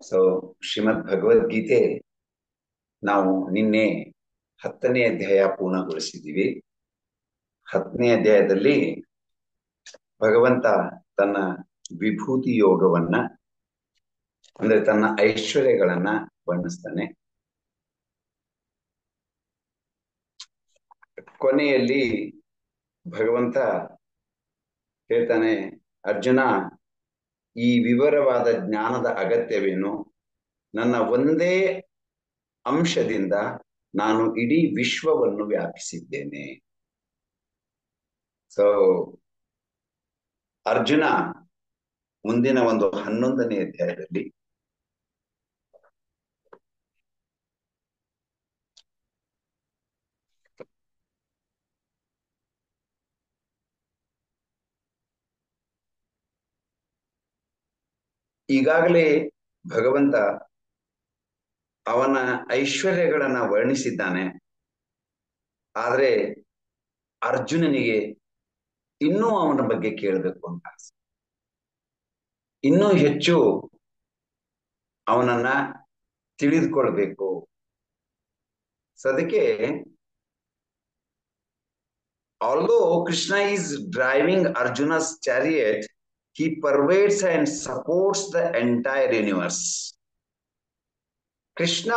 So ಶ್ರೀಮದ್ ಭಗವದ್ಗೀತೆ ನಾವು ನಿನ್ನೆ 10ನೇ ಅಧ್ಯಾಯ ಪೂರ್ಣಗೊಳಿಸಿದ್ದೀವಿ. 10ನೇ ಅಧ್ಯಾಯದಲ್ಲಿ ಭಗವಂತ ತನ್ನ ವಿಭೂತಿ ಯೋಗವನ್ನ ಅಂದ್ರೆ ತನ್ನ ಐಶ್ವರ್ಯಗಳನ್ನ ವರ್ಣಿಸ್ತಾನೆ. ಕೊನೆಯಲ್ಲಿ ಭಗವಂತ ಹೇಳ್ತಾನೆ, ಅರ್ಜುನ, ಈ ವಿವರವಾದ ಜ್ಞಾನದ ಅಗತ್ಯವೇನು? ನನ್ನ ಒಂದೇ ಅಂಶದಿಂದ ನಾನು ಇಡೀ ವಿಶ್ವವನ್ನು ವ್ಯಾಪಿಸಿದ್ದೇನೆ. ಸೊ ಅರ್ಜುನ ಮುಂದಿನ ಒಂದು 11ನೇ ಅಧ್ಯಾಯದಲ್ಲಿ ಈಗಾಗಲೇ ಭಗವಂತ ಅವನ ಐಶ್ವರ್ಯಗಳನ್ನ ವರ್ಣಿಸಿದ್ದಾನೆ. ಆದ್ರೆ ಅರ್ಜುನನಿಗೆ ಇನ್ನೂ ಅವನ ಬಗ್ಗೆ ಕೇಳಬೇಕು ಅಂತ ಆಸೆ, ಇನ್ನೂ ಹೆಚ್ಚು ಅವನನ್ನ ತಿಳಿದುಕೊಳ್ಬೇಕು. ಸೊ ಅದಕ್ಕೆ although Krishna is driving Arjuna's chariot, he pervades and supports the entire universe. Krishna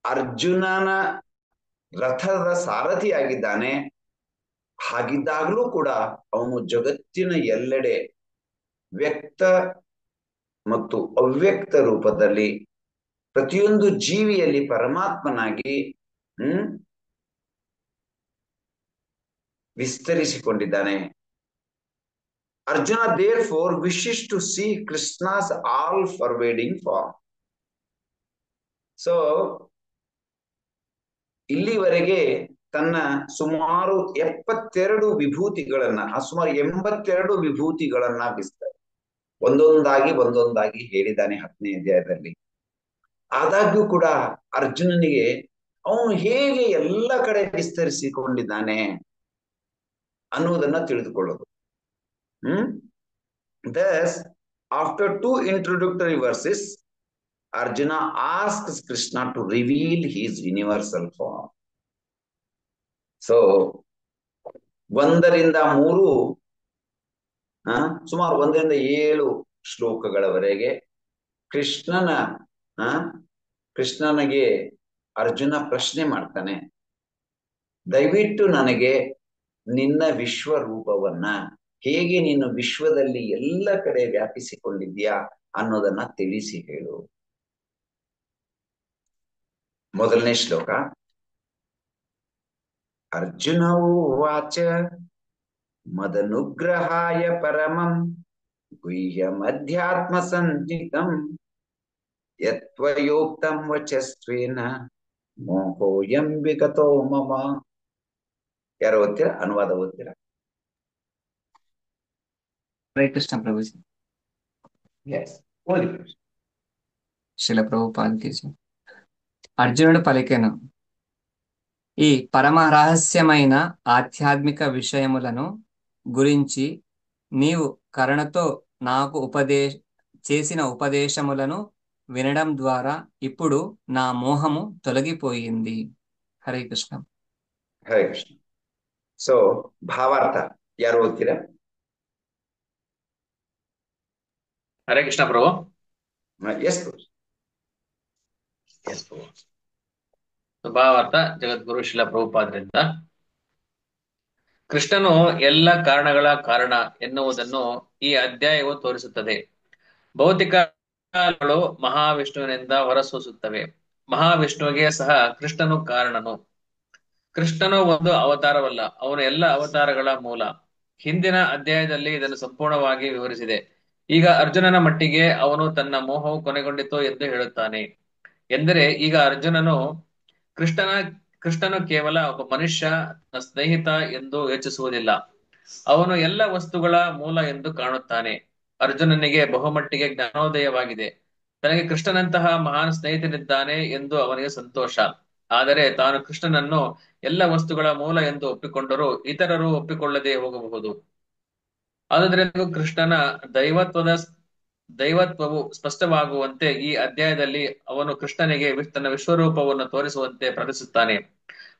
ಅರ್ಜುನನ ರಥದ ಸಾರಥಿ ಆಗಿದ್ದಾನೆ. ಹಾಗಿದ್ದಾಗಲೂ ಕೂಡ ಅವನು ಜಗತ್ತಿನ ಎಲ್ಲೆಡೆ ವ್ಯಕ್ತ ಮತ್ತು ಅವ್ಯಕ್ತ ರೂಪದಲ್ಲಿ ಪ್ರತಿಯೊಂದು ಜೀವಿಯಲ್ಲಿ ಪರಮಾತ್ಮನಾಗಿ ವಿಸ್ತರಿಸಿಕೊಂಡಿದ್ದಾನೆ. Arjuna therefore wishes to see Krishna's all pervading form. So ಇಲ್ಲಿವರೆಗೆ ತನ್ನ ಸುಮಾರು 72 ವಿಭೂತಿಗಳನ್ನ, ಸುಮಾರು 82 ವಿಭೂತಿಗಳನ್ನ ಒಂದೊಂದಾಗಿ ಹೇಳಿದ್ದಾನೆ 10ನೇ ಅಧ್ಯಾಯದಲ್ಲಿ. ಆದಾಗ್ಯೂ ಕೂಡ ಅರ್ಜುನನಿಗೆ ಅವನು ಹೇಗೆ ಎಲ್ಲ ಕಡೆ ವಿಸ್ತರಿಸಿಕೊಂಡಿದ್ದಾನೆ ಅನ್ನುವುದನ್ನ ತಿಳಿದುಕೊಳ್ಳೋದು. Thus, after 2 introductory verses, Arjuna asks Krishna to reveal his universal form. So 1ರಿಂದ 3 ಸುಮಾರು 1ರಿಂದ 7 ಶ್ಲೋಕಗಳವರೆಗೆ ಕೃಷ್ಣನಿಗೆ ಅರ್ಜುನ ಪ್ರಶ್ನೆ ಮಾಡ್ತಾನೆ, ದಯವಿಟ್ಟು ನನಗೆ ನಿನ್ನ ವಿಶ್ವರೂಪವನ್ನ, ಹೇಗೆ ನೀನು ವಿಶ್ವದಲ್ಲಿ ಎಲ್ಲ ಕಡೆ ವ್ಯಾಪಿಸಿಕೊಂಡಿದ್ಯಾ ಅನ್ನೋದನ್ನ ತಿಳಿಸಿ ಹೇಳು. 1ನೇ ಶ್ಲೋಕ. ಅರ್ಜುನ ಉವಾಚ ಮದನುಗ್ರಹಾಯ ಪರಮಂ ಗುಹ್ಯಮಧ್ಯಾತ್ಮ ಸಂಚಿತಂ ಯತ್ವಯೋಕ್ತಂ ವಚಸ್ತ್ವೇನ ಮೋಹೋಯಂ ವಿಗತೋ ಮಮ. ಯಾರು ಓದ್ತೀರಾ? ಅನುವಾದ ಓದ್ತೀರಾ? ಹರೇ ಕೃಷ್ಣ ಪ್ರಭುಜಿ. శిల ప్రభుపాదికి అర్జునుడు పలికెను, ఈ పరమ రహస్యమైన ఆధ్యాత్మిక విషయములను గురించి నీవు కరుణతో నాకు చేసిన ఉపదేశములను వినడం ద్వారా ఇప్పుడు నా మోహము తొలగిపోయింది. హరే కృష్ణ. ಹರೇ ಕೃಷ್ಣ. ಸೊ ಭಾವಾರ್ಥ ಯಾರು ಓದ್ತೀರಾ? ಹರೇ ಕೃಷ್ಣ ಪ್ರಭು. ಎಸ್ ಪ್ರಭು. ಭಾವಾರ್ಥ ಜಗದ್ಗುರು ಶಿಲ ಪ್ರಭುಪಾದರಿಂದ. ಕೃಷ್ಣನು ಎಲ್ಲ ಕಾರಣಗಳ ಕಾರಣ ಎನ್ನುವುದನ್ನು ಈ ಅಧ್ಯಾಯವು ತೋರಿಸುತ್ತದೆ. ಭೌತಿಕಗಳು ಮಹಾವಿಷ್ಣುವಿನಿಂದ ಹೊರಸೂಸುತ್ತವೆ. ಮಹಾವಿಷ್ಣುವಿಗೆ ಸಹ ಕೃಷ್ಣನು ಕಾರಣನು. ಕೃಷ್ಣನು ಒಂದು ಅವತಾರವಲ್ಲ, ಅವನು ಎಲ್ಲ ಅವತಾರಗಳ ಮೂಲ. ಹಿಂದಿನ ಅಧ್ಯಾಯದಲ್ಲಿ ಇದನ್ನು ಸಂಪೂರ್ಣವಾಗಿ ವಿವರಿಸಿದೆ. ಈಗ ಅರ್ಜುನನ ಮಟ್ಟಿಗೆ ಅವನು ತನ್ನ ಮೋಹವು ಕೊನೆಗೊಂಡಿತು ಎಂದು ಹೇಳುತ್ತಾನೆ. ಎಂದರೆ ಈಗ ಅರ್ಜುನನು ಕೃಷ್ಣನು ಕೇವಲ ಒಬ್ಬ ಮನುಷ್ಯ, ತನ್ನ ಸ್ನೇಹಿತ ಎಂದು ಯೋಚಿಸುವುದಿಲ್ಲ. ಅವನು ಎಲ್ಲ ವಸ್ತುಗಳ ಮೂಲ ಎಂದು ಕಾಣುತ್ತಾನೆ. ಅರ್ಜುನನಿಗೆ ಬಹುಮಟ್ಟಿಗೆ ಜ್ಞಾನೋದಯವಾಗಿದೆ. ತನಗೆ ಕೃಷ್ಣನಂತಹ ಮಹಾನ್ ಸ್ನೇಹಿತನಿದ್ದಾನೆ ಎಂದು ಅವನಿಗೆ ಸಂತೋಷ. ಆದರೆ ತಾನು ಕೃಷ್ಣನನ್ನು ಎಲ್ಲ ವಸ್ತುಗಳ ಮೂಲ ಎಂದು ಒಪ್ಪಿಕೊಂಡರೂ ಇತರರು ಒಪ್ಪಿಕೊಳ್ಳದೆ ಹೋಗಬಹುದು. ಆದುದರಿಂದ ಕೃಷ್ಣನ ದೈವತ್ವವು ಸ್ಪಷ್ಟವಾಗುವಂತೆ ಈ ಅಧ್ಯಾಯದಲ್ಲಿ ಅವನು ಕೃಷ್ಣನಿಗೆ ತನ್ನ ವಿಶ್ವರೂಪವನ್ನು ತೋರಿಸುವಂತೆ ಪ್ರಾರ್ಥಿಸುತ್ತಾನೆ.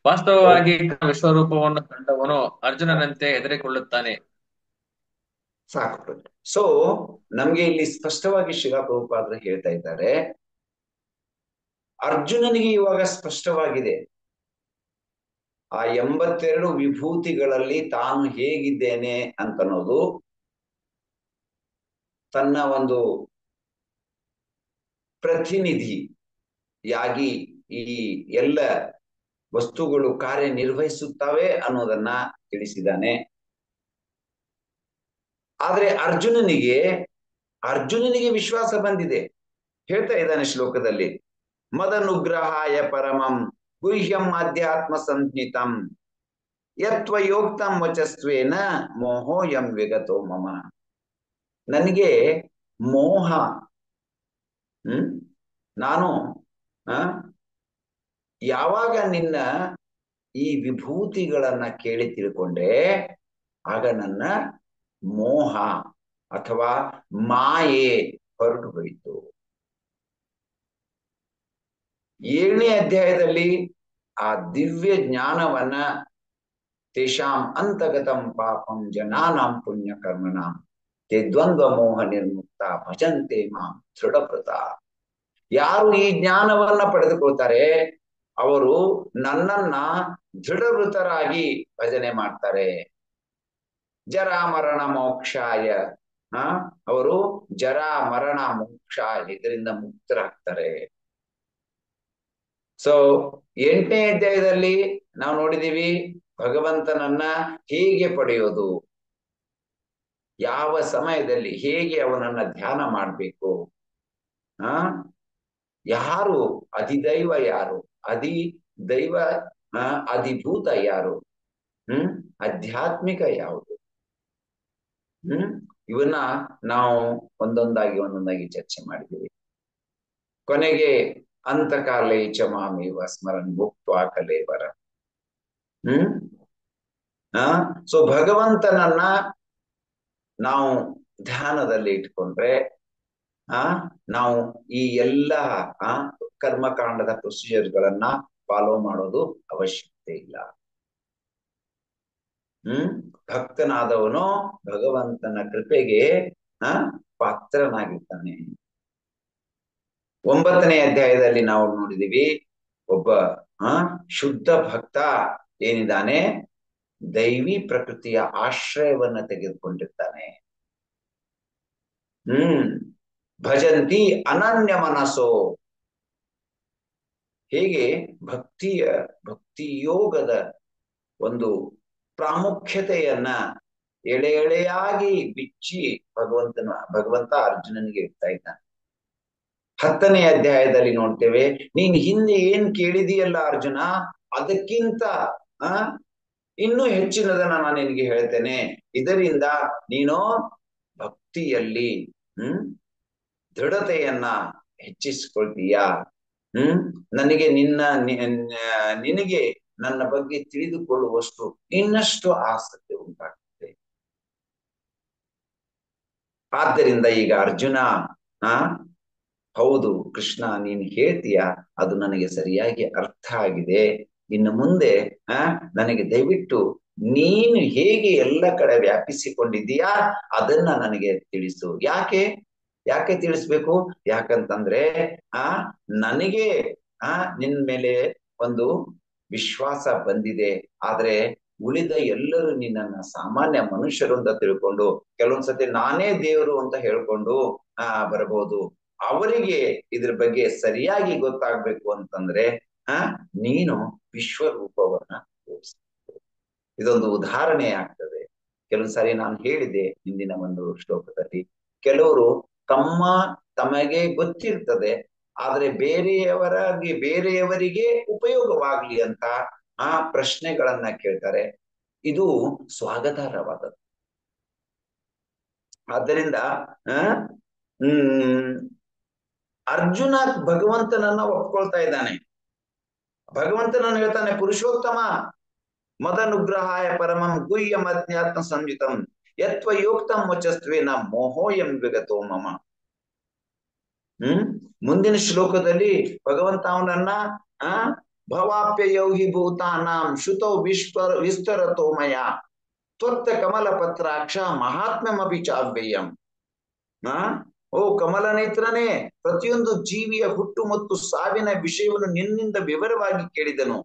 ವಾಸ್ತವವಾಗಿ ವಿಶ್ವರೂಪವನ್ನು ಕಂಡವನು ಅರ್ಜುನನಂತೆ ಹೆದರಿಕೊಳ್ಳುತ್ತಾನೆ. ಸಾಕು. ಸೊ ನಮ್ಗೆ ಇಲ್ಲಿ ಸ್ಪಷ್ಟವಾಗಿ ಶಿಲಾ ಪ್ರಭುಪಾದರು ಹೇಳ್ತಾ ಇದ್ದಾರೆ, ಅರ್ಜುನನಿಗೆ ಇವಾಗ ಸ್ಪಷ್ಟವಾಗಿದೆ ಆ 82 ವಿಭೂತಿಗಳಲ್ಲಿ ತಾನು ಹೇಗಿದ್ದೇನೆ ಅಂತನ್ನೋದು. ತನ್ನ ಒಂದು ಪ್ರತಿನಿಧಿಯಾಗಿ ಈ ಎಲ್ಲ ವಸ್ತುಗಳು ಕಾರ್ಯನಿರ್ವಹಿಸುತ್ತವೆ ಅನ್ನೋದನ್ನ ತಿಳಿಸಿದ್ದಾನೆ. ಆದ್ರೆ ಅರ್ಜುನನಿಗೆ ವಿಶ್ವಾಸ ಬಂದಿದೆ. ಹೇಳ್ತಾ ಇದ್ದಾನೆ ಶ್ಲೋಕದಲ್ಲಿ, ಮದನುಗ್ರಹಾಯ ಪರಮಂ ಗುಹ್ಯಂ ಅಧ್ಯಾತ್ಮ ಸಂಹಿತಂ ಯತ್ವಯೋಕ್ತಂ ವಚಸ್ವೇನ ಮೋಹೋಯಂ ವಿಗತೋ ಮಮ. ನನಗೆ ಮೋಹ, ನಾನು ಯಾವಾಗ ನಿನ್ನ ಈ ವಿಭೂತಿಗಳನ್ನ ಕೇಳಿ ತಿಳ್ಕೊಂಡೆ ಆಗ ನನ್ನ ಮೋಹ ಅಥವಾ ಮಾಯೆ ಹೊರಟು ಹೋಯಿತು. 7ನೇ ಅಧ್ಯಾಯದಲ್ಲಿ ಆ ದಿವ್ಯ ಜ್ಞಾನವನ್ನ ತೇಷಾಂ ಅಂತಗತಂ ಪಾಪಂ ಜನಾನಾಂ ಪುಣ್ಯ ಕರ್ಮಣಾಂ ತೇ ದ್ವಂದ್ವ ಮೋಹ ನಿರ್ಮುಕ್ತ ಭಜಂತೆ ಮಾಂ ದೃಢವ್ರತ. ಯಾರು ಈ ಜ್ಞಾನವನ್ನ ಪಡೆದುಕೊಳ್ತಾರೆ ಅವರು ನನ್ನನ್ನ ದೃಢವೃತರಾಗಿ ಭಜನೆ ಮಾಡ್ತಾರೆ. ಜರಾ ಮರಣ ಮೋಕ್ಷಾಯ, ಅವರು ಜರಾ ಮರಣ ಮೋಕ್ಷ ಇದರಿಂದ ಮುಕ್ತರಾಗ್ತಾರೆ. ಸೊ 8ನೇ ಅಧ್ಯಾಯದಲ್ಲಿ ನಾವು ನೋಡಿದೀವಿ ಭಗವಂತನನ್ನ ಹೇಗೆ ಪಡೆಯೋದು, ಯಾವ ಸಮಯದಲ್ಲಿ ಹೇಗೆ ಅವನನ್ನ ಧ್ಯಾನ ಮಾಡ್ಬೇಕು, ಯಾರು ಅಧಿದೈವ, ಯಾರು ಅಧಿದೈವ, ಅಧಿಭೂತ ಯಾರು, ಆಧ್ಯಾತ್ಮಿಕ ಯಾವುದು, ಇವನ್ನ ನಾವು ಒಂದೊಂದಾಗಿ ಚರ್ಚೆ ಮಾಡಿದ್ದೀವಿ. ಕೊನೆಗೆ ಅಂತಕಾಲೇ ಚ ಮಾಮೇವ ಸ್ಮರನ್ ಭುಕ್ತ್ವಾ ಕಲೇವರ. ಸೊ ಭಗವಂತನನ್ನ ನಾವು ಧ್ಯಾನದಲ್ಲಿ ಇಟ್ಕೊಂಡ್ರೆ ನಾವು ಈ ಎಲ್ಲ ಕರ್ಮಕಾಂಡದ ಪ್ರೊಸೀಜರ್ಗಳನ್ನ ಫಾಲೋ ಮಾಡೋದು ಅವಶ್ಯಕತೆ ಇಲ್ಲ. ಭಕ್ತನಾದವನು ಭಗವಂತನ ಕೃಪೆಗೆ ಪಾತ್ರನಾಗಿರ್ತಾನೆ. 9ನೇ ಅಧ್ಯಾಯದಲ್ಲಿ ನಾವು ನೋಡಿದೀವಿ, ಒಬ್ಬ ಶುದ್ಧ ಭಕ್ತ ಏನಿದ್ದಾನೆ ದೈವಿ ಪ್ರಕೃತಿಯ ಆಶ್ರಯವನ್ನ ತೆಗೆದುಕೊಂಡಿರ್ತಾನೆ. ಭಜಂತಿ ಅನನ್ಯ ಮನಸ್ಸೋ. ಹೇಗೆ ಭಕ್ತಿ ಯೋಗದ ಒಂದು ಪ್ರಾಮುಖ್ಯತೆಯನ್ನ ಎಳೆ ಎಳೆಯಾಗಿ ಬಿಚ್ಚಿ ಭಗವಂತ ಅರ್ಜುನನಿಗೆ ಇರ್ತಾ ಇದ್ದಾನೆ. 10ನೇ ಅಧ್ಯಾಯದಲ್ಲಿ ನೋಡ್ತೇವೆ, ನೀನ್ ಹಿಂದೆ ಏನ್ ಕೇಳಿದೀಯಲ್ಲ ಅರ್ಜುನ, ಅದಕ್ಕಿಂತ ಇನ್ನೂ ಹೆಚ್ಚಿನದನ್ನ ನಾನು ನಿನಗೆ ಹೇಳ್ತೇನೆ. ಇದರಿಂದ ನೀನು ಭಕ್ತಿಯಲ್ಲಿ ದೃಢತೆಯನ್ನ ಹೆಚ್ಚಿಸ್ಕೊಳ್ತೀಯ. ನನಗೆ ನಿನಗೆ ನನ್ನ ಬಗ್ಗೆ ತಿಳಿದುಕೊಳ್ಳುವಷ್ಟು ಇನ್ನಷ್ಟು ಆಸಕ್ತಿ ಉಂಟಾಗ್ತದೆ. ಆದ್ದರಿಂದ ಈಗ ಅರ್ಜುನ ಹೌದು ಕೃಷ್ಣ ನೀನು ಹೇಳ್ತೀಯ, ಅದು ನನಗೆ ಸರಿಯಾಗಿ ಅರ್ಥ ಆಗಿದೆ. ಇನ್ನು ಮುಂದೆ ನನಗೆ ದಯವಿಟ್ಟು ನೀನು ಹೇಗೆ ಎಲ್ಲ ಕಡೆ ವ್ಯಾಪಿಸಿಕೊಂಡಿದ್ದೀಯಾ ಅದನ್ನ ನನಗೆ ತಿಳಿಸು. ಯಾಕೆ ತಿಳಿಸ್ಬೇಕು? ಯಾಕಂತಂದ್ರೆ ನನಗೆ ನಿನ್ ಮೇಲೆ ಒಂದು ವಿಶ್ವಾಸ ಬಂದಿದೆ. ಆದ್ರೆ ಉಳಿದ ಎಲ್ಲರೂ ನಿನ್ನನ್ನ ಸಾಮಾನ್ಯ ಮನುಷ್ಯರು ಅಂತ ತಿಳ್ಕೊಂಡು, ಕೆಲವೊಂದ್ಸತಿ ನಾನೇ ದೇವರು ಅಂತ ಹೇಳ್ಕೊಂಡು ಬರಬಹುದು. ಅವರಿಗೆ ಇದ್ರ ಬಗ್ಗೆ ಸರಿಯಾಗಿ ಗೊತ್ತಾಗ್ಬೇಕು ಅಂತಂದ್ರೆ ನೀನು ವಿಶ್ವರೂಪವನ್ನ ತೋರಿಸ್ಬೇಕು. ಇದೊಂದು ಉದಾಹರಣೆ ಆಗ್ತದೆ. ಕೆಲವು ಸಾರಿ ನಾನು ಹೇಳಿದೆ ಹಿಂದಿನ ಒಂದು ಶ್ಲೋಕದಲ್ಲಿ, ಕೆಲವರು ತಮಗೆ ಗೊತ್ತಿರ್ತದೆ ಆದ್ರೆ ಬೇರೆಯವರಿಗೆ ಉಪಯೋಗವಾಗ್ಲಿ ಅಂತ ಪ್ರಶ್ನೆಗಳನ್ನ ಕೇಳ್ತಾರೆ. ಇದು ಸ್ವಾಗತಾರ್ಹವಾದದ್ದು. ಆದ್ದರಿಂದ ಅರ್ಜುನ ಭಗವಂತನನ್ನ ಒಪ್ಕೊಳ್ತಾ ಇದ್ದಾನೆ. ಭಗವಂತನನ್ನು ಹೇಳ್ತಾನೆ, ಪುರುಷೋತ್ತಮ ಮದನುಗ್ರಹಾಯ ಪರಮಂ ಗುಹ್ಯಂ ಅಧ್ಯಾತ್ಮ ಸಂಯುತಂ ಯತ್ವ ಯೋಕ್ತಂ ವಚಸ್ತ್ವೇನ ಮೋಹೋಯಂ ವಿಗತೋ ಮಮ. ಮುಂದಿನ ಶ್ಲೋಕದಲ್ಲಿ ಭಗವಂತ ಅವನನ್ನ ಆ ಭವಾಪ್ಯಯೌ ಹಿ ಭೂತಾನಾಂ ಶ್ರುತೌ ವಿಸ್ತರತೋ ಮಯ ತ್ವತ್ತ ಕಮಲ ಪತ್ರಾಕ್ಷ ಮಹಾತ್ಮ್ಯಮಪಿ ಚಾವ್ಯಯಂ. ಓ ಕಮಲ ನೇತ್ರನೇ, ಪ್ರತಿಯೊಂದು ಜೀವಿಯ ಹುಟ್ಟು ಮತ್ತು ಸಾವಿನ ವಿಷಯವನ್ನು ನಿನ್ನಿಂದ ವಿವರವಾಗಿ ಕೇಳಿದನು.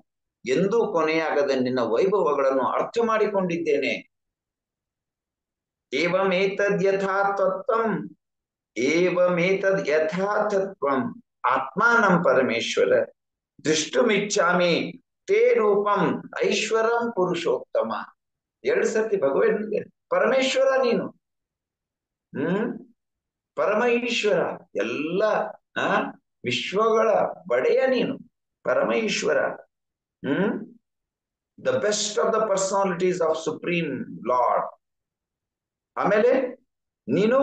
ಎಂದೂ ಕೊನೆಯಾಗದ ನಿನ್ನ ವೈಭವಗಳನ್ನು ಅರ್ಥ ಮಾಡಿಕೊಂಡಿದ್ದೇನೆ. ಏವಮೇತದ್ ಯಥಾತತ್ವಂ ಏವಮೇತದ್ ಯಥಾತತ್ವಂ ಆತ್ಮಾನಂ ಪರಮೇಶ್ವರ ದೃಷ್ಟುಮಿಚ್ಛಾಮಿ ತೇ ರೂಪಂ ಐಶ್ವರಂ ಪುರುಷೋತ್ತಮ. 2 ಸರ್ತಿ ಭಗವಂತನಿಗೆ ಪರಮೇಶ್ವರ ನೀನು, ಪರಮ ಈಶ್ವರ, ಎಲ್ಲ ವಿಶ್ವಗಳ ಒಡೆಯ ನೀನು, ಪರಮ ಈಶ್ವರ. The best of the personalities of supreme lord. ಆಮೇಲೆ ನೀನು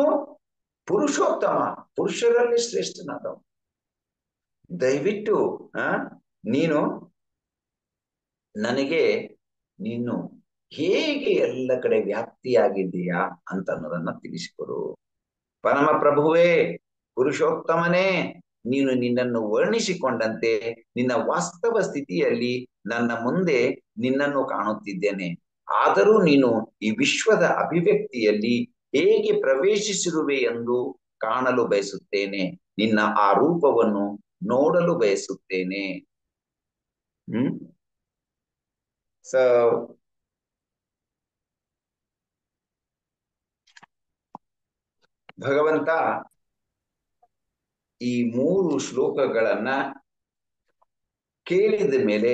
ಪುರುಷೋತ್ತಮ, ಪುರುಷರಲ್ಲಿ ಶ್ರೇಷ್ಠನಾದವ. ದಯವಿಟ್ಟು ನೀನು ನನಗೆ ನೀನು ಹೇಗೆ ಎಲ್ಲ ಕಡೆ ವ್ಯಾಪ್ತಿಯಾಗಿದ್ದೀಯಾ ಅಂತ ಅನ್ನೋದನ್ನ ತಿಳಿಸಿಕೊಡು. ಪರಮ ಪ್ರಭುವೇ, ಪುರುಷೋತ್ತಮನೇ, ನೀನು ನಿನ್ನನ್ನು ವರ್ಣಿಸಿಕೊಂಡಂತೆ ನಿನ್ನ ವಾಸ್ತವ ಸ್ಥಿತಿಯಲ್ಲಿ ನನ್ನ ಮುಂದೆ ನಿನ್ನನ್ನು ಕಾಣುತ್ತಿದ್ದೇನೆ. ಆದರೂ ನೀನು ಈ ವಿಶ್ವದ ಅಭಿವ್ಯಕ್ತಿಯಲ್ಲಿ ಹೇಗೆ ಪ್ರವೇಶಿಸಿರುವೆ ಎಂದು ಕಾಣಲು ಬಯಸುತ್ತೇನೆ. ನಿನ್ನ ಆ ರೂಪವನ್ನು ನೋಡಲು ಬಯಸುತ್ತೇನೆ. ಸೊ ಭಗವಂತ ಈ 3 ಶ್ಲೋಕಗಳನ್ನ ಕೇಳಿದ ಮೇಲೆ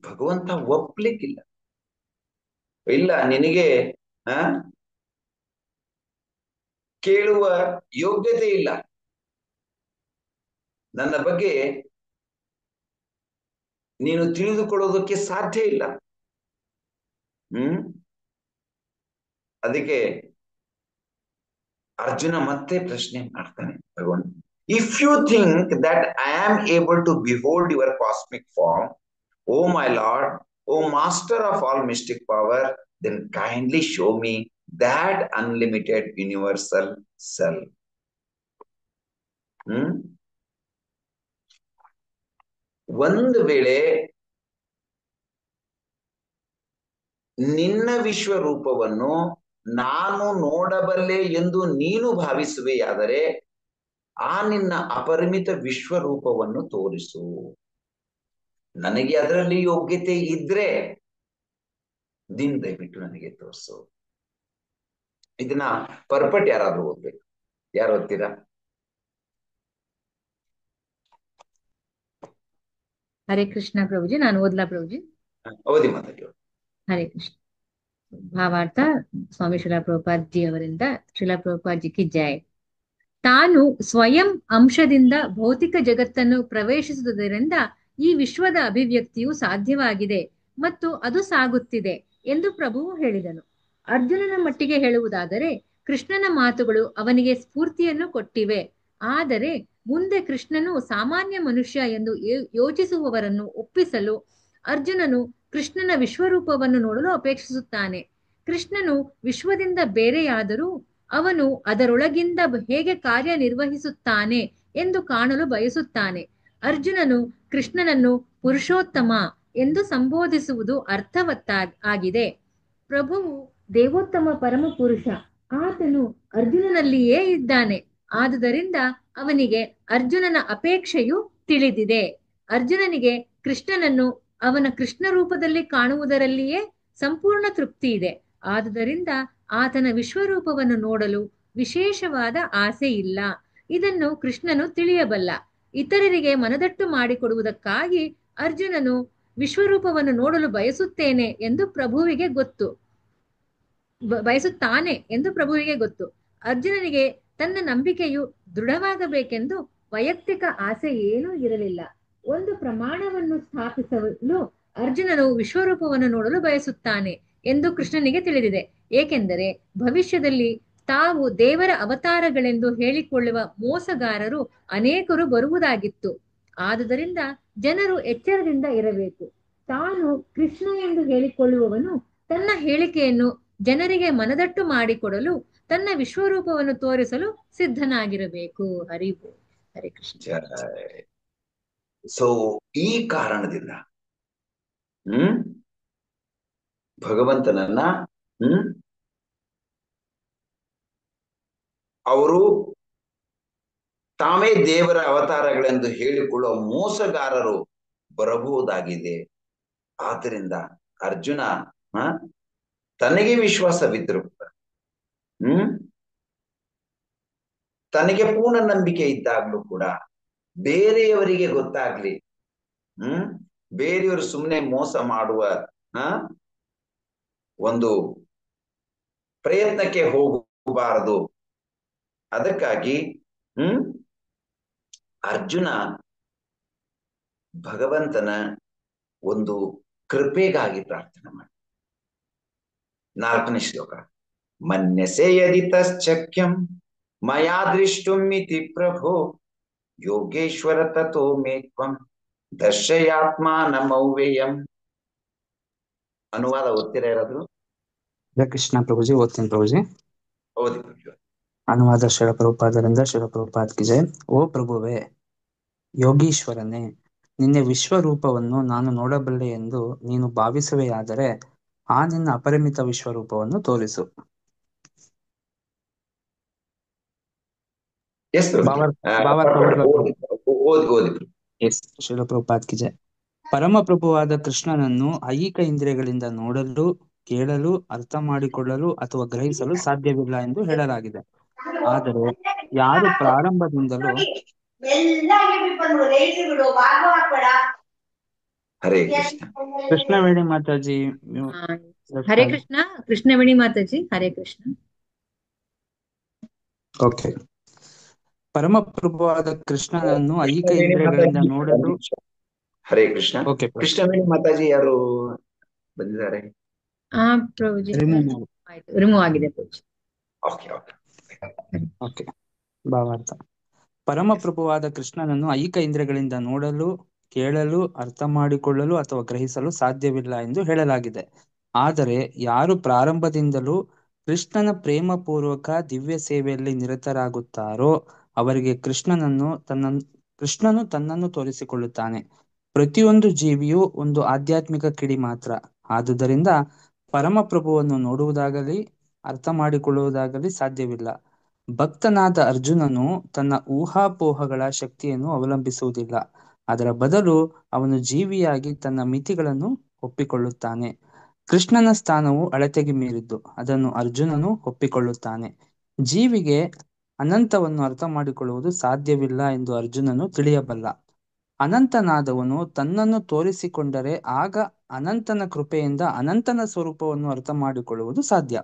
ಭಗವಂತ ಒಪ್ಲಿಕ್ಕಿಲ್ಲ. ಇಲ್ಲ, ನಿನಗೆ ಕೇಳುವ ಯೋಗ್ಯತೆ ಇಲ್ಲ, ನನ್ನ ಬಗ್ಗೆ ನೀನು ತಿಳಿದುಕೊಳ್ಳೋದಕ್ಕೆ ಸಾಧ್ಯ ಇಲ್ಲ. ಅದಕ್ಕೆ ಅರ್ಜುನ ಮತ್ತೆ ಪ್ರಶ್ನೆ ಮಾಡ್ತಾನೆ ಭಗವಂತ. If you think that I am able to behold your cosmic form, O my lord, O master of all mystic power, then kindly show me that unlimited universal self. ಒಂದು ವೇಳೆ ನಿನ್ನ ವಿಶ್ವರೂಪವನ್ನು ನಾನು ನೋಡಬಲ್ಲೆ ಎಂದು ನೀನು ಭಾವಿಸುವೆಯಾದರೆ ಆ ನಿನ್ನ ಅಪರಿಮಿತ ವಿಶ್ವರೂಪವನ್ನು ತೋರಿಸು. ನನಗೆ ಅದರಲ್ಲಿ ಯೋಗ್ಯತೆ ಇದ್ರೆ ದಿನ ದಯವಿಟ್ಟು ನನಗೆ ತೋರಿಸು. ಇದನ್ನ ಪರ್ಪಟ್ ಯಾರಾದ್ರೂ ಓದ್ಬೇಕು? ಯಾರು ಓದ್ತೀರಾ? ಹರೇ ಕೃಷ್ಣ ಪ್ರಭುಜಿ. ನಾನು ಓದ್ಲಾ ಪ್ರಭುಜಿ? ಓದಿ ಮಾತಾಡಿ. ಹರೇ ಕೃಷ್ಣ. ಭಾವಾರ್ಥ ಸ್ವಾಮಿ ಶಿಲಾ ಪ್ರಭುಪಾದ್ ಜಿ ಅವರಿಂದ. ಶಿಲಾ ಪ್ರಭುಪಾದ್ ಜಿ ಕಿ ಜೈ. ತಾನು ಸ್ವಯಂ ಅಂಶದಿಂದ ಭೌತಿಕ ಜಗತ್ತನ್ನು ಪ್ರವೇಶಿಸುವುದರಿಂದ ಈ ವಿಶ್ವದ ಅಭಿವ್ಯಕ್ತಿಯು ಸಾಧ್ಯವಾಗಿದೆ ಮತ್ತು ಅದು ಸಾಗುತ್ತಿದೆ ಎಂದು ಪ್ರಭುವು ಹೇಳಿದನು. ಅರ್ಜುನನ ಮಟ್ಟಿಗೆ ಹೇಳುವುದಾದರೆ ಕೃಷ್ಣನ ಮಾತುಗಳು ಅವನಿಗೆ ಸ್ಫೂರ್ತಿಯನ್ನು ಕೊಟ್ಟಿವೆ. ಆದರೆ ಮುಂದೆ ಕೃಷ್ಣನು ಸಾಮಾನ್ಯ ಮನುಷ್ಯ ಎಂದು ಯೋಚಿಸುವವರನ್ನು ಒಪ್ಪಿಸಲು ಅರ್ಜುನನು ಕೃಷ್ಣನ ವಿಶ್ವರೂಪವನ್ನು ನೋಡಲು ಅಪೇಕ್ಷಿಸುತ್ತಾನೆ. ಕೃಷ್ಣನು ವಿಶ್ವದಿಂದ ಬೇರೆಯಾದರೂ ಅವನು ಅದರೊಳಗಿಂದ ಹೇಗೆ ಕಾರ್ಯನಿರ್ವಹಿಸುತ್ತಾನೆ ಎಂದು ಕಾಣಲು ಬಯಸುತ್ತಾನೆ. ಅರ್ಜುನನು ಕೃಷ್ಣನನ್ನು ಪುರುಷೋತ್ತಮ ಎಂದು ಸಂಬೋಧಿಸುವುದು ಅರ್ಥವತ್ತಾಗಿದೆ. ಪ್ರಭುವು ದೇವೋತ್ತಮ ಪರಮ ಪುರುಷ. ಆತನು ಅರ್ಜುನನಲ್ಲಿಯೇ ಇದ್ದಾನೆ. ಆದುದರಿಂದ ಅವನಿಗೆ ಅರ್ಜುನನ ಅಪೇಕ್ಷೆಯು ತಿಳಿದಿದೆ. ಅರ್ಜುನನಿಗೆ ಕೃಷ್ಣನನ್ನು ಅವನ ಕೃಷ್ಣ ರೂಪದಲ್ಲಿ ಕಾಣುವುದರಲ್ಲಿಯೇ ಸಂಪೂರ್ಣ ತೃಪ್ತಿ ಇದೆ. ಆದುದರಿಂದ ಆತನ ವಿಶ್ವರೂಪವನ್ನು ನೋಡಲು ವಿಶೇಷವಾದ ಆಸೆ ಇಲ್ಲ. ಇದನ್ನು ಕೃಷ್ಣನು ತಿಳಿಯಬಲ್ಲ. ಇತರರಿಗೆ ಮನದಟ್ಟು ಮಾಡಿಕೊಡುವುದಕ್ಕಾಗಿ ಅರ್ಜುನನು ವಿಶ್ವರೂಪವನ್ನು ನೋಡಲು ಬಯಸುತ್ತಾನೆ ಎಂದು ಪ್ರಭುವಿಗೆ ಗೊತ್ತು. ಅರ್ಜುನನಿಗೆ ತನ್ನ ನಂಬಿಕೆಯು ದೃಢವಾಗಬೇಕೆಂದು ವೈಯಕ್ತಿಕ ಆಸೆ ಏನೂ ಇರಲಿಲ್ಲ. ಒಂದು ಪ್ರಮಾಣವನ್ನು ಸ್ಥಾಪಿಸಲು ಅರ್ಜುನನು ವಿಶ್ವರೂಪವನ್ನು ನೋಡಲು ಬಯಸುತ್ತಾನೆ ಎಂದು ಕೃಷ್ಣನಿಗೆ ತಿಳಿದಿದೆ. ಏಕೆಂದರೆ ಭವಿಷ್ಯದಲ್ಲಿ ತಾವು ದೇವರ ಅವತಾರಗಳೆಂದು ಹೇಳಿಕೊಳ್ಳುವ ಮೋಸಗಾರರು ಅನೇಕರು ಬರುವುದಾಗಿತ್ತು. ಆದುದರಿಂದ ಜನರು ಎಚ್ಚರದಿಂದ ಇರಬೇಕು. ತಾನು ಕೃಷ್ಣ ಎಂದು ಹೇಳಿಕೊಳ್ಳುವವನು ತನ್ನ ಹೇಳಿಕೆಯನ್ನು ಜನರಿಗೆ ಮನದಟ್ಟು ಮಾಡಿಕೊಡಲು ತನ್ನ ವಿಶ್ವರೂಪವನ್ನು ತೋರಿಸಲು ಸಿದ್ಧನಾಗಿರಬೇಕು. ಹರಿವು. ಹರೇ ಕೃಷ್ಣ. ಸೊ ಈ ಕಾರಣದಿಂದ ಭಗವಂತನನ್ನ ಅವರು ತಾವೇ ದೇವರ ಅವತಾರಗಳೆಂದು ಹೇಳಿಕೊಳ್ಳುವ ಮೋಸಗಾರರು ಬರಬಹುದಾಗಿದೆ. ಆದ್ದರಿಂದ ಅರ್ಜುನ ತನಗೆ ವಿಶ್ವಾಸವಿದ್ದರು ತನಗೆ ಪೂರ್ಣ ನಂಬಿಕೆ ಇದ್ದಾಗ್ಲೂ ಕೂಡ ಬೇರೆಯವರಿಗೆ ಗೊತ್ತಾಗ್ಲಿ ಬೇರೆಯವರು ಸುಮ್ಮನೆ ಮೋಸ ಮಾಡುವ ಒಂದು ಪ್ರಯತ್ನಕ್ಕೆ ಹೋಗಬಾರದು. ಅದಕ್ಕಾಗಿ ಅರ್ಜುನ ಭಗವಂತನ ಒಂದು ಕೃಪೆಗಾಗಿ ಪ್ರಾರ್ಥನೆ ಮಾಡಿ. 4ನೇ ಶ್ಲೋಕ. ಮನ್ಯಸೆ ಯದಿ ತಶ್ಚಕ್ಯಂ ಮಯಾ ದೃಷ್ಟುಮಿತಿ ಪ್ರಭೋ ಯೋಗೇಶ್ವರ ತಥೋ ಮೇ ತ್ವಂ ದರ್ಶಯಾತ್ಮಾನಮವ್ಯಯಂ. ಅನುವಾದ ಓದ್ತೀರಾ ಯಾರಾದ್ರು? ಕೃಷ್ಣ ಪ್ರಭುಜಿ, ಓದ್ತೀನಿ ಪ್ರಭುಜಿ. ಓದಿ. ಅನುವಾದ ಶಿಲ ಪ್ರಭುಪಾದರಿಂದ. ಶಿಲ ಪ್ರಭುಪಾದ್ ಕಿ ಜೈ. ಓ ಪ್ರಭುವೇ, ಯೋಗೀಶ್ವರನೇ, ನಿನ್ನ ವಿಶ್ವರೂಪವನ್ನು ನಾನು ನೋಡಬಲ್ಲೆ ಎಂದು ನೀನು ಭಾವಿಸುವೆಯಾದರೆ ಆ ನಿನ್ನ ಅಪರಿಮಿತ ವಿಶ್ವರೂಪವನ್ನು ತೋರಿಸು. ಶಿಲ ಪ್ರಭುಪಾದ್ ಕಿ ಜೈ. ಪರಮಪ್ರಭುವಾದ ಕೃಷ್ಣನನ್ನು ಐಹಿಕ ಇಂದ್ರಿಯಗಳಿಂದ ನೋಡಲು, ಕೇಳಲು, ಅರ್ಥ ಮಾಡಿಕೊಳ್ಳಲು ಅಥವಾ ಗ್ರಹಿಸಲು ಸಾಧ್ಯವಿಲ್ಲ ಎಂದು ಹೇಳಲಾಗಿದೆ. ಆದರೆ ಯಾರು ಪ್ರಾರಂಭದಿಂದಲೂ ಹರೇ ಕೃಷ್ಣ. ಕೃಷ್ಣವೇಣಿ ಮಾತಾಜಿ. ಹರೇ ಕೃಷ್ಣ. ಕೃಷ್ಣವೇಣಿ ಮಾತಾಜಿ. ಹರೇ ಕೃಷ್ಣ. ಓಕೆ. ಪರಮಪ್ರಭುವಾದ ಕೃಷ್ಣನನ್ನು ಐಹಿಕ ಇಂದ್ರಿಯಗಳಿಂದ ನೋಡಲು. ಹರೇ ಕೃಷ್ಣ. ಓಕೆ. ಕೃಷ್ಣವೇಣಿ ಮಾತಾಜಿ ಯಾರು ಬಂದಿದ್ದಾರೆ? ರಿಮೂವ್ ಆಗಿದೆ. ಓಕೆ. ಭಾವಾರ್ಥ. ಪರಮಪ್ರಭುವಾದ ಕೃಷ್ಣನನ್ನು ಐಹಿಕ ಇಂದ್ರಿಯಗಳಿಂದ ನೋಡಲು, ಕೇಳಲು, ಅರ್ಥ ಮಾಡಿಕೊಳ್ಳಲು ಅಥವಾ ಗ್ರಹಿಸಲು ಸಾಧ್ಯವಿಲ್ಲ ಎಂದು ಹೇಳಲಾಗಿದೆ. ಆದರೆ ಯಾರು ಪ್ರಾರಂಭದಿಂದಲೂ ಕೃಷ್ಣನ ಪ್ರೇಮಪೂರ್ವಕ ದಿವ್ಯ ಸೇವೆಯಲ್ಲಿ ನಿರತರಾಗುತ್ತಾರೋ ಅವರಿಗೆ ಕೃಷ್ಣನು ತನ್ನನ್ನು ತೋರಿಸಿಕೊಳ್ಳುತ್ತಾನೆ. ಪ್ರತಿಯೊಂದು ಜೀವಿಯೂ ಒಂದು ಆಧ್ಯಾತ್ಮಿಕ ಕಿಡಿ ಮಾತ್ರ. ಆದುದರಿಂದ ಪರಮಪ್ರಭುವನ್ನು ನೋಡುವುದಾಗಲಿ ಅರ್ಥ ಮಾಡಿಕೊಳ್ಳುವುದಾಗಲಿ ಸಾಧ್ಯವಿಲ್ಲ. ಭಕ್ತನಾದ ಅರ್ಜುನನು ತನ್ನ ಊಹಾಪೋಹಗಳ ಶಕ್ತಿಯನ್ನು ಅವಲಂಬಿಸುವುದಿಲ್ಲ. ಅದರ ಬದಲು ಅವನು ಜೀವಿಯಾಗಿ ತನ್ನ ಮಿತಿಗಳನ್ನು ಒಪ್ಪಿಕೊಳ್ಳುತ್ತಾನೆ. ಕೃಷ್ಣನ ಸ್ಥಾನವು ಅಳತೆಗೆ ಮೀರಿದ್ದು, ಅದನ್ನು ಅರ್ಜುನನು ಒಪ್ಪಿಕೊಳ್ಳುತ್ತಾನೆ. ಜೀವಿಗೆ ಅನಂತವನ್ನು ಅರ್ಥ ಮಾಡಿಕೊಳ್ಳುವುದು ಸಾಧ್ಯವಿಲ್ಲ ಎಂದು ಅರ್ಜುನನು ತಿಳಿಯಬಲ್ಲ. ಅನಂತನಾದವನು ತನ್ನನ್ನು ತೋರಿಸಿಕೊಂಡರೆ ಆಗ ಅನಂತನ ಕೃಪೆಯಿಂದ ಅನಂತನ ಸ್ವರೂಪವನ್ನು ಅರ್ಥ ಮಾಡಿಕೊಳ್ಳುವುದು ಸಾಧ್ಯ.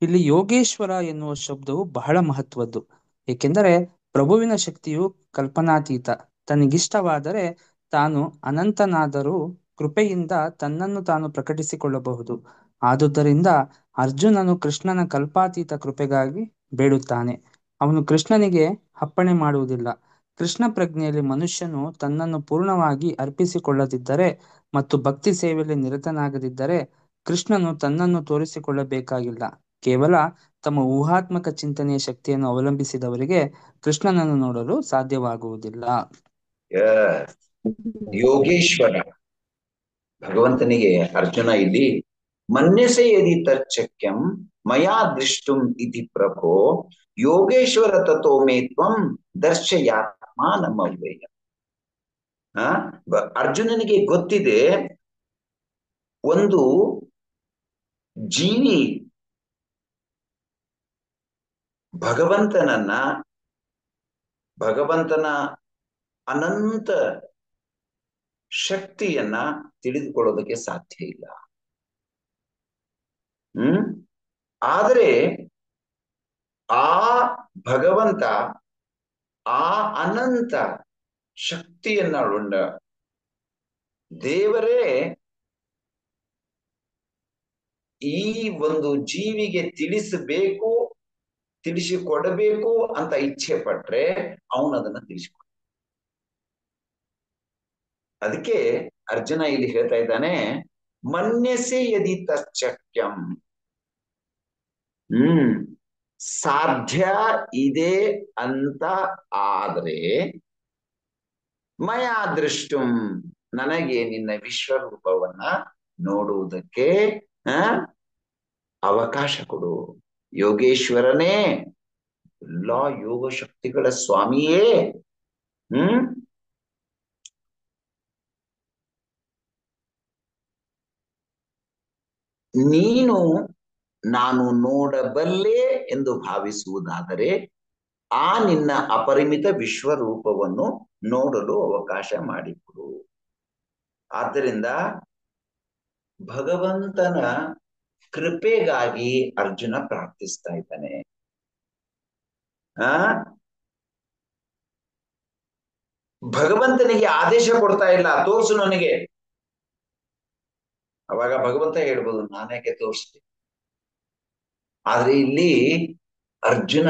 ಇಲ್ಲಿ ಯೋಗೇಶ್ವರ ಎನ್ನುವ ಶಬ್ದವು ಬಹಳ ಮಹತ್ವದ್ದು. ಏಕೆಂದರೆ ಪ್ರಭುವಿನ ಶಕ್ತಿಯು ಕಲ್ಪನಾತೀತ. ತನಗಿಷ್ಟವಾದರೆ ತಾನು ಅನಂತನಾದರೂ ಕೃಪೆಯಿಂದ ತನ್ನನ್ನು ತಾನು ಪ್ರಕಟಿಸಿಕೊಳ್ಳಬಹುದು. ಆದುದರಿಂದ ಅರ್ಜುನನು ಕೃಷ್ಣನ ಕಲ್ಪಾತೀತ ಕೃಪೆಗಾಗಿ ಬೇಡುತ್ತಾನೆ. ಅವನು ಕೃಷ್ಣನಿಗೆ ಅಪ್ಪಣೆ ಮಾಡುವುದಿಲ್ಲ. ಕೃಷ್ಣ ಪ್ರಜ್ಞೆಯಲ್ಲಿ ಮನುಷ್ಯನು ತನ್ನನ್ನು ಪೂರ್ಣವಾಗಿ ಅರ್ಪಿಸಿಕೊಳ್ಳದಿದ್ದರೆ ಮತ್ತು ಭಕ್ತಿ ಸೇವೆಯಲ್ಲಿ ನಿರತನಾಗದಿದ್ದರೆ ಕೃಷ್ಣನು ತನ್ನನ್ನು ತೋರಿಸಿಕೊಳ್ಳಬೇಕಾಗಿಲ್ಲ. ಕೇವಲ ತಮ್ಮ ಊಹಾತ್ಮಕ ಚಿಂತನೆಯ ಶಕ್ತಿಯನ್ನು ಅವಲಂಬಿಸಿದವರಿಗೆ ಕೃಷ್ಣನನ್ನು ನೋಡಲು ಸಾಧ್ಯವಾಗುವುದಿಲ್ಲ. ಯೋಗೇಶ್ವರ ಭಗವಂತನಿಗೆ ಅರ್ಜುನ ಇಲ್ಲಿ ಮನ್ಯಸೆ ಯದಿ ತಚ್ಚಕ್ಯಂ ಮಯಾ ದೃಷ್ಟುಂ ಇತಿ ಪ್ರಭೋ ಯೋಗೇಶ್ವರ ತಥೋ ಮೇ ತ್ವಂ ದರ್ಶಯಾತ್ಮಾನಮವ್ಯಯ. ಅರ್ಜುನನಿಗೆ ಗೊತ್ತಿದೆ, ಒಂದು ಜೀವಿ ಭಗವಂತನ ಅನಂತ ಶಕ್ತಿಯನ್ನ ತಿಳಿದುಕೊಳ್ಳೋದಕ್ಕೆ ಸಾಧ್ಯ ಇಲ್ಲ. ಆದರೆ ಆ ಭಗವಂತ ಆ ಅನಂತ ಶಕ್ತಿಯನ್ನೊಳ್ಳ ದೇವರೇ ಈ ಒಂದು ಜೀವಿಗೆ ತಿಳಿಸಿಕೊಡಬೇಕು ಅಂತ ಇಚ್ಛೆ ಪಟ್ರೆ ಅವನು ಅದನ್ನ ತಿಳಿಸಿಕೊಡ. ಅದಕ್ಕೆ ಅರ್ಜುನ ಇಲ್ಲಿ ಹೇಳ್ತಾ ಇದ್ದಾನೆ, ಮನ್ಯಸೆ ಯದಿ ತಚ್ಚಕ್ಯಂ. ಸಾಧ್ಯ ಇದೆ ಅಂತ ಆದ್ರೆ ಮಯಾ ದೃಷ್ಟುಂ, ನನಗೆ ನಿನ್ನ ವಿಶ್ವರೂಪವನ್ನ ನೋಡುವುದಕ್ಕೆ ಆ ಅವಕಾಶ ಕೊಡು. ಯೋಗೇಶ್ವರನೇ, ಎಲ್ಲಾ ಯೋಗ ಶಕ್ತಿಗಳ ಸ್ವಾಮಿಯೇ, ಹ್ಮ್ ನೀನು ನಾನು ನೋಡಬಲ್ಲೆ ಎಂದು ಭಾವಿಸುವುದಾದರೆ ಆ ನಿನ್ನ ಅಪರಿಮಿತ ವಿಶ್ವರೂಪವನ್ನು ನೋಡಲು ಅವಕಾಶ ಮಾಡಿಕೊಡು. ಆದ್ದರಿಂದ ಭಗವಂತನ ಕೃಪೆಗಾಗಿ ಅರ್ಜುನ ಪ್ರಾರ್ಥಿಸ್ತಾ ಇದ್ದಾನೆ. ಆ ಭಗವಂತನಿಗೆ ಆದೇಶ ಕೊಡ್ತಾ ಇಲ್ಲ, ತೋರ್ಸು ನನಗೆ. ಅವಾಗ ಭಗವಂತ ಹೇಳ್ಬೋದು, ನಾನೇಕೆ ತೋರಿಸ್ತೀನಿ. ಆದ್ರೆ ಇಲ್ಲಿ ಅರ್ಜುನ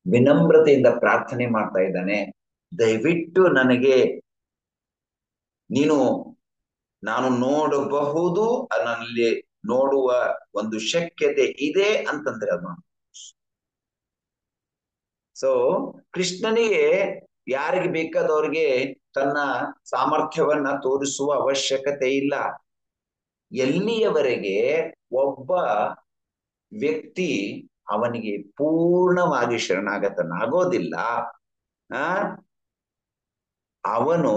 ವಿನಮ್ರತೆಯಿಂದ ಪ್ರಾರ್ಥನೆ ಮಾಡ್ತಾ ಇದ್ದಾನೆ, ದಯವಿಟ್ಟು ನನಗೆ ನಾನು ನೋಡಬಹುದು, ನನ್ನಲ್ಲಿ ನೋಡುವ ಒಂದು ಶಕ್ಯತೆ ಇದೆ ಅಂತಂದ್ರೆ ಅದು. ಸೊ ಕೃಷ್ಣನಿಗೆ ಯಾರಿಗೆ ಬೇಕಾದವ್ರಿಗೆ ತನ್ನ ಸಾಮರ್ಥ್ಯವನ್ನ ತೋರಿಸುವ ಅವಶ್ಯಕತೆ ಇಲ್ಲ. ಎಲ್ಲಿಯವರೆಗೆ ಒಬ್ಬ ವ್ಯಕ್ತಿ ಅವನಿಗೆ ಪೂರ್ಣವಾಗಿ ಶರಣಾಗತನಾಗೋದಿಲ್ಲ, ಅವನು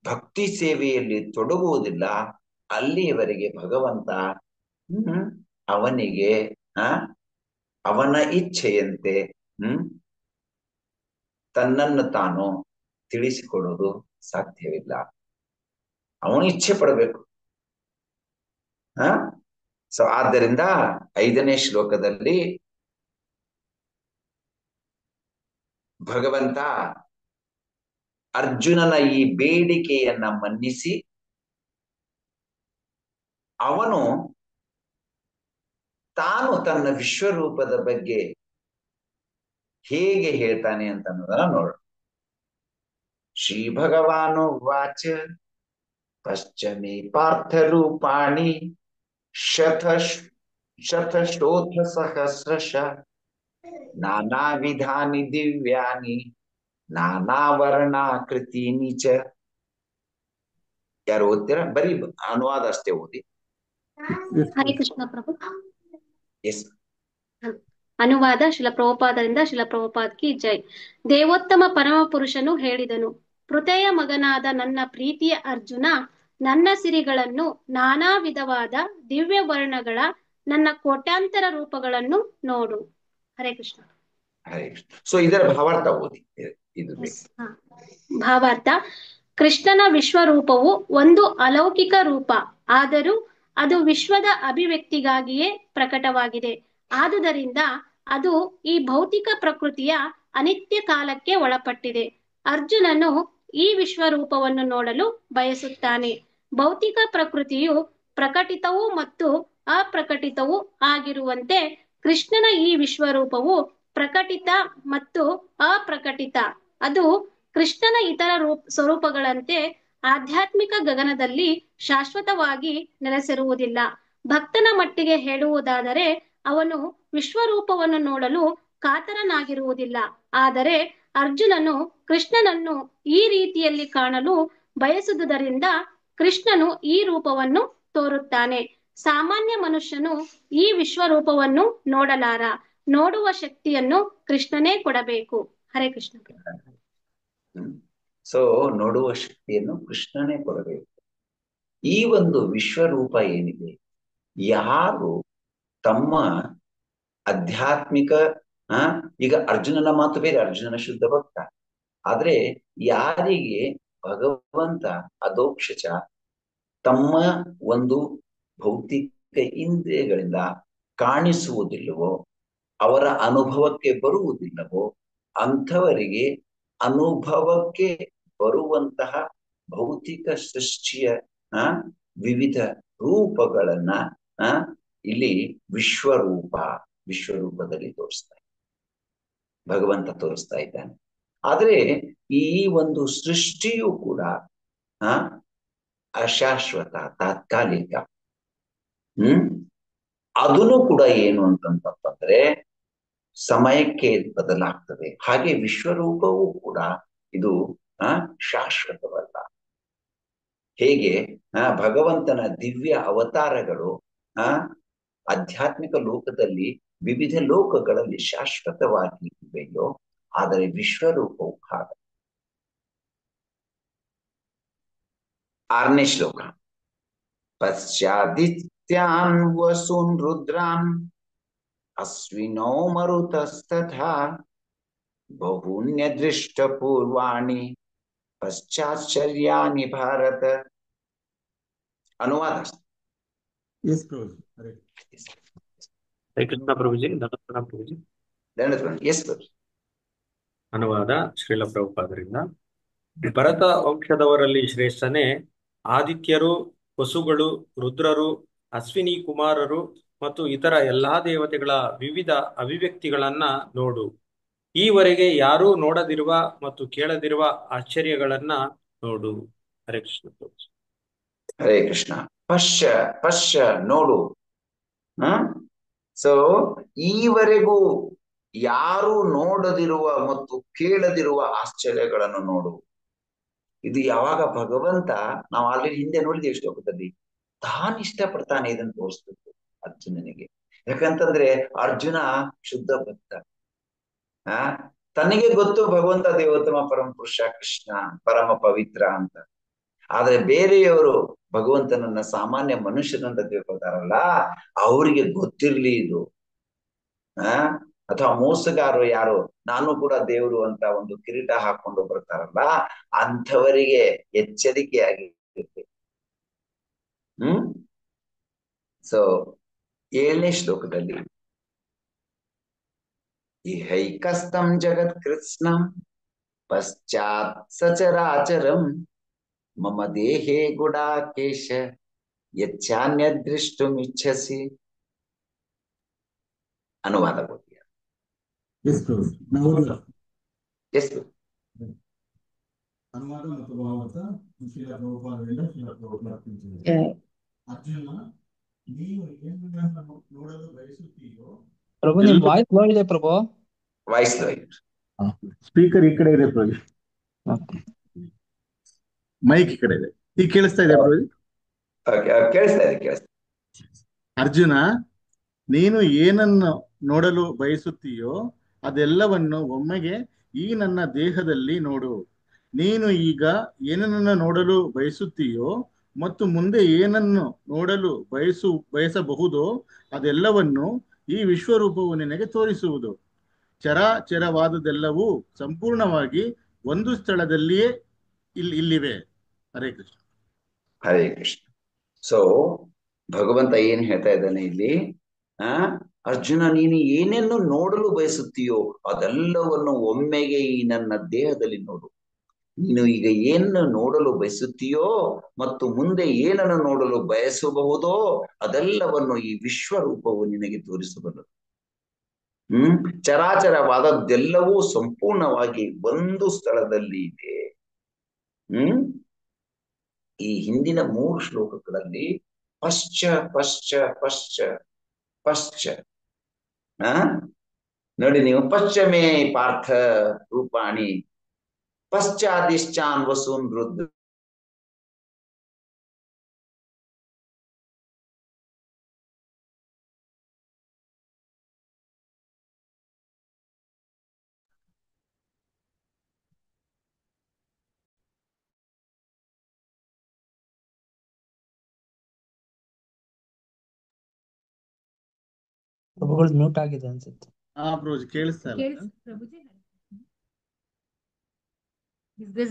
ಭಕ್ತಿ ಸೇವೆಯಲ್ಲಿ ತೊಡಗುವುದಿಲ್ಲ, ಅಲ್ಲಿಯವರೆಗೆ ಭಗವಂತ ಅವನಿಗೆ ಅವನ ಇಚ್ಛೆಯಂತೆ ತನ್ನನ್ನು ತಾನು ತಿಳಿಸಿಕೊಡೋದು ಸಾಧ್ಯವಿಲ್ಲ. ಅವನು ಇಚ್ಛೆ ಪಡಬೇಕು. ಸೊ ಆದ್ದರಿಂದ 5ನೇ ಶ್ಲೋಕದಲ್ಲಿ ಭಗವಂತ ಅರ್ಜುನನ ಈ ಬೇಡಿಕೆಯನ್ನ ಮನ್ನಿಸಿ ಅವನು ತಾನು ತನ್ನ ವಿಶ್ವರೂಪದ ಬಗ್ಗೆ ಹೇಗೆ ಹೇಳ್ತಾನೆ ಅಂತ ಅನ್ನೋದನ್ನ ನೋಡೋಣ. ಶ್ರೀ ಭಗವಾನು ವಾಚ ಪಶ್ಚಮೇ ಪಾರ್ಥ ರೂಪಾಣಿ ಶತಶೋಥ ಸಹಸ್ರಶ ನಾನಾ ವಿಧಾನಿ ದಿವ್ಯಾನಿ ನಾನಾ ವರ್ಣಾಕೃತಿನಿ ಚ. ಯಾರು ಓದ್ತೀರಾ? ಬರೀ ಅನುವಾದ ಅಷ್ಟೇ ಓದಿ. ಹರೇ ಕೃಷ್ಣ ಪ್ರಭು. ಎಸ್. ಅನುವಾದ ಶಿಲ ಪ್ರಭುಪಾದರಿಂದ ಶಿಲ ಪ್ರಭುಪಾದ್ ಕಿ ಜೈ. ದೇವೋತ್ತಮ ಪರಮ ಪುರುಷನು ಹೇಳಿದನು, ಪೃಥೆಯ ಮಗನಾದ ನನ್ನ ಪ್ರೀತಿಯ ಅರ್ಜುನ, ನನ್ನ ಸಿರಿಗಳನ್ನು, ನಾನಾ ವಿಧವಾದ ದಿವ್ಯ ವರ್ಣಗಳ ನನ್ನ ಕೋಟ್ಯಾಂತರ ರೂಪಗಳನ್ನು ನೋಡು. ಹರೇ ಕೃಷ್ಣ. ಹರೇ ಕೃಷ್ಣ. ಸೊ ಇದರ ಭಾವಾರ್ಥ ಓದಿ. ಇದು ಭಾವಾರ್ಥ: ಕೃಷ್ಣನ ವಿಶ್ವರೂಪವು ಒಂದು ಅಲೌಕಿಕ ರೂಪ, ಆದರೂ ಅದು ವಿಶ್ವದ ಅಭಿವ್ಯಕ್ತಿಗಾಗಿಯೇ ಪ್ರಕಟವಾಗಿದೆ. ಆದುದರಿಂದ ಅದು ಈ ಭೌತಿಕ ಪ್ರಕೃತಿಯ ಅನಿತ್ಯ ಕಾಲಕ್ಕೆ ಒಳಪಟ್ಟಿದೆ. ಅರ್ಜುನನು ಈ ವಿಶ್ವರೂಪವನ್ನು ನೋಡಲು ಬಯಸುತ್ತಾನೆ. ಭೌತಿಕ ಪ್ರಕೃತಿಯು ಪ್ರಕಟಿತವೂ ಮತ್ತು ಅಪ್ರಕಟಿತವೂ ಆಗಿರುವಂತೆ ಕೃಷ್ಣನ ಈ ವಿಶ್ವರೂಪವು ಪ್ರಕಟಿತ ಮತ್ತು ಅಪ್ರಕಟಿತ. ಅದು ಕೃಷ್ಣನ ಇತರ ಸ್ವರೂಪಗಳಂತೆ ಆಧ್ಯಾತ್ಮಿಕ ಗಗನದಲ್ಲಿ ಶಾಶ್ವತವಾಗಿ ನೆಲೆಸಿರುವುದಿಲ್ಲ. ಭಕ್ತನ ಮಟ್ಟಿಗೆ ಹೇಳುವುದಾದರೆ ಅವನು ವಿಶ್ವರೂಪವನ್ನು ನೋಡಲು ಕಾತರನಾಗಿರುವುದಿಲ್ಲ. ಆದರೆ ಅರ್ಜುನನು ಕೃಷ್ಣನನ್ನು ಈ ರೀತಿಯಲ್ಲಿ ಕಾಣಲು ಬಯಸುವುದರಿಂದ ಕೃಷ್ಣನು ಈ ರೂಪವನ್ನು ತೋರುತ್ತಾನೆ. ಸಾಮಾನ್ಯ ಮನುಷ್ಯನು ಈ ವಿಶ್ವರೂಪವನ್ನು ನೋಡಲಾರ. ನೋಡುವ ಶಕ್ತಿಯನ್ನು ಕೃಷ್ಣನೇ ಕೊಡಬೇಕು. ಹರೇ ಕೃಷ್ಣ. ಸೊ ನೋಡುವ ಶಕ್ತಿಯನ್ನು ಕೃಷ್ಣನೇ ಕೊಡಬೇಕು. ಈ ಒಂದು ವಿಶ್ವರೂಪ ಏನಿದೆ, ಯಾರು ತಮ್ಮ ಆಧ್ಯಾತ್ಮಿಕ ಈಗ ಅರ್ಜುನನ ಮಾತು ಬೇರೆ, ಅರ್ಜುನನ ಶುದ್ಧ ಭಕ್ತ. ಆದ್ರೆ ಯಾರಿಗೆ ಭಗವಂತ ಅದೋಕ್ಷಜ ತಮ್ಮ ಒಂದು ಭೌತಿಕ ಇಂದ್ರಿಯಗಳಿಂದ ಕಾಣಿಸುವುದಿಲ್ಲವೋ, ಅವರ ಅನುಭವಕ್ಕೆ ಬರುವುದಿಲ್ಲವೋ, ಅಂಥವರಿಗೆ ಅನುಭವಕ್ಕೆ ಬರುವಂತಹ ಭೌತಿಕ ಸೃಷ್ಟಿಯ ವಿವಿಧ ರೂಪಗಳನ್ನ ಇಲ್ಲಿ ವಿಶ್ವರೂಪದಲ್ಲಿ ತೋರಿಸ್ತಾ ಭಗವಂತ ತೋರಿಸ್ತಾ ಇದ್ದಾನೆ. ಆದ್ರೆ ಈ ಒಂದು ಸೃಷ್ಟಿಯು ಕೂಡ ಅಶಾಶ್ವತ, ತಾತ್ಕಾಲಿಕ. ಅದನ್ನು ಕೂಡ ಏನು ಅಂತಂದ್ರೆ ಸಮಯಕ್ಕೆ ಬದಲಾಗ್ತದೆ. ಹಾಗೆ ವಿಶ್ವರೂಪವೂ ಕೂಡ ಇದು ಶಾಶ್ವತವಲ್ಲ. ಹೇಗೆ ಭಗವಂತನ ದಿವ್ಯ ಅವತಾರಗಳು ಆಧ್ಯಾತ್ಮಿಕ ಲೋಕದಲ್ಲಿ ವಿವಿಧ ಲೋಕಗಳಲ್ಲಿ ಶಾಶ್ವತವಾಗಿ ಇವೆಯೋ, ಆದರೆ ವಿಶ್ವರೂಪವು ಹಾಗ. 6ನೇ ಶ್ಲೋಕ. ಪಶ್ಚಾದಿತ್ಯಾನ್ ವಸೂನ್ ರುದ್ರಾನ್ ಅಶ್ವಿನೋ ಮರುತಸ್ತಥಾ ಬಹೂನ್ಯದೃಷ್ಟ ಪೂರ್ವಾಣಿ ಪಶ್ಚಾಶ್ಚರ್ಯಾನಿ ಭಾರತ. ಅನುವಾದ. ಎಸ್ ಪ್ರಭುಜಿ. ಹರೇ ಕೃಷ್ಣ ಪ್ರಭುಜಿ. ಧನ್ಯವಾದ ಪ್ರಭುಜಿ. ಎಸ್ ಪ್ರಭು. ಅನುವಾದ ಶ್ರೀಲ ಪ್ರಭುಪಾದರಿಂದ. ಭರತ ವಂಶದವರಲ್ಲಿ ಶ್ರೇಷ್ಠನೇ ಆದಿತ್ಯರು, ವಸುಗಳು, ರುದ್ರರು, ಅಶ್ವಿನಿ ಕುಮಾರರು ಮತ್ತು ಇತರ ಎಲ್ಲಾ ದೇವತೆಗಳ ವಿವಿಧ ಅಭಿವ್ಯಕ್ತಿಗಳನ್ನ ನೋಡು. ಈವರೆಗೆ ಯಾರೂ ನೋಡದಿರುವ ಮತ್ತು ಕೇಳದಿರುವ ಆಶ್ಚರ್ಯಗಳನ್ನ ನೋಡು. ಹರೇ ಕೃಷ್ಣ ಪ್ರಭುಜಿ. ಹರೇ ಕೃಷ್ಣ. ಪಶ್ಯ ನೋಡು. ಸೊ ಈವರೆಗೂ ಯಾರು ನೋಡದಿರುವ ಮತ್ತು ಕೇಳದಿರುವ ಆಶ್ಚರ್ಯಗಳನ್ನು ನೋಡು. ಇದು ಯಾವಾಗ ಭಗವಂತ, ನಾವು ಆಲ್ರೆಡಿ ಹಿಂದೆ ನೋಡಿದ್ದೇವೆ ಶ್ಲೋಕದಲ್ಲಿ, ತಾನು ಇಷ್ಟಪಡ್ತಾನೆ ಇದನ್ನು ತೋರಿಸ್ಬೇಕು ಅರ್ಜುನನಿಗೆ. ಯಾಕಂತಂದ್ರೆ ಅರ್ಜುನ ಶುದ್ಧ ಭಕ್ತ. ತನಗೆ ಗೊತ್ತು ಭಗವಂತ ದೇವೋತ್ತಮ ಪರಮ ಪುರುಷ ಕೃಷ್ಣ ಪರಮ ಪವಿತ್ರ ಅಂತ. ಆದ್ರೆ ಬೇರೆಯವರು ಭಗವಂತನನ್ನ ಸಾಮಾನ್ಯ ಮನುಷ್ಯನಂತ ತಿಳ್ಕೊತಾರಲ್ಲ, ಅವರಿಗೆ ಗೊತ್ತಿರ್ಲಿ ಇದು. ಅಥವಾ ಮೋಸಗಾರರು ಯಾರು, ನಾನು ಕೂಡ ದೇವರು ಅಂತ ಒಂದು ಕಿರೀಟ ಹಾಕೊಂಡು ಬರ್ತಾರಲ್ಲ, ಅಂಥವರಿಗೆ ಎಚ್ಚರಿಕೆಯಾಗಿರುತ್ತೆ. ಸೊ 7ನೇ ಶ್ಲೋಕದಲ್ಲಿ ಇಹೈಕಸ್ತಂ ಜಗತ್ ಕೃತ್ಸ್ನಂ ಪಶ್ಚಾತ್ ಸಚರಾಚರಂ ಮಮ ದೇಹೇ ಗುಡಾಕೇಶ ಯಚ್ಛಾನ್ಯದೃಷ್ಟುಮಿಚ್ಛಸಿ. ಅನುವಾದ ಕೊಡ್ತೀಯ? ಅನುವಾದ ಮತ್ತು ಭಾವಾರ್ಥ ಶ್ರೀಲ ಪ್ರಭುಪಾದರಿಂದ ಶ್ರೀಲ ಪ್ರಭುಪಾದ. ಅರ್ಜುನ, ನೀನು ಏನನ್ನು ನೋಡಲು ಬಯಸುತ್ತೀಯೋ. ಪ್ರಭು ನಿಮ್ ವಾಯ್ಸ್ ಲೋ ಇದೆ ಪ್ರಭು. ವಾಯ್ಸ್ ಲೋ ಇದೆ. ಸ್ಪೀಕರ್ ಈ ಕಡೆ ಇದೆ ಪ್ರಭು. ಮೈಕ್ ಈ ಕಡೆ ಇದೆ. ಈಗ ಕೇಳಿಸ್ತಾ ಇದೆ ಪ್ರಭು? ಕೇಳಿಸ್ತಾ ಇದೆ. ಅರ್ಜುನ, ನೀನು ಏನನ್ನು ನೋಡಲು ಬಯಸುತ್ತೀಯೋ ಅದೆಲ್ಲವನ್ನು ಒಮ್ಮೆಗೆ ಈ ನನ್ನ ದೇಹದಲ್ಲಿ ನೋಡು. ನೀನು ಈಗ ಏನನ್ನು ನೋಡಲು ಬಯಸುತ್ತೀಯೋ ಮತ್ತು ಮುಂದೆ ಏನನ್ನು ನೋಡಲು ಬಯಸಬಹುದೋ ಅದೆಲ್ಲವನ್ನು ಈ ವಿಶ್ವರೂಪವು ನಿನಗೆ ತೋರಿಸುವುದು. ಚರಾಚರವಾದದೆಲ್ಲವೂ ಸಂಪೂರ್ಣವಾಗಿ ಒಂದು ಸ್ಥಳದಲ್ಲಿಯೇ ಇಲ್ಲಿವೆ. ಹರೇ ಕೃಷ್ಣ. ಹರೇ ಕೃಷ್ಣ. ಸೊ ಭಗವಂತ ಏನ್ ಹೇಳ್ತಾ ಇದ್ದಾನೆ ಇಲ್ಲಿ? ಅರ್ಜುನ, ನೀನು ಏನೇನು ನೋಡಲು ಬಯಸುತ್ತೀಯೋ ಅದೆಲ್ಲವನ್ನು ಒಮ್ಮೆಗೆ ಈ ನನ್ನ ದೇಹದಲ್ಲಿ ನೋಡು. ನೀನು ಈಗ ಏನು ನೋಡಲು ಬಯಸುತ್ತೀಯೋ ಮತ್ತು ಮುಂದೆ ಏನನ್ನು ನೋಡಲು ಬಯಸಬಹುದೋ ಅದೆಲ್ಲವನ್ನು ಈ ವಿಶ್ವರೂಪವು ನಿನಗೆ ತೋರಿಸಬಲ್ಲದು. ಚರಾಚರವಾದದ್ದೆಲ್ಲವೂ ಸಂಪೂರ್ಣವಾಗಿ ಒಂದು ಸ್ಥಳದಲ್ಲಿ ಇದೆ. ಈ ಹಿಂದಿನ 3 ಶ್ಲೋಕಗಳಲ್ಲಿ ಪಶ್ಚ ಪಶ್ಚ ಪಶ್ಚ ಪಶ್ಚ ನೋಡಿ ನೀವು, ಪಶ್ಚಿಮೇ ಪಾರ್ಥ ರೂಪಾಣಿ ಪಶ್ಚಾದಿಶ್ಚಾನ್ ವಸೂನ್ ರುದ್ರ. ಪ್ರಭುಗಳು ಮ್ಯೂಟ್ ಆಗಿದೆ ಅನ್ಸುತ್ತೆ. ಪ್ರಭುಜಿ ಕೇಳಿಸ್ತಾ ಇಲ್ಲ.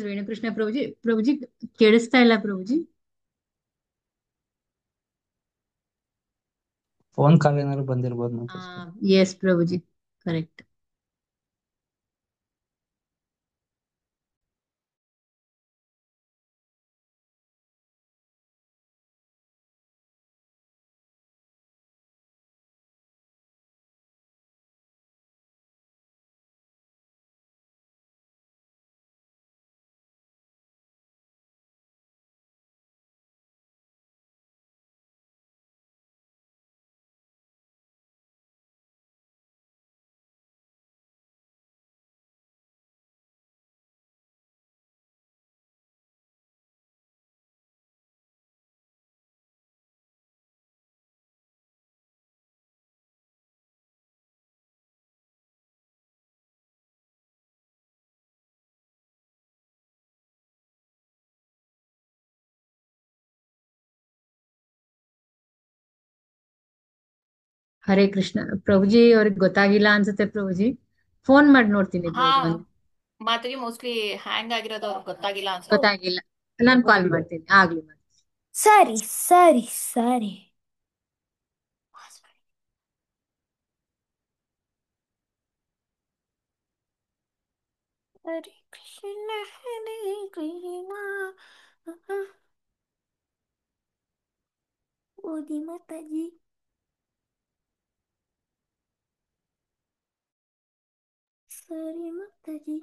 ವೇಣುಕೃಷ್ಣ ಪ್ರಭುಜಿ ಕೇಳಿಸ್ತಾ ಇಲ್ಲ ಪ್ರಭುಜಿ. ಫೋನ್ ಕಾಲ್ ಏನಾದ್ರು ಬಂದಿರ್ಬೋದು. Yes Prabhuji, correct. ಹರೇ ಕೃಷ್ಣ. ಪ್ರಭುಜಿ ಅವ್ರಿಗೆ ಗೊತ್ತಾಗಿಲ್ಲ ಅನ್ಸುತ್ತೆ ಪ್ರಭುಜಿ. ಫೋನ್ ಮಾಡಿ ನೋಡ್ತೀನಿ ಹಾ ಪ್ರಭುಜಿ. ಒಂದ್ ಮಾತಾಡಿ ಮೋಸ್ಟ್ಲಿ ಹ್ಯಾಂಗ್ ಆಗಿರೋದು ಅವ್ರಿಗೆ ಗೊತ್ತಾಗಿಲ್ಲ ಅನ್ಸುತ್ತೆ. ಗೊತ್ತಾಗಿಲ್ಲ. ನಾನು ಕಾಲ್ ಮಾಡ್ತೀನಿ ಆಗ್ಲಿ. ಸರಿ ಸರಿ ಸರಿ. ಹರಿ ಕೃಷ್ಣ ಹರಿ ಕೃಷ್ಣ. ಓದಿ ಮಾತಾಜಿ. ಸರಿ ಮಾತಾಜಿ.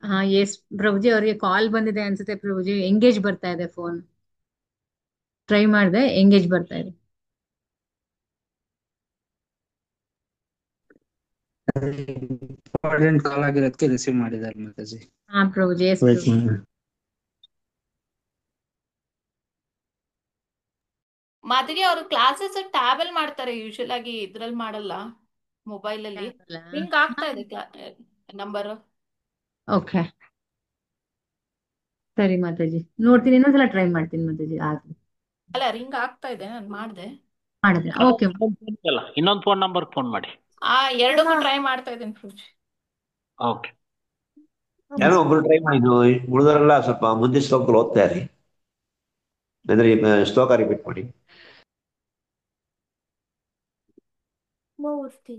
ಹಾ ಎಸ್ ಪ್ರಭುಜಿ, ಅವ್ರಿಗೆ ಕಾಲ್ ಬಂದಿದೆ ಅನ್ಸುತ್ತೆ ಪ್ರಭುಜಿ. ಎಂಗೇಜ್ ಬರ್ತಾ ಇದೆ ಫೋನ್. ಟ್ರೈ ಮಾಡಿದೆ, ಎಂಗೇಜ್ ಬರ್ತಾ ಇದೆ. ಇಂಪಾರ್ಟೆಂಟ್ ಕಾಲ್ ಆಗಿರೋದಕ್ಕೆ ರಿಸೀವ್ ಮಾಡಿದ್ದಾರೆ ಮಾತಾಜಿ. ಹಾ ಪ್ರಭುಜಿ, ಎಸ್ ಪ್ರಭುಜಿ. ಮಾತಾಡಿ ಅವರು ಕ್ಲಾಸಸ್ ಟ್ಯಾಬ್ ಅಲ್ಲಿ ಮಾಡ್ತಾರೆ, ಯೂಶುವಲ್ ಆಗಿ ಇದ್ರಲ್ಲಿ ಮಾಡಲ್ಲ, ಮೊಬೈಲ್ ಅಲ್ಲಿ. ಲಿಂಕ್ ಆಗ್ತಾ ಇದೆ ನಂಬರ್. ಓಕೆ ಸರಿ ಮಾತಾಜಿ, ನೋಡ್ತೀನಿ, ಇನ್ನೊಂದ್ಸಲ ಟ್ರೈ ಮಾಡ್ತೀನಿ ಮಾತಾಜಿ. ಆಗ್ಲಿ. ಅಲ್ಲ ರಿಂಗ್ ಆಗ್ತಾ ಇದೆ, ನಾನು ಮಾಡಿದೆ. ಮಾಡಿದ್ರೆ ಓಕೆ. ಇನ್ನೊಂದು ಫೋನ್ ನಂಬರ್ ಫೋನ್ ಮಾಡಿ. ಎರಡಕ್ಕೂ ಟ್ರೈ ಮಾಡ್ತಾ ಇದ್ದೀನಿ ಪ್ರಭುಜಿ. ಓಕೆ. ಯಾರೋ ಒಬ್ರು ಟ್ರೈ ಮಾಡಿದ್ರು, ಉಳಿದವರೆಲ್ಲ ಸ್ವಲ್ಪ ಮುಂದೆ ಶ್ಲೋಕಗಳು ಓದ್ತಾ ಇರಿ, ಅಂದ್ರೆ ಶ್ಲೋಕ ರಿಪೀಟ್ ಮಾಡಿ. ಮೂರ್ತಿ.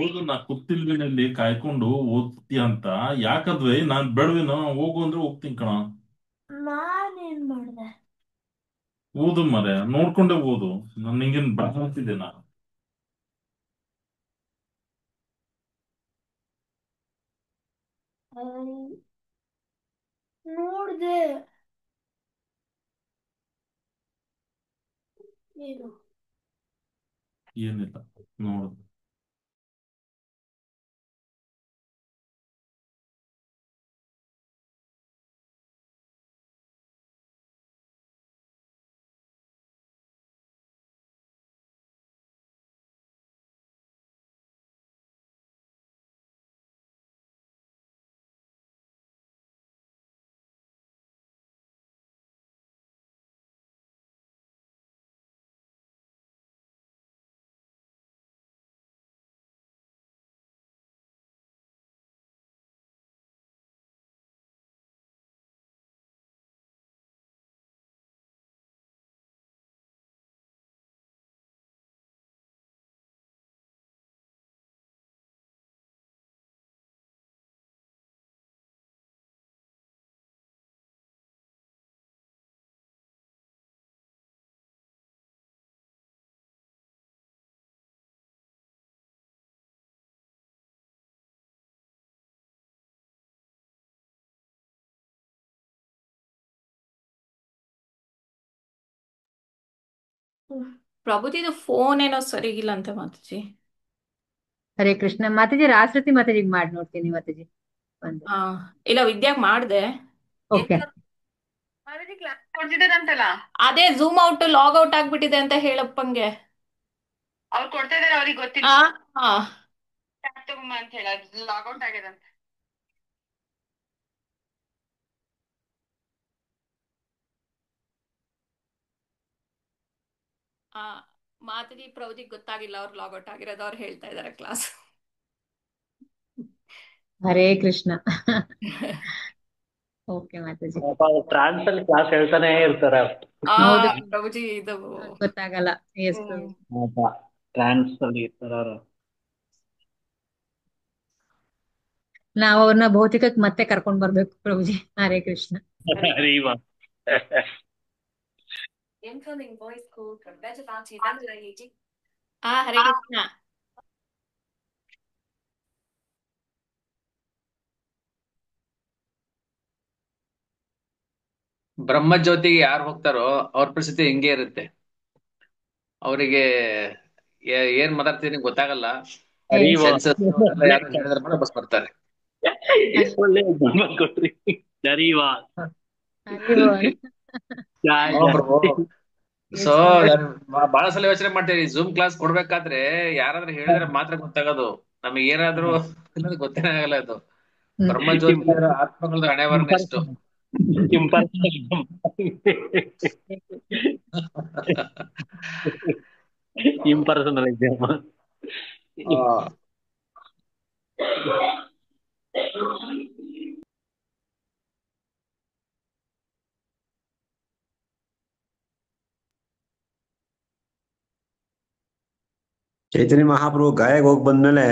ಓದು, ನಾ ಕುತ್ತಿಲ್ವಿನಲ್ಲಿ ಕಾಯ್ಕೊಂಡು ಓದ್ತಿ ಅಂತ ಯಾಕಂದ್ರೆ ನಾನ್ ಬೇಡವೇನೋ, ಹೋಗು ಅಂದ್ರೆ ಹೋಗ್ತೀನಿ ಕಣ. ನಾನೇನ್ ಮಾಡ್ದೆ? ಓದು ಮರೆ, ನೋಡ್ಕೊಂಡೆ ಓದು. ನಾನು ನಿಂಗೇನ್ ಬರ್ತಿದ್ದೆ ನಾನು. ನೋಡ್ದೆ. ಏನು? ಏನಿಲ್ಲ, ನೋಡು. ಪ್ರಭುಜಿದು ಫೋನ್ ಏನೋ ಸರಿಗಿಲ್ಲ ಅಂತ ಮಾತಾಜಿ. ಹರೇ ಕೃಷ್ಣ ಮಾತಾಜಿ. ರಾಸರತಿ ಮಾತಾಜಿಗೆ ಮಾಡಿ ನೋಡ್ತೀನಿ ಮಾತಾಜಿ. ಇಲ್ಲ, ವಿದ್ಯಾಗ್ ಮಾಡ್ದೆ. ಓಕೆ. ಅದೇ ಝೂಮ್ ಔಟ್ ಲಾಗ್ ಔಟ್ ಆಗ್ಬಿಟ್ಟಿದೆ ಅಂತ ಹೇಳಪ್ಪಂಗೆ. ಅವ್ರು ಕೊಡ್ತಾ ಇದಾರೆ, ಅವ್ರಿಗೆ ಗೊತ್ತಿಲ್ಲ ತಗೊಂಬ ಅಂತ ಹೇಳ, ಲಾಗ್ ಔಟ್ ಆಗ್ಯದಂತೆ. ಮಾತಾಜಿ ಪ್ರಭುಜಿಗೆ ಗೊತ್ತಾಗಿಲ್ಲ ಅವ್ರು ಲಾಗ್ ಔಟ್ ಆಗಿರೋದು, ಅವ್ರು ಹೇಳ್ತಾ ಇದಾರೆ ಕ್ಲಾಸ್. ಹರೇ ಕೃಷ್ಣ. ಓಕೆ ಮಾತಾಜಿ. ಟ್ರಾನ್ಸ್ ಅಲ್ಲಿ ಕ್ಲಾಸ್ ಹೇಳ್ತಾನೆ ಇರ್ತಾರೆ. ಪ್ರಭುಜಿ ಇದು ಗೊತ್ತಾಗಲ್ಲ. ಎಸ್ ಟ್ರಾನ್ಸ್ ಅಲ್ಲಿ ಇರ್ತಾರ ಅವ್ರು. ನಾವು ಅವ್ರನ್ನ ಭೌತಿಕಕ್ಕೆ ಮತ್ತೆ ಕರ್ಕೊಂಡ್ ಬರ್ಬೇಕು ಪ್ರಭುಜಿ. ಹರೇ ಕೃಷ್ಣ. ಹರೇ ಕೃಷ್ಣ. ಬ್ರಹ್ಮಜ್ಯೋತಿಗೆ ಯಾರು ಹೋಗ್ತಾರೋ ಅವ್ರ ಪರಿಸ್ಥಿತಿ ಹಿಂಗೆ ಇರುತ್ತೆ. ಅವರಿಗೆ ಏನ್ ಮಾತಾಡ್ತೀನಿ ಗೊತ್ತಾಗಲ್ಲ. ಅರಿವಾ ಸೆನ್ಸಸ್ ಎಲ್ಲ ಯಾರು ಹೇಳಿದ್ರೆ ಮಾತ್ರ ಬಸ್ ಬರ್ತಾರೆ. ಒಳ್ಳೆ ಎಕ್ಸಾಂಪಲ್ ಕೊಟ್ರಿ. ಅರಿವಾ ಸೊ ಬಹಳ ಸಲ ಯೋಚನೆ ಮಾಡ್ತೀವಿ, ಜೂಮ್ ಕ್ಲಾಸ್ ಕೊಡ್ಬೇಕಾದ್ರೆ ಯಾರಾದ್ರೂ ಹೇಳಿದ್ರೆ ಮಾತ್ರ ಗೊತ್ತಾಗೋದು. ನಮಗೆ ಏನಾದ್ರು ಗೊತ್ತೇ ಆಗಲ್ಲ ಇದು. ಬ್ರಹ್ಮಜ್ಯೋತಿ ಆತ್ಮಗಳ ಹಣೆವರ next. Impersonal exam. Chaitanya Mahaprabhu ಗಾಯಗೆ ಹೋಗಿ ಬಂದ್ಮೇಲೆ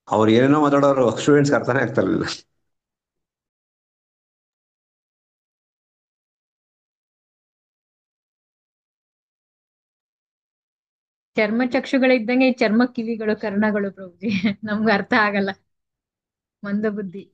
ಅವ್ರು ಏನೇನೋ ಮಾತಾಡೋರು ಸ್ಟೂಡೆಂಟ್ಸ್ ಅರ್ಥನೇ ಆಗ್ತಾ ಇರಲಿಲ್ಲ. ಚರ್ಮ ಚಕ್ಷುಗಳಿದ್ದಂಗೆ ಈ ಚರ್ಮ ಕಿವಿಗಳು ಕರ್ಣಗಳು ಪ್ರಭುಜಿ. ನಮ್ಗೆ ಅರ್ಥ ಆಗಲ್ಲ, ಮಂದ ಬುದ್ಧಿ.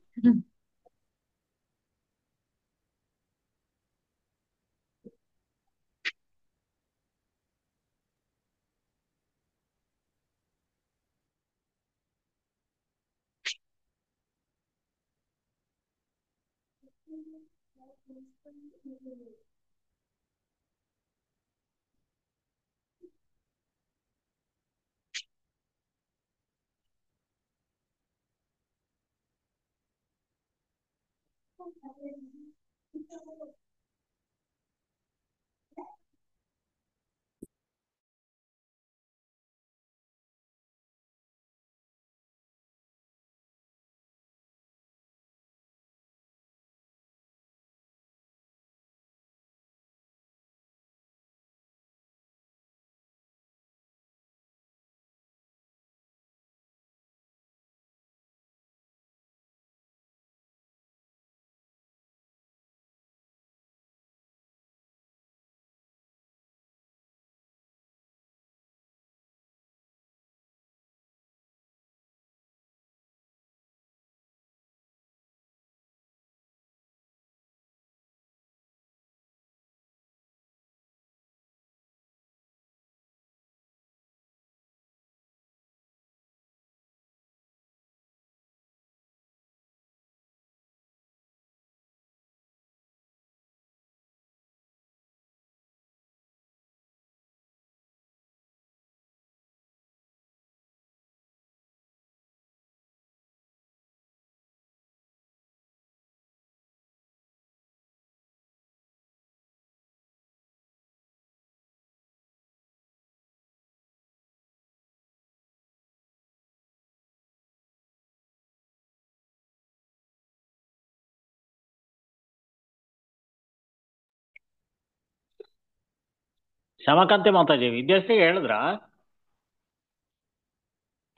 ಶಮಕಾಂತಿ ಮಾತಾಜಿ ವಿದ್ಯಾರ್ಥಿಗೆ ಹೇಳಿದ್ರ?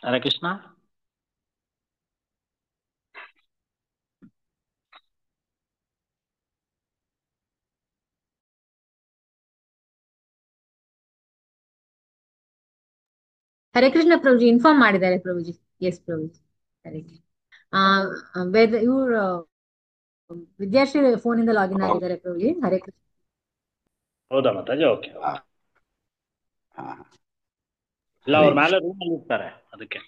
ಹರೇ ಕೃಷ್ಣ. ಹರೇ ಕೃಷ್ಣ ಪ್ರಭುಜಿ, ಇನ್ಫಾರ್ಮ್ ಮಾಡಿದ್ದಾರೆ ಪ್ರಭುಜಿ. ಎಸ್ ಪ್ರಭುಜಿ, ಹರೇ ಕೃಷ್ಣ. ಇವ್ರು ವಿದ್ಯಾಶ್ರೀ ಫೋನ್ ಇಂದ ಲಾಗಿನ್ ಆಗಿದ್ದಾರೆ ಪ್ರಭುಜಿ. ಹರೇ ಕೃಷ್ಣ. ಹೌದಾ ಮಾತಾಜಿ? ಓಕೆ. ಇಲ್ಲ, ಅವ್ರ ಮೇಲೆ ರೂಮ್ ಅಲ್ಲಿ ಇರ್ತಾರೆ, ಅದಕ್ಕೆ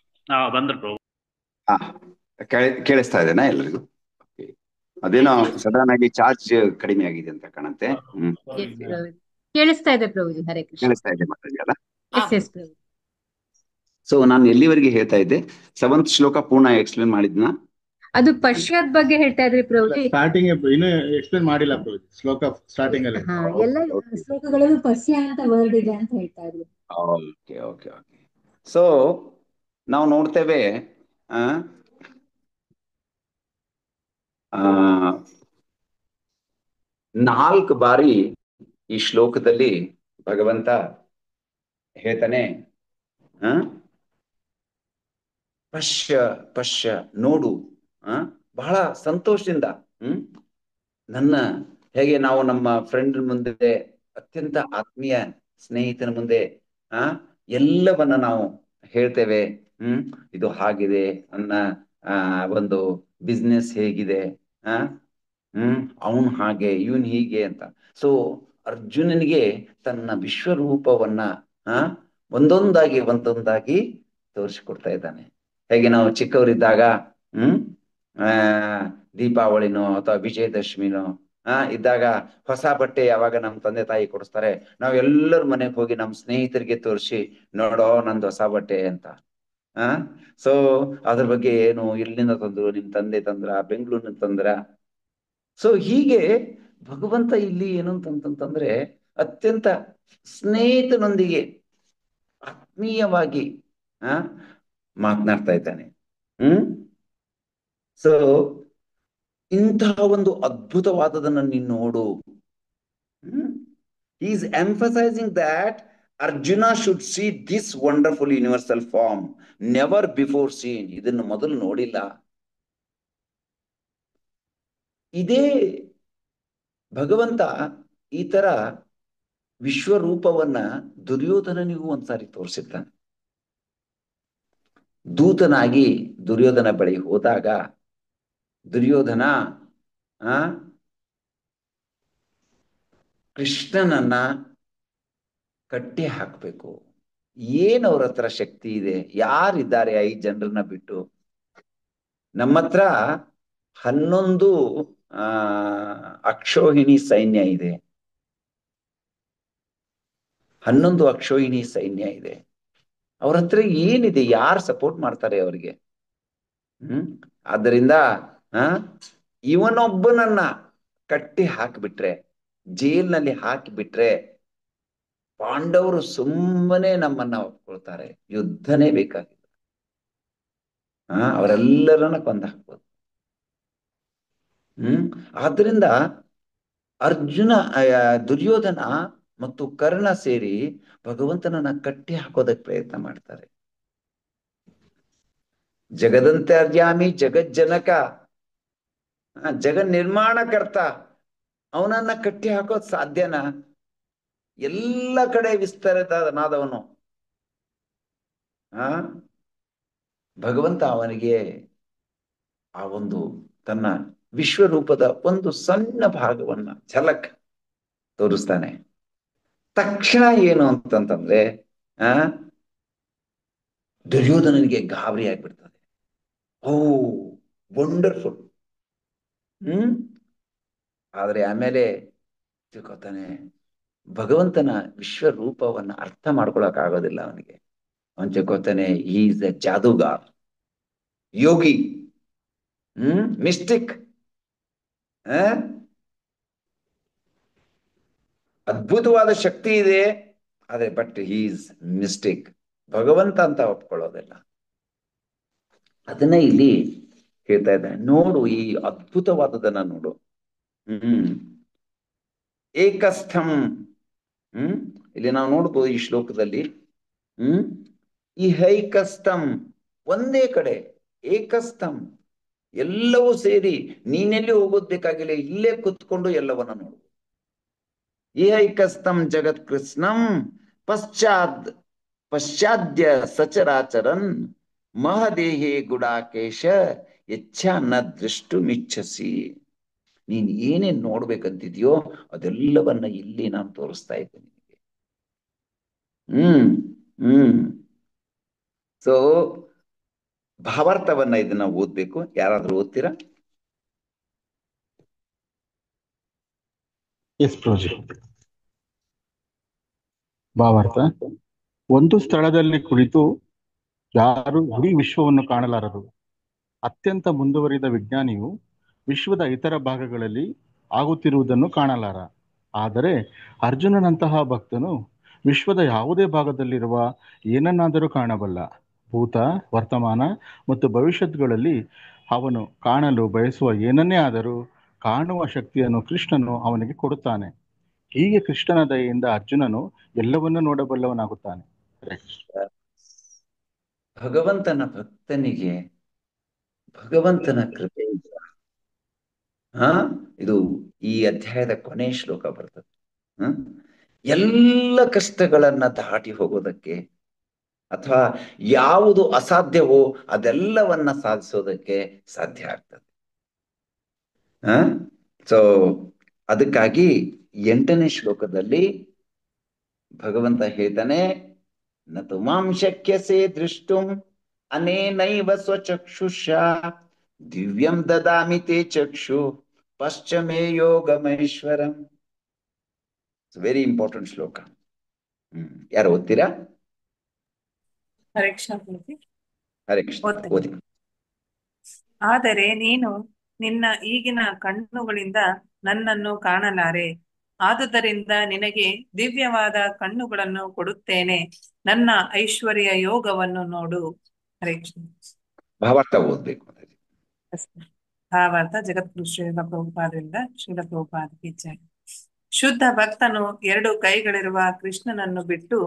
ಬಂದ್ರು ಪ್ರಭು. ಕೇಳಿಸ್ತಾ ಇದೆನಾ ಎಲ್ಲರಿಗೂ? ಅದೇನೋ ಸಡನ್ ಆಗಿ ಚಾರ್ಜ್ ಕಡಿಮೆ ಆಗಿದೆ ಅಂತ ಕಾಣುತ್ತೆ. ಕೇಳಿಸ್ತಾ ಇದೆ ಪ್ರಭುಜಿ. ಹರೇ ಕೃಷ್ಣ. ಕೇಳಿಸ್ತಾ ಇದೆ ಮಾತಾಜಿ ಅಲ್ಲ? ಎಸ್ ಎಸ್ ಪ್ರಭು. ಸೊ ನಾನು ಎಲ್ಲಿವರೆಗೆ ಹೇಳ್ತಾ ಇದ್ದೆ? 7th ಶ್ಲೋಕ ಪೂರ್ಣ ಎಕ್ಸ್ಪ್ಲೇನ್ ಮಾಡಿದ್ನ? ಅದು ಪಶ್ಚಾತ್ ಬಗ್ಗೆ ಹೇಳ್ತಾ ಇದ್ರಿ ಪ್ರಭುಜಿ. ಸ್ಟಾರ್ಟಿಂಗ್ ಇನ್ನು ಎಕ್ಸ್ಪ್ಲೇನ್ ಮಾಡಿಲ್ಲ ಪ್ರಭುಜಿ, ಶ್ಲೋಕ ಸ್ಟಾರ್ಟಿಂಗ್ ಅಲ್ಲಿ. ಎಲ್ಲ ಶ್ಲೋಕಗಳಲ್ಲೂ ಪಶ್ಯ ಅಂತ ವರ್ಡ್ ಇದೆ ಅಂತ ಹೇಳ್ತಾ ಇದ್ರು. Okay okay okay. ಸೊ ನಾವು ನೋಡ್ತೇವೆ 4 ಬಾರಿ ಈ ಶ್ಲೋಕದಲ್ಲಿ ಭಗವಂತ ಹೇಳ್ತಾನೆ, ಪಶ್ಯ ಪಶ್ಯ ನೋಡು, ಬಹಳ ಸಂತೋಷದಿಂದ. ನನ್ನ ಹೇಗೆ ನಾವು ನಮ್ಮ ಫ್ರೆಂಡ್ ಮುಂದೆ, ಅತ್ಯಂತ ಆತ್ಮೀಯ ಸ್ನೇಹಿತನ ಮುಂದೆ ಎಲ್ಲವನ್ನ ನಾವು ಹೇಳ್ತೇವೆ. ಇದು ಹಾಗಿದೆ, ನನ್ನ ಒಂದು ಬಿಸ್ನೆಸ್ ಹೇಗಿದೆ, ಅವನು ಹಾಗೆ ಇವನ್ ಹೀಗೆ ಅಂತ. ಸೊ ಅರ್ಜುನನಿಗೆ ತನ್ನ ವಿಶ್ವರೂಪವನ್ನ ಒಂದೊಂದಾಗಿ ತೋರಿಸಿಕೊಡ್ತಾ ಇದ್ದಾನೆ. ಹೇಗೆ ನಾವು ಚಿಕ್ಕವರಿದ್ದಾಗ ಆ ದೀಪಾವಳಿನೋ ಅಥವಾ ವಿಜಯದಶಮಿನೋ ಇದ್ದಾಗ ಹೊಸ ಬಟ್ಟೆ ಯಾವಾಗ ನಮ್ಮ ತಂದೆ ತಾಯಿ ಕೊಡಿಸ್ತಾರೆ, ನಾವ್ ಎಲ್ಲರ ಮನೆಗೆ ಹೋಗಿ ನಮ್ಮ ಸ್ನೇಹಿತರಿಗೆ ತೋರಿಸಿ, ನೋಡೋ ನಂದು ಹೊಸ ಬಟ್ಟೆ ಅಂತ. ಸೊ ಅದ್ರ ಬಗ್ಗೆ ಏನು, ಇಲ್ಲಿಂದ ತಂದ್ರು, ನಿಮ್ ತಂದೆ ತಂದ್ರ, ಬೆಂಗಳೂರಿನ ತಂದ್ರ. ಸೊ ಹೀಗೆ ಭಗವಂತ ಇಲ್ಲಿ ಏನು ಅಂತಂತಂದ್ರೆ ಅತ್ಯಂತ ಸ್ನೇಹಿತನೊಂದಿಗೆ ಆತ್ಮೀಯವಾಗಿ ಮಾತನಾಡ್ತಾ ಇದ್ದಾನೆ. ಸೊ ಇಂತಹ ಒಂದು ಅದ್ಭುತವಾದದನ್ನ ನೀನು ನೋಡು. Is emphasising that Arjuna should see this wonderful universal form never before seen. ಇದನ್ನು ಮೊದಲು ನೋಡಿಲ್ಲ. ಇದೇ ಭಗವಂತ ಈ ತರ ವಿಶ್ವರೂಪವನ್ನ ದುರ್ಯೋಧನನಿಗೂ ಒಂದ್ಸಾರಿ ತೋರಿಸಿದ್ದಾನೆ. ದೂತನಾಗಿ ದುರ್ಯೋಧನ ಬಳಿ ಹೋದಾಗ ದುರ್ಯೋಧನ ಕೃಷ್ಣನನ್ನ ಕಟ್ಟಿ ಹಾಕ್ಬೇಕು, ಏನ್ ಅವ್ರ ಹತ್ರ ಶಕ್ತಿ ಇದೆ, ಯಾರಿದ್ದಾರೆ 5 ಜನರನ್ನ ಬಿಟ್ಟು? ನಮ್ಮ ಹತ್ರ 11 ಅಕ್ಷೋಹಿಣಿ ಸೈನ್ಯ ಇದೆ, 11 ಅಕ್ಷೋಹಿಣಿ ಸೈನ್ಯ ಇದೆ. ಅವ್ರ ಹತ್ರ ಏನಿದೆ, ಯಾರು ಸಪೋರ್ಟ್ ಮಾಡ್ತಾರೆ ಅವ್ರಿಗೆ? ಆದ್ದರಿಂದ ಇವನೊಬ್ಬನನ್ನ ಕಟ್ಟಿ ಹಾಕಿಬಿಟ್ರೆ, ಜೈಲ್ನಲ್ಲಿ ಹಾಕಿಬಿಟ್ರೆ ಪಾಂಡವರು ಸುಮ್ಮನೆ ನಮ್ಮನ್ನ ಒಪ್ಕೊಳ್ತಾರೆ, ಯುದ್ಧನೇ ಬೇಕಾಗಿಲ್ಲ. ಅವರೆಲ್ಲರನ್ನ ಕೊಂದು ಹಾಕ್ಬೋದು. ಆದ್ರಿಂದ ದುರ್ಯೋಧನ ಮತ್ತು ಕರ್ಣ ಸೇರಿ ಭಗವಂತನನ್ನ ಕಟ್ಟಿ ಹಾಕೋದಕ್ಕೆ ಪ್ರಯತ್ನ ಮಾಡ್ತಾರೆ. ಜಗದಂತರ್ಯಾಮಿ ಜಗಜ್ಜನಕ, ಜಗನ್ ನಿರ್ಮಾಣಕರ್ತ, ಅವನನ್ನ ಕಟ್ಟಿ ಹಾಕೋದ್ ಸಾಧ್ಯನಾ? ಎಲ್ಲ ಕಡೆ ವಿಸ್ತರಿತನಾದವನು. ಭಗವಂತ ಅವನಿಗೆ ಆ ಒಂದು ತನ್ನ ವಿಶ್ವರೂಪದ ಒಂದು ಸಣ್ಣ ಭಾಗವನ್ನ ಝಲಕ್ ತೋರಿಸ್ತಾನೆ. ತಕ್ಷಣ ಏನು ಅಂತಂತಂದ್ರೆ ದುರ್ಯೋಧನನಿಗೆ ಗಾಬರಿ ಆಗ್ಬಿಡ್ತದೆ. ಓ ವಂಡರ್ಫುಲ್. ಆದ್ರೆ ಆಮೇಲೆ ತಿಳ್ಕೊತಾನೆ, ಭಗವಂತನ ವಿಶ್ವರೂಪವನ್ನ ಅರ್ಥ ಮಾಡ್ಕೊಳಕ್ ಆಗೋದಿಲ್ಲ ಅವನಿಗೆ. ಅವನ್ ತಿಳ್ಕೊತಾನೆ ಈಸ್ ಎ ಜಾದೂಗಾರ್, ಯೋಗಿ, ಮಿಸ್ಟಿಕ್. ಅದ್ಭುತವಾದ ಶಕ್ತಿ ಇದೆ, ಆದ್ರೆ ಬಟ್ ಈಸ್ ಮಿಸ್ಟಿಕ್. ಭಗವಂತ ಅಂತ ಒಪ್ಕೊಳ್ಳೋದಿಲ್ಲ. ಅದನ್ನ ಇಲ್ಲಿ ಹೇಳ್ತಾ ಇದ್ದಾನೆ. ನೋಡು, ಈ ಅದ್ಭುತವಾದದನ್ನ ನೋಡು. ಏಕಸ್ಥಂ. ಇಲ್ಲಿ ನಾವು ನೋಡ್ಬೋದು ಈ ಶ್ಲೋಕದಲ್ಲಿ ಈ ಹೈಕಸ್ಥಂ, ಒಂದೇ ಕಡೆ ಏಕಸ್ಥಂ, ಎಲ್ಲವೂ ಸೇರಿ ನೀನೆಲ್ಲಿ ಹೋಗೋದ್ ಬೇಕಾಗಿಲ್ಲ, ಇಲ್ಲೇ ಕುತ್ಕೊಂಡು ಎಲ್ಲವನ್ನ ನೋಡು. ಈ ಹೈಕಸ್ಥಂ ಜಗತ್ ಕೃಷ್ಣಂ ಪಶ್ಚಾದ್ಯ ಸಚರಾಚರನ್ ಮಹದೇಹೇ ಗುಡಾಕೇಶ ಯಚ್ಛಾ ನ ದೃಷ್ಟುಮಿಚ್ಛಸಿ. ನೀನ್ ಏನೇನ್ ನೋಡ್ಬೇಕಂತಿದ್ಯೋ ಅದೆಲ್ಲವನ್ನ ಇಲ್ಲಿ ನಾನು ತೋರಿಸ್ತಾ ಇದ್ದೇನೆ ನಿನಗೆ. ಸೊ ಭಾವಾರ್ಥವನ್ನ ಇದನ್ನ ಓದ್ಬೇಕು. ಯಾರಾದ್ರೂ ಓದ್ತೀರಾ? ಎಸ್ ಪ್ರೋಜಿ. ಭಾವಾರ್ಥ: ಒಂದು ಸ್ಥಳದಲ್ಲಿ ಕುಳಿತು ಯಾರು ಇಡೀ ವಿಶ್ವವನ್ನು ಕಾಣಲಾರರು. ಅತ್ಯಂತ ಮುಂದುವರಿದ ವಿಜ್ಞಾನಿಯು ವಿಶ್ವದ ಇತರ ಭಾಗಗಳಲ್ಲಿ ಆಗುತ್ತಿರುವುದನ್ನು ಕಾಣಲಾರ. ಆದರೆ ಅರ್ಜುನನಂತಹ ಭಕ್ತನು ವಿಶ್ವದ ಯಾವುದೇ ಭಾಗದಲ್ಲಿರುವ ಏನನ್ನಾದರೂ ಕಾಣಬಲ್ಲ. ಭೂತ, ವರ್ತಮಾನ ಮತ್ತು ಭವಿಷ್ಯತ್ಗಳಲ್ಲಿ ಅವನು ಕಾಣಲು ಬಯಸುವ ಏನನ್ನೇ ಆದರೂ ಕಾಣುವ ಶಕ್ತಿಯನ್ನು ಕೃಷ್ಣನು ಅವನಿಗೆ ಕೊಡುತ್ತಾನೆ. ಹೀಗೆ ಕೃಷ್ಣನ ದಯೆಯಿಂದ ಅರ್ಜುನನು ಎಲ್ಲವನ್ನೂ ನೋಡಬಲ್ಲವನಾಗುತ್ತಾನೆ. ಭಗವಂತನ ಭಕ್ತನಿಗೆ ಭಗವಂತನ ಕೃಪೆಯಿಂದ ಇದು ಈ ಅಧ್ಯಾಯದ ಕೊನೆ ಶ್ಲೋಕ ಬರ್ತದೆ. ಎಲ್ಲ ಕಷ್ಟಗಳನ್ನ ದಾಟಿ ಹೋಗೋದಕ್ಕೆ ಅಥವಾ ಯಾವುದು ಅಸಾಧ್ಯವೋ ಅದೆಲ್ಲವನ್ನ ಸಾಧಿಸೋದಕ್ಕೆ ಸಾಧ್ಯ ಆಗ್ತದೆ. ಸೊ ಅದಕ್ಕಾಗಿ 8ನೇ ಶ್ಲೋಕದಲ್ಲಿ ಭಗವಂತ ಹೇಳ್ತಾನೆ, ನತು ಮಾಂ ಶಕ್ಯಸೆ ದೃಷ್ಟುಂ ಅನೇನೈವ ಸ್ವಚಕ್ಷುಷ ದಿವ್ಯಂ ದದಾಮಿ ತೇ ಚಕ್ಷು ಪಶ್ಚಮೇ ಯೋಗಮೈಶ್ವರಂ. ವೆರಿ ಇಂಪಾರ್ಟೆಂಟ್ ಶ್ಲೋಕ. ಯಾರು ಓದ್ತೀರಾ? ಹರೇ ಕೃಷ್ಣ ಪ್ರಭುಜಿ. ಹರೇ ಕೃಷ್ಣ, ಓದ್ತೇನೆ. ಓದಿ. ಆದರೆ ನೀನು ನಿನ್ನ ಈಗಿನ ಕಣ್ಣುಗಳಿಂದ ನನ್ನನ್ನು ಕಾಣಲಾರೆ. ಆದುದರಿಂದ ನಿನಗೆ ದಿವ್ಯವಾದ ಕಣ್ಣುಗಳನ್ನು ಕೊಡುತ್ತೇನೆ. ನನ್ನ ಐಶ್ವರ್ಯ ಯೋಗವನ್ನು ನೋಡು. ಹರೇ ಕೃಷ್ಣ. ಭಾವಾರ್ಥ ಓದ್ಬೇಕು. ಭಾವಾರ್ಥ ಜಗದ್ಗುರು ಶ್ರೀಲ ಪ್ರಭುಪಾದರಿಂದ ಶ್ರೀಲ ಪ್ರಭುಪಾದಕ್ಕೆ ಜಯ. ಶುದ್ಧ ಭಕ್ತನು 2 ಕೈಗಳಿರುವ ಕೃಷ್ಣನನ್ನು ಬಿಟ್ಟು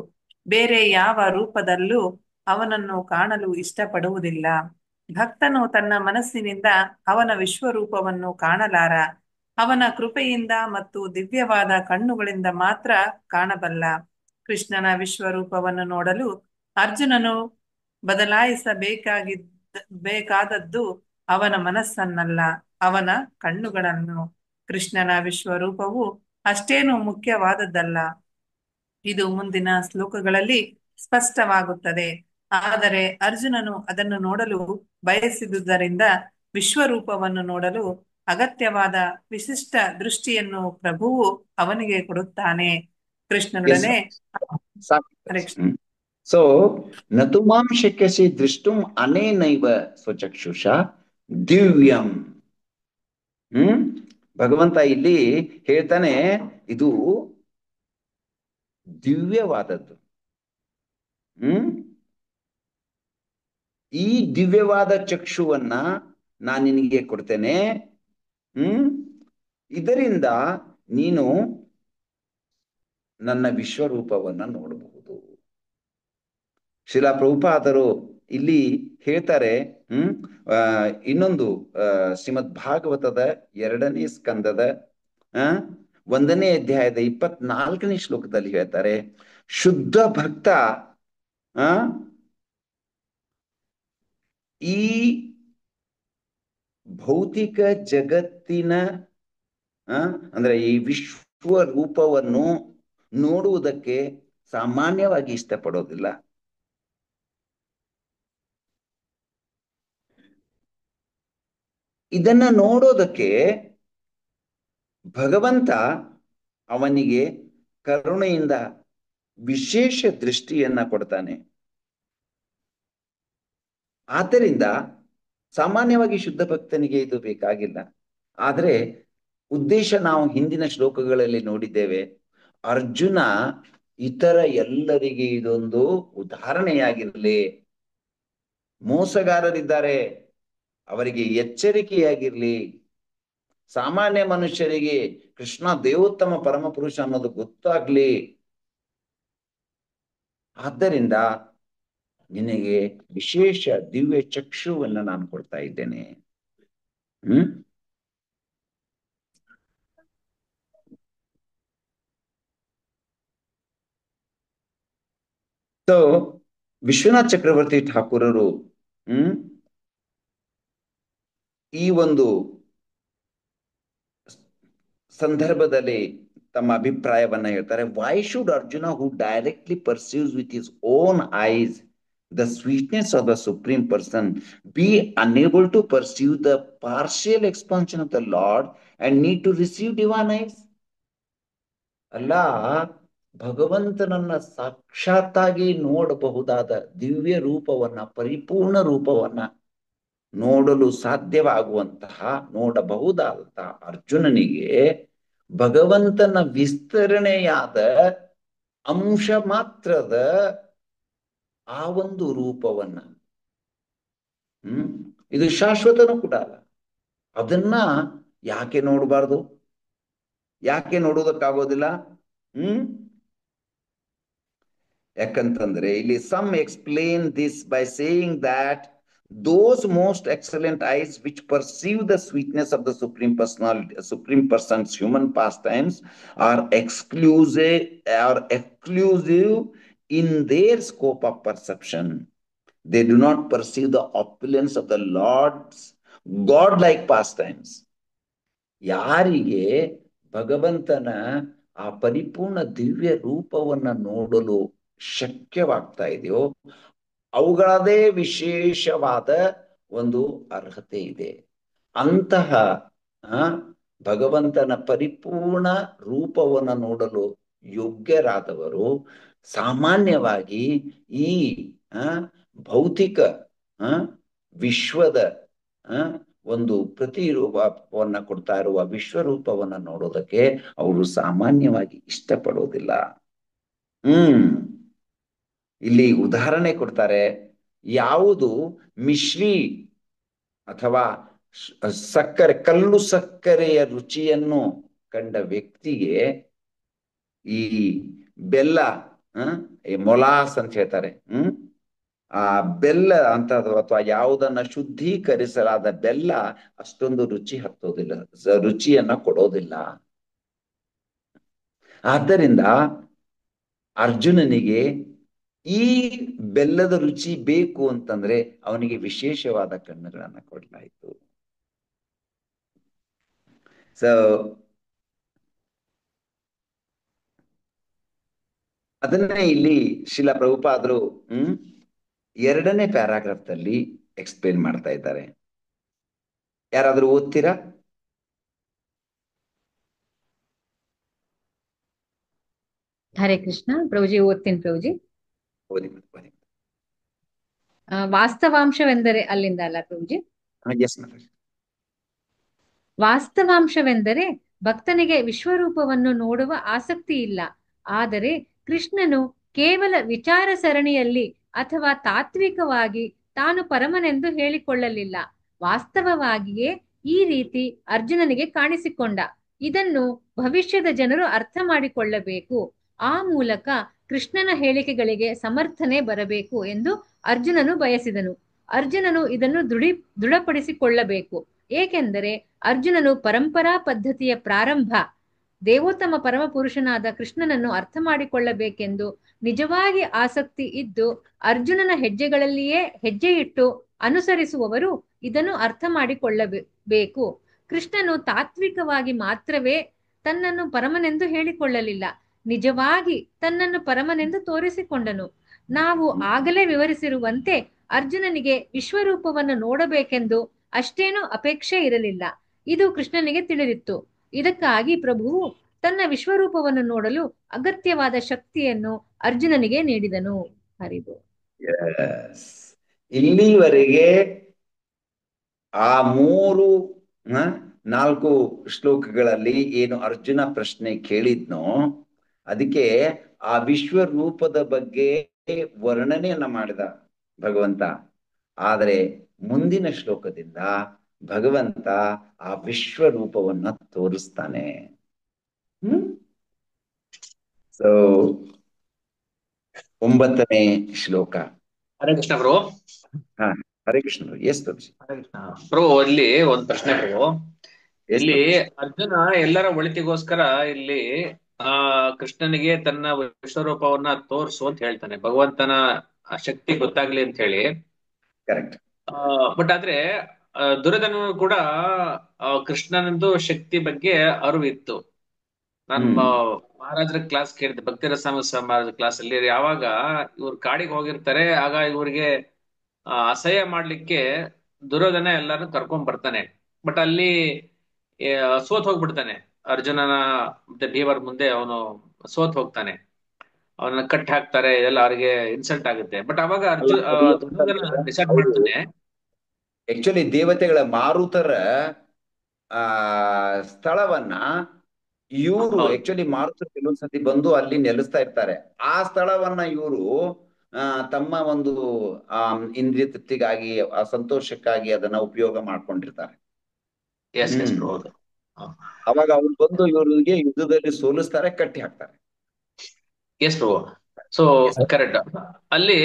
ಬೇರೆ ಯಾವ ರೂಪದಲ್ಲೂ ಅವನನ್ನು ಕಾಣಲು ಇಷ್ಟಪಡುವುದಿಲ್ಲ. ಭಕ್ತನು ತನ್ನ ಮನಸ್ಸಿನಿಂದ ಅವನ ವಿಶ್ವರೂಪವನ್ನು ಕಾಣಲಾರ. ಅವನ ಕೃಪೆಯಿಂದ ಮತ್ತು ದಿವ್ಯವಾದ ಕಣ್ಣುಗಳಿಂದ ಮಾತ್ರ ಕಾಣಬಲ್ಲ. ಕೃಷ್ಣನ ವಿಶ್ವರೂಪವನ್ನು ನೋಡಲು ಅರ್ಜುನನು ಬೇಕಾದದ್ದು ಅವನ ಮನಸ್ಸನ್ನಲ್ಲ, ಅವನ ಕಣ್ಣುಗಳನ್ನು. ಕೃಷ್ಣನ ವಿಶ್ವರೂಪವು ಅಷ್ಟೇನು ಮುಖ್ಯವಾದದ್ದಲ್ಲ. ಇದು ಮುಂದಿನ ಶ್ಲೋಕಗಳಲ್ಲಿ ಸ್ಪಷ್ಟವಾಗುತ್ತದೆ. ಆದರೆ ಅರ್ಜುನನು ಅದನ್ನು ನೋಡಲು ಬಯಸಿದುದರಿಂದ ವಿಶ್ವರೂಪವನ್ನು ನೋಡಲು ಅಗತ್ಯವಾದ ವಿಶಿಷ್ಟ ದೃಷ್ಟಿಯನ್ನು ಪ್ರಭುವು ಅವನಿಗೆ ಕೊಡುತ್ತಾನೆ. ಕೃಷ್ಣನೊಡನೆ ಸೊ ನತು ಮಾಂ ಶಕ್ಯಸೆ ದೃಷ್ಟುಂ ಅನೇನೈವ ಸ್ವಚಕ್ಷುಷ ದಿವ್ಯಂ. ಭಗವಂತ ಇಲ್ಲಿ ಹೇಳ್ತಾನೆ, ಇದು ದಿವ್ಯವಾದದ್ದು. ಈ ದಿವ್ಯವಾದ ಚಕ್ಷುವನ್ನ ನಾನು ನಿನಗೆ ಕೊಡ್ತೇನೆ. ಇದರಿಂದ ನೀನು ನನ್ನ ವಿಶ್ವರೂಪವನ್ನ ನೋಡಬಹುದು. ಶ್ರೀಲ ಪ್ರಭುಪಾದರು ಇಲ್ಲಿ ಹೇಳ್ತಾರೆ, ಇನ್ನೊಂದು ಶ್ರೀಮದ್ ಭಾಗವತದ 2ನೇ ಸ್ಕಂದದ 1ನೇ ಅಧ್ಯಾಯದ 24ನೇ ಶ್ಲೋಕದಲ್ಲಿ ಹೇಳ್ತಾರೆ, ಶುದ್ಧ ಭಕ್ತ ಈ ಭೌತಿಕ ಜಗತ್ತಿನ ಅಂದ್ರೆ ಈ ವಿಶ್ವ ರೂಪವನ್ನು ನೋಡುವುದಕ್ಕೆ ಸಾಮಾನ್ಯವಾಗಿ ಇಷ್ಟಪಡೋದಿಲ್ಲ. ಇದನ್ನ ನೋಡೋದಕ್ಕೆ ಭಗವಂತ ಅವನಿಗೆ ಕರುಣೆಯಿಂದ ವಿಶೇಷ ದೃಷ್ಟಿಯನ್ನ ಕೊಡ್ತಾನೆ. ಆದ್ದರಿಂದ ಸಾಮಾನ್ಯವಾಗಿ ಶುದ್ಧ ಭಕ್ತನಿಗೆ ಇದು ಬೇಕಾಗಿಲ್ಲ. ಆದರೆ ಉದ್ದೇಶ ನಾವು ಹಿಂದಿನ ಶ್ಲೋಕಗಳಲ್ಲಿ ನೋಡಿದ್ದೇವೆ. ಅರ್ಜುನ ಇತರ ಎಲ್ಲರಿಗೆ ಇದೊಂದು ಉದಾಹರಣೆಯಾಗಿರಲಿ. ಮೋಸಗಾರರಿದ್ದಾರೆ, ಅವರಿಗೆ ಎಚ್ಚರಿಕೆಯಾಗಿರ್ಲಿ. ಸಾಮಾನ್ಯ ಮನುಷ್ಯರಿಗೆ ಕೃಷ್ಣ ದೇವೋತ್ತಮ ಪರಮಪುರುಷ ಅನ್ನೋದು ಗೊತ್ತಾಗ್ಲಿ. ಆದ್ದರಿಂದ ನಿನಗೆ ವಿಶೇಷ ದಿವ್ಯ ಚಕ್ಷುವನ್ನ ನಾನು ಕೊಡ್ತಾ ಇದ್ದೇನೆ. ಸೊ ವಿಶ್ವನಾಥ್ ಚಕ್ರವರ್ತಿ ಠಾಕೂರರು ಈ ಒಂದು ಸಂದರ್ಭದಲ್ಲಿ ತಮ್ಮ ಅಭಿಪ್ರಾಯವನ್ನ ಹೇಳ್ತಾರೆ. Why should Arjuna who directly perceives with his own eyes the sweetness of the Supreme Person be unable to perceive the partial expansion of the Lord and need to receive divine eyes? ಅಲ್ಲ, ಭಗವಂತನನ್ನ ಸಾಕ್ಷಾತ್ತಾಗಿ ನೋಡಬಹುದಾದ ದಿವ್ಯ ರೂಪವನ್ನ, ಪರಿಪೂರ್ಣ ರೂಪವನ್ನ ನೋಡಲು ಸಾಧ್ಯವಾಗುವಂತಹ, ನೋಡಬಹುದಾದಂತಹ ಅರ್ಜುನನಿಗೆ ಭಗವಂತನ ವಿಸ್ತರಣೆಯಾದ ಅಂಶ ಮಾತ್ರದ ಆ ಒಂದು ರೂಪವನ್ನ, ಇದು ಶಾಶ್ವತನೂ ಕೂಡ ಅಲ್ಲ, ಅದನ್ನ ಯಾಕೆ ನೋಡಬಾರ್ದು? ಯಾಕೆ ನೋಡೋದಕ್ಕಾಗೋದಿಲ್ಲ? ಯಾಕಂತಂದ್ರೆ ಇಲ್ಲಿ some explain this by saying that those most excellent eyes which perceive the sweetness of the Supreme Person's human pastimes are exclusive in their scope of perception. They do not perceive the opulence of the Lord's godlike pastimes. ಯಾರಿಗೆ ಭಗವಂತನ ಆ ಪರಿಪೂರ್ಣ ದಿವ್ಯ ರೂಪವನ್ನ ನೋಡಲು ಶಕ್ಯವಾಗ್ತಾ ಇದೆಯೋ ಅವುಗಳದೇ ವಿಶೇಷವಾದ ಒಂದು ಅರ್ಹತೆ ಇದೆ. ಅಂತಹ ಭಗವಂತನ ಪರಿಪೂರ್ಣ ರೂಪವನ್ನು ನೋಡಲು ಯೋಗ್ಯರಾದವರು ಸಾಮಾನ್ಯವಾಗಿ ಈ ಭೌತಿಕ ವಿಶ್ವದ ಒಂದು ಪ್ರತಿರೂಪವನ್ನ ಕೊಡ್ತಾ ಇರುವ ವಿಶ್ವರೂಪವನ್ನ ನೋಡೋದಕ್ಕೆ ಅವರು ಸಾಮಾನ್ಯವಾಗಿ ಇಷ್ಟಪಡೋದಿಲ್ಲ. ಇಲ್ಲಿ ಉದಾಹರಣೆ ಕೊಡ್ತಾರೆ. ಯಾವುದು ಮಿಶ್ರಿ ಅಥವಾ ಸಕ್ಕರೆ, ಕಲ್ಲು ಸಕ್ಕರೆಯ ರುಚಿಯನ್ನು ಕಂಡ ವ್ಯಕ್ತಿಗೆ ಈ ಬೆಲ್ಲ, ಮೊಲಾಸ್ ಅಂತ ಹೇಳ್ತಾರೆ, ಆ ಬೆಲ್ಲ ಅಂತ ಅಥವಾ ಯಾವುದನ್ನ ಶುದ್ಧೀಕರಿಸಲಾದ ಬೆಲ್ಲ ಅಷ್ಟೊಂದು ರುಚಿ ಹತ್ತೋದಿಲ್ಲ, ರುಚಿಯನ್ನ ಕೊಡೋದಿಲ್ಲ. ಆದ್ದರಿಂದ ಅರ್ಜುನನಿಗೆ ಈ ಬೆಲ್ಲದ ರುಚಿ ಬೇಕು ಅಂತಂದ್ರೆ ಅವನಿಗೆ ವಿಶೇಷವಾದ ಕಣ್ಣುಗಳನ್ನ ಕೊಡಲಾಯಿತು. ಸೊ ಅದನ್ನೇ ಇಲ್ಲಿ ಶ್ರೀಲ ಪ್ರಭುಪಾದರು 2ನೇ ಪ್ಯಾರಾಗ್ರಾಫ್ ದಲ್ಲಿ ಎಕ್ಸ್ಪ್ಲೇನ್ ಮಾಡ್ತಾ ಇದ್ದಾರೆ. ಯಾರಾದ್ರೂ ಓದ್ತೀರಾ? ಹರೇ ಕೃಷ್ಣ ಪ್ರಭುಜಿ, ಓದ್ತೀನಿ ಪ್ರಭುಜಿ. ಓದಿ. ವಾಸ್ತವಾಂಶವೆಂದರೆ ಅಲ್ಲಿಂದ ಅಲ್ಲ ಪ್ರಭುಜಿ? ವಾಸ್ತವಾಂಶವೆಂದರೆ ಭಕ್ತನಿಗೆ ವಿಶ್ವರೂಪವನ್ನು ನೋಡುವ ಆಸಕ್ತಿ ಇಲ್ಲ. ಆದರೆ ಕೃಷ್ಣನು ಕೇವಲ ವಿಚಾರ ಸರಣಿಯಲ್ಲಿ ಅಥವಾ ತಾತ್ವಿಕವಾಗಿ ತಾನು ಪರಮನೆಂದು ಹೇಳಿಕೊಳ್ಳಲಿಲ್ಲ. ವಾಸ್ತವವಾಗಿಯೇ ಈ ರೀತಿ ಅರ್ಜುನನಿಗೆ ಕಾಣಿಸಿಕೊಂಡ. ಇದನ್ನು ಭವಿಷ್ಯದ ಜನರು ಅರ್ಥ ಮಾಡಿಕೊಳ್ಳಬೇಕು. ಆ ಮೂಲಕ ಕೃಷ್ಣನ ಹೇಳಿಕೆಗಳಿಗೆ ಸಮರ್ಥನೆ ಬರಬೇಕು ಎಂದು ಅರ್ಜುನನು ಬಯಸಿದನು. ಅರ್ಜುನನು ಇದನ್ನು ದೃಢಪಡಿಸಿಕೊಳ್ಳಬೇಕು. ಏಕೆಂದರೆ ಅರ್ಜುನನು ಪರಂಪರಾ ಪದ್ಧತಿಯ ಪ್ರಾರಂಭ ದೇವೋತ್ತಮ ಪರಮಪುರುಷನಾದ ಕೃಷ್ಣನನ್ನು ಅರ್ಥ ಮಾಡಿಕೊಳ್ಳಬೇಕೆಂದು ನಿಜವಾಗಿ ಆಸಕ್ತಿ ಇದ್ದು ಅರ್ಜುನನ ಹೆಜ್ಜೆಗಳಲ್ಲಿಯೇ ಹೆಜ್ಜೆ ಇಟ್ಟು ಅನುಸರಿಸುವವರು ಇದನ್ನು ಅರ್ಥ ಮಾಡಿಕೊಳ್ಳಬೇಕು. ಕೃಷ್ಣನು ತಾತ್ವಿಕವಾಗಿ ಮಾತ್ರವೇ ತನ್ನನ್ನು ಪರಮನೆಂದು ಹೇಳಿಕೊಳ್ಳಲಿಲ್ಲ, ನಿಜವಾಗಿ ತನ್ನನ್ನು ಪರಮನೆಂದು ತೋರಿಸಿಕೊಂಡನು. ನಾವು ಆಗಲೇ ವಿವರಿಸಿರುವಂತೆ ಅರ್ಜುನನಿಗೆ ವಿಶ್ವರೂಪವನ್ನು ನೋಡಬೇಕೆಂದು ಅಷ್ಟೇನೂ ಅಪೇಕ್ಷೆ ಇರಲಿಲ್ಲ. ಇದು ಕೃಷ್ಣನಿಗೆ ತಿಳಿದಿತ್ತು. ಇದಕ್ಕಾಗಿ ಪ್ರಭುವು ತನ್ನ ವಿಶ್ವರೂಪವನ್ನು ನೋಡಲು ಅಗತ್ಯವಾದ ಶಕ್ತಿಯನ್ನು ಅರ್ಜುನನಿಗೆ ನೀಡಿದನು. ಹರಿಬೋ. ಇಲ್ಲಿವರೆಗೆ ಆ 4 ಶ್ಲೋಕಗಳಲ್ಲಿ ಏನು ಅರ್ಜುನ ಪ್ರಶ್ನೆ ಕೇಳಿದ್ನೋ ಅದಕ್ಕೆ ಆ ವಿಶ್ವರೂಪದ ಬಗ್ಗೆ ವರ್ಣನೆಯನ್ನ ಮಾಡಿದ ಭಗವಂತ. ಆದರೆ ಮುಂದಿನ ಶ್ಲೋಕದಿಂದ ಭಗವಂತ ಆ ವಿಶ್ವರೂಪವನ್ನ ತೋರಿಸ್ತಾನೆ. ಸೊ 9ನೇ ಶ್ಲೋಕ. Hare Krishna bro. Hare Krishna bro. S bro, ಇಲ್ಲಿ ಒಂದ್ ಪ್ರಶ್ನೆ ಬ್ರೋ. ಇಲ್ಲಿ ಅರ್ಜುನ ಎಲ್ಲರ ಒಳಿತಿಗೋಸ್ಕರ ಇಲ್ಲಿ ಕೃಷ್ಣನಿಗೆ ತನ್ನ ವಿಶ್ವರೂಪವನ್ನ ತೋರಿಸು ಅಂತ ಹೇಳ್ತಾನೆ, ಭಗವಂತನ ಶಕ್ತಿ ಗೊತ್ತಾಗ್ಲಿ ಅಂತ ಹೇಳಿ. ಕರೆಕ್ಟ್. ಬಟ್ ಆದ್ರೆ ದುರ್ಯೋಧನನು ಕೂಡ ಕೃಷ್ಣನಂದು ಶಕ್ತಿ ಬಗ್ಗೆ ಅರಿವಿತ್ತು. ನಾನು ಮಹಾರಾಜರ ಕ್ಲಾಸ್ ಕೇಳಿದ್ದೆ, ಭಕ್ತಿರಸಾಮ ಮಹಾರಾಜ ಕ್ಲಾಸ್ ಅಲ್ಲಿ. ಯಾವಾಗ ಇವ್ರು ಕಾಡಿಗೆ ಹೋಗಿರ್ತಾರೆ, ಆಗ ಇವ್ರಿಗೆ ಅಸಹ್ಯ ಮಾಡ್ಲಿಕ್ಕೆ ದುರ್ಯೋಧನ ಎಲ್ಲಾರು ಕರ್ಕೊಂಡ್ ಬರ್ತಾನೆ. ಬಟ್ ಅಲ್ಲಿ ಸೋತ್ ಹೋಗ್ಬಿಡ್ತಾನೆ. ಅರ್ಜುನನ ಮತ್ತೆ ಭೀಮರ ಮುಂದೆ ಅವನು ಸೋತ್ ಹೋಗ್ತಾನೆ. ಅವನ್ನ ಕಟ್ ಹಾಕ್ತಾರೆ, ಇದೆಲ್ಲ ಅವ್ರಿಗೆ ಇನ್ಸಲ್ಟ್ ಆಗುತ್ತೆ. ಬಟ್ ಅವಾಗ ದುರ್ಯೋಧನ ಡಿಸೈಡ್ ಮಾಡ್ತಾನೆ. ಆಕ್ಚುಲಿ ದೇವತೆಗಳ ಮಾರುತರ ಸ್ಥಳವನ್ನ ಇವರು ಆಕ್ಚುಲಿ ಮಾರುತರ ಕೆಲವೊಂದ್ಸತಿ ಬಂದು ಅಲ್ಲಿ ನೆಲೆಸ್ತಾ ಇರ್ತಾರೆ. ಆ ಸ್ಥಳವನ್ನ ಇವರು ತಮ್ಮ ಒಂದು ಇಂದ್ರಿಯ ತೃಪ್ತಿಗಾಗಿ, ಆ ಸಂತೋಷಕ್ಕಾಗಿ ಅದನ್ನ ಉಪಯೋಗ ಮಾಡ್ಕೊಂಡಿರ್ತಾರೆ. ಅವಾಗ ಅವ್ರು ಬಂದು ಇವರಿಗೆ ಯುದ್ಧದಲ್ಲಿ ಸೋಲಿಸ್ತಾರೆ, ಕಟ್ಟಿ ಹಾಕ್ತಾರೆ. S bro. So correct. ಅಲ್ಲಿ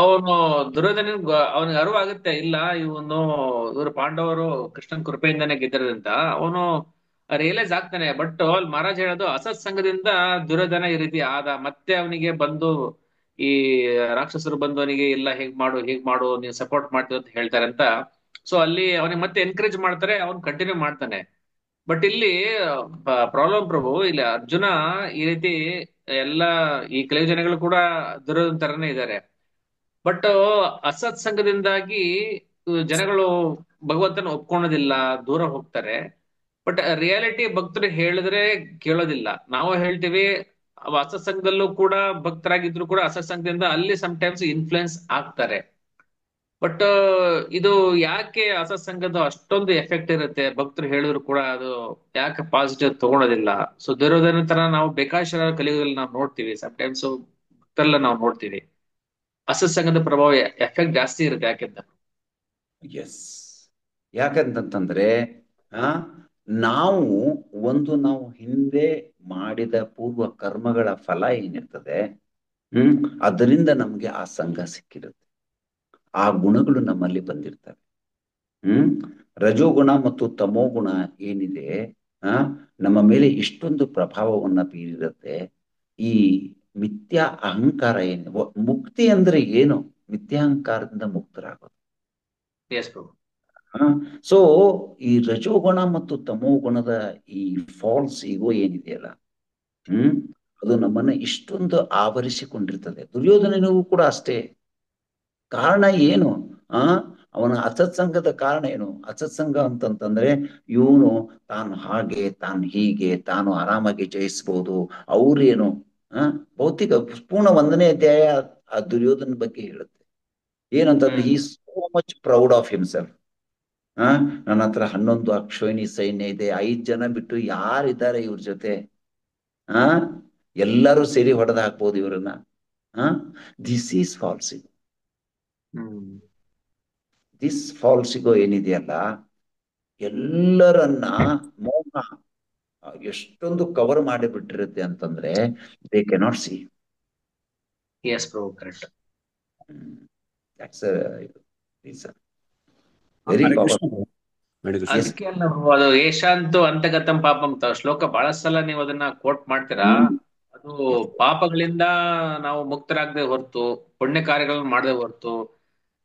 ಅವನು ದುರ್ಯೋಧನ ಅವನಿಗೆ ಅರಿವಾಗುತ್ತೆ, ಇಲ್ಲ ಇವರು ಪಾಂಡವರು ಕೃಷ್ಣನ್ ಕೃಪೆಯಿಂದಾನೆ ಗೆದ್ದಿರೋದಂತ ಅವನು ರಿಯಲೈಸ್ ಆಗ್ತಾನೆ. ಬಟ್ ಅಲ್ಲಿ ಮಹಾರಾಜ್ ಹೇಳೋದು, ಅಸತ್ ಸಂಘದಿಂದ ದುರ್ಯೋಧನ ಈ ರೀತಿ ಆದ. ಮತ್ತೆ ಅವನಿಗೆ ಬಂದು ಈ ರಾಕ್ಷಸರು ಬಂದು ಅವನಿಗೆ ಇಲ್ಲ ಹೀಗ್ ಮಾಡು ನೀನ್ ಸಪೋರ್ಟ್ ಮಾಡ್ತೀವಿ ಅಂತ ಹೇಳ್ತಾರೆ ಅಂತ. ಸೊ ಅಲ್ಲಿ ಅವನಿಗೆ ಮತ್ತೆ ಎನ್ಕರೇಜ್ ಮಾಡ್ತಾರೆ, ಅವ್ನು ಕಂಟಿನ್ಯೂ ಮಾಡ್ತಾನೆ. ಬಟ್ ಇಲ್ಲಿ ಪ್ರಾಬ್ಲಮ್ ಪ್ರಭು, ಇಲ್ಲಿ ಅರ್ಜುನ ಈ ರೀತಿ ಎಲ್ಲ ಈ ಕೆಲವು ಜನಗಳು ಕೂಡ ದುರ್ಯೋಧನ ತರನೇ ಇದ್ದಾರೆ. ಬಟ್ ಅಸತ್ ಸಂಘದಿಂದಾಗಿ ಜನಗಳು ಭಗವಂತನ ಒಪ್ಕೊಳೋದಿಲ್ಲ, ದೂರ ಹೋಗ್ತಾರೆ. ಬಟ್ ರಿಯಾಲಿಟಿ ಭಕ್ತರು ಹೇಳಿದ್ರೆ ಕೇಳೋದಿಲ್ಲ. ನಾವು ಹೇಳ್ತೀವಿ ಅಸತ್ ಸಂಘದಲ್ಲೂ ಕೂಡ ಭಕ್ತರಾಗಿದ್ರು ಕೂಡ ಅಸತ್ ಸಂಘದಿಂದ ಅಲ್ಲಿ ಸಮ್ಟೈಮ್ಸ್ ಇನ್ಫ್ಲುಯೆನ್ಸ್ ಆಗ್ತಾರೆ. ಬಟ್ ಇದು ಯಾಕೆ ಅಸತ್ಸಂಗದ ಅಷ್ಟೊಂದು ಎಫೆಕ್ಟ್ ಇರುತ್ತೆ, ಭಕ್ತರು ಹೇಳಿದ್ರು ಕೂಡ ಅದು ಯಾಕೆ ಪಾಸಿಟಿವ್ ತಗೊಳೋದಿಲ್ಲ? ಸೊ ದುರ್ಯೋಧನ ತರ ನಾವು ಬೇಕಾಶರ ಕಲಿಯುಗದಲ್ಲಿ ನಾವು ನೋಡ್ತೀವಿ, ಸಮ್ಟೈಮ್ಸ್ ಭಕ್ತರೆಲ್ಲ ನಾವು ನೋಡ್ತೀವಿ ಅಸತ್ಸಂಗದ ಪ್ರಭಾವ ಎಫೆಕ್ಟ್ ಜಾಸ್ತಿ ಇರುತ್ತೆ. ಯಾಕೆಂತ ಎಸ್, ಯಾಕಂತಂದ್ರೆ ನಾವು ನಾವು ಹಿಂದೆ ಮಾಡಿದ ಪೂರ್ವ ಕರ್ಮಗಳ ಫಲ ಏನಿರ್ತದೆ, ಅದರಿಂದ ನಮ್ಗೆ ಆ ಸಂಘ ಸಿಕ್ಕಿರುತ್ತೆ. ಆ ಗುಣಗಳು ನಮ್ಮಲ್ಲಿ ಬಂದಿರ್ತವೆ. ರಜೋಗುಣ ಮತ್ತು ತಮೋಗುಣ ಏನಿದೆ ನಮ್ಮ ಮೇಲೆ ಇಷ್ಟೊಂದು ಪ್ರಭಾವವನ್ನ ಬೀರಿರುತ್ತೆ. ಈ ಮಿಥ್ಯಾ ಅಹಂಕಾರ ಏನು, ಮುಕ್ತಿ ಅಂದ್ರೆ ಏನು? ಮಿಥ್ಯಾಹಂಕಾರದಿಂದ ಮುಕ್ತರಾಗೋದು. ಸೊ ಈ ರಜೋಗುಣ ಮತ್ತು ತಮೋಗುಣದ ಈ ಫಾಲ್ಸ್ ಈಗೋ ಏನಿದೆಯಲ್ಲ, ಅದು ನಮ್ಮನ್ನ ಇಷ್ಟೊಂದು ಆವರಿಸಿಕೊಂಡಿರ್ತದೆ. ದುರ್ಯೋಧನನಿಗೂ ಕೂಡ ಅಷ್ಟೇ. ಕಾರಣ ಏನು? ಅವನ ಅಸತ್ಸಂಗದ ಕಾರಣ ಏನು? ಅಸತ್ಸಂಗ ಅಂತಂತಂದ್ರೆ ಇವನು ತಾನು ಹಾಗೆ, ತಾನು ಹೀಗೆ, ತಾನು ಆರಾಮಾಗಿ ಜಯಿಸ್ಬೋದು. ಅವ್ರೇನು ಭೌತಿಕ ಪೂರ್ಣ 1ನೇ ಅಧ್ಯಾಯ ಆ ದುರ್ಯೋಧನ ಬಗ್ಗೆ ಹೇಳುತ್ತೆ. ಏನಂತಂದ್ರೆ ಈ so much proud of himself. ನನ್ನ ಹತ್ರ 11 ಅಕ್ಷೋಹಿಣಿ ಸೈನ್ಯ ಇದೆ, 5 ಜನ ಬಿಟ್ಟು ಯಾರಿದ್ದಾರೆ ಇವ್ರ ಜೊತೆ? ಎಲ್ಲರೂ ಸೇರಿ ಹೊಡೆದು ಹಾಕ್ಬೋದು ಇವ್ರನ್ನ. This is false. ದಿಸ್ ಫಾಲ್ಸಿಗೋ ಏನಿದೆಯಲ್ಲ, ಎಲ್ಲರನ್ನ ಮೋಹ ಎಷ್ಟೊಂದು ಕವರ್ ಮಾಡಿಬಿಟ್ಟಿರುತ್ತೆ ಅಂತಂದ್ರೆ ದೇ ಕೆನಾಟ್ ಸಿ. ವೆರಿ ಅದಕ್ಕೆ ಅದು ಏಷಾಂತು ಅಂತಗತಂ ಪಾಪಂ ಶ್ಲೋಕ ಬಹಳ ಸಲ ನೀವು ಅದನ್ನ ಕೋಟ್ ಮಾಡ್ತೀರಾ. ಅದು ಪಾಪಗಳಿಂದ ನಾವು ಮುಕ್ತರಾಗದೆ ಹೊರತು, ಪುಣ್ಯ ಕಾರ್ಯಗಳನ್ನ ಮಾಡದೆ ಹೊರತು